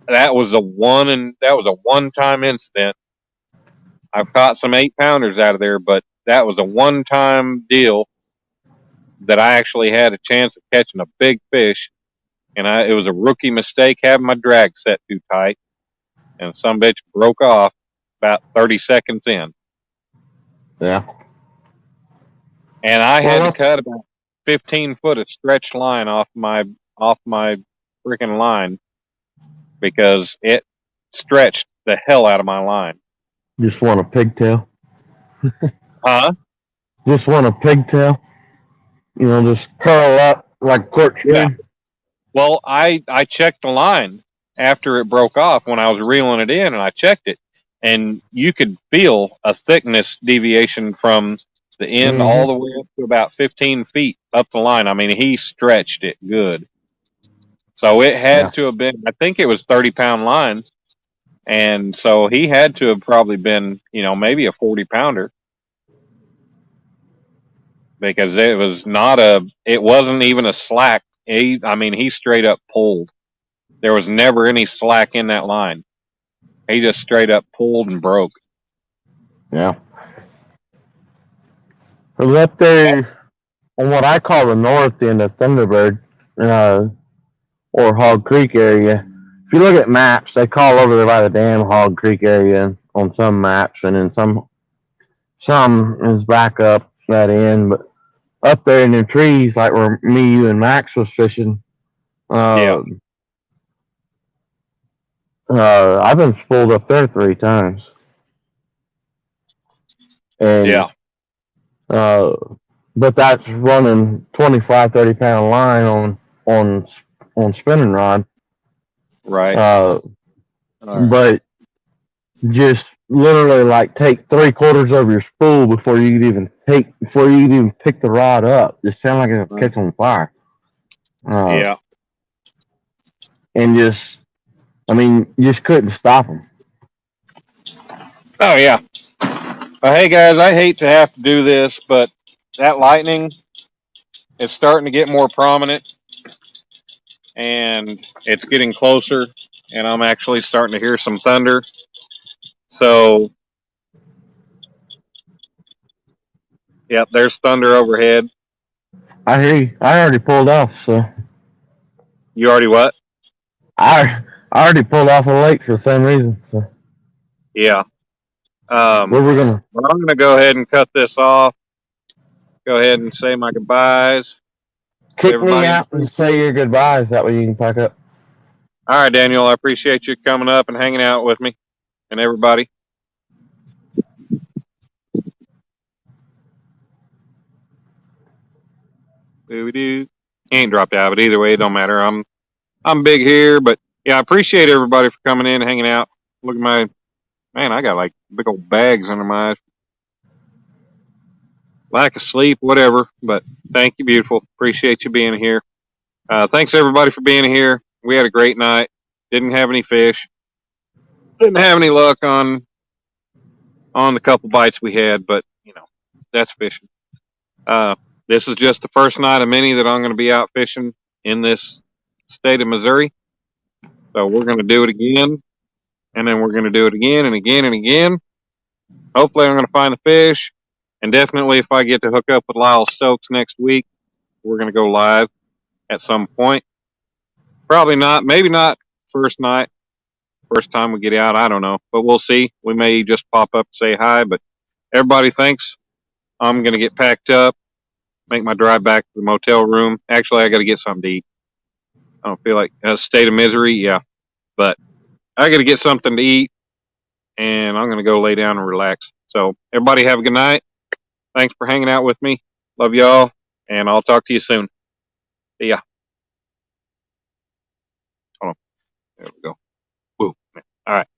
that was a one-time incident. I've caught some 8-pounders out of there, but that was a one-time deal that I actually had a chance of catching a big fish, and it was a rookie mistake having my drag set too tight, and some bitch broke off about 30 seconds in. Yeah. And I had to Well, cut about 15 foot of stretched line off my freaking line because it stretched the hell out of my line. just want a pigtail. Huh? Just want a pigtail. You know, just curl up like Yeah. corkscrew. Well, I checked the line after it broke off when I was reeling it in, and I checked it, and you could feel a thickness deviation from the end all the way up to about 15 feet up the line. I mean, he stretched it good. So it had to have been, I think it was 30-pound line. And so he had to have probably been, maybe a 40-pounder. Because it wasn't even a slack. He straight up pulled. There was never any slack in that line. He just straight up pulled and broke. Yeah. It was up there on what I call the north end of Thunderbird, or Hog Creek area. If you look at maps, they call over there by the dam Hog Creek area on some maps, and then some is back up that end. But up there in the trees, like where me, you, and Max was fishing, I've been spooled up there 3 times. And but that's running 25, 30-pound line on spinning rod. Right. But just literally like take 3/4 of your spool before you even pick the rod up. Just sound like it's catch on fire. Yeah. And you just couldn't stop them. Oh, yeah. Well, hey, guys, I hate to have to do this, but that lightning is starting to get more prominent, and it's getting closer, and I'm actually starting to hear some thunder. So, yep, there's thunder overhead. I hear you. I already pulled off, so. You already what? I already pulled off a lake for the same reason, so. Yeah. Where we're gonna? Well, I'm going to go ahead and cut this off. Go ahead and say my goodbyes. Kick me out and say your goodbyes. That way you can pack up. All right, Daniel. I appreciate you coming up and hanging out with me and everybody. He ain't dropped out, but either way, it don't matter. I'm big here, but yeah, I appreciate everybody for coming in and hanging out. Look at I got like big old bags under my eyes. Lack of sleep, whatever. But thank you, beautiful. Appreciate you being here. Thanks everybody for being here. We had a great night. Didn't have any fish. Didn't have any luck on the couple bites we had, but that's fishing. This is just the first night of many that I'm going to be out fishing in this state of Missouri. So we're going to do it again, and then we're going to do it again and again and again. Hopefully I'm going to find the fish, and definitely if I get to hook up with Lyle Stokes next week, we're going to go live at some point. Probably not, maybe not first night, first time we get out, I don't know, but we'll see. We may just pop up and say hi, but everybody, thanks. I'm going to get packed up, make my drive back to the motel room. Actually, I got to get something to eat. I don't feel like a state of misery, yeah, but I got to get something to eat, and I'm going to go lay down and relax. So everybody have a good night. Thanks for hanging out with me. Love y'all, and I'll talk to you soon. See ya. Hold on. There we go. Woo. All right.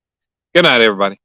Good night, everybody.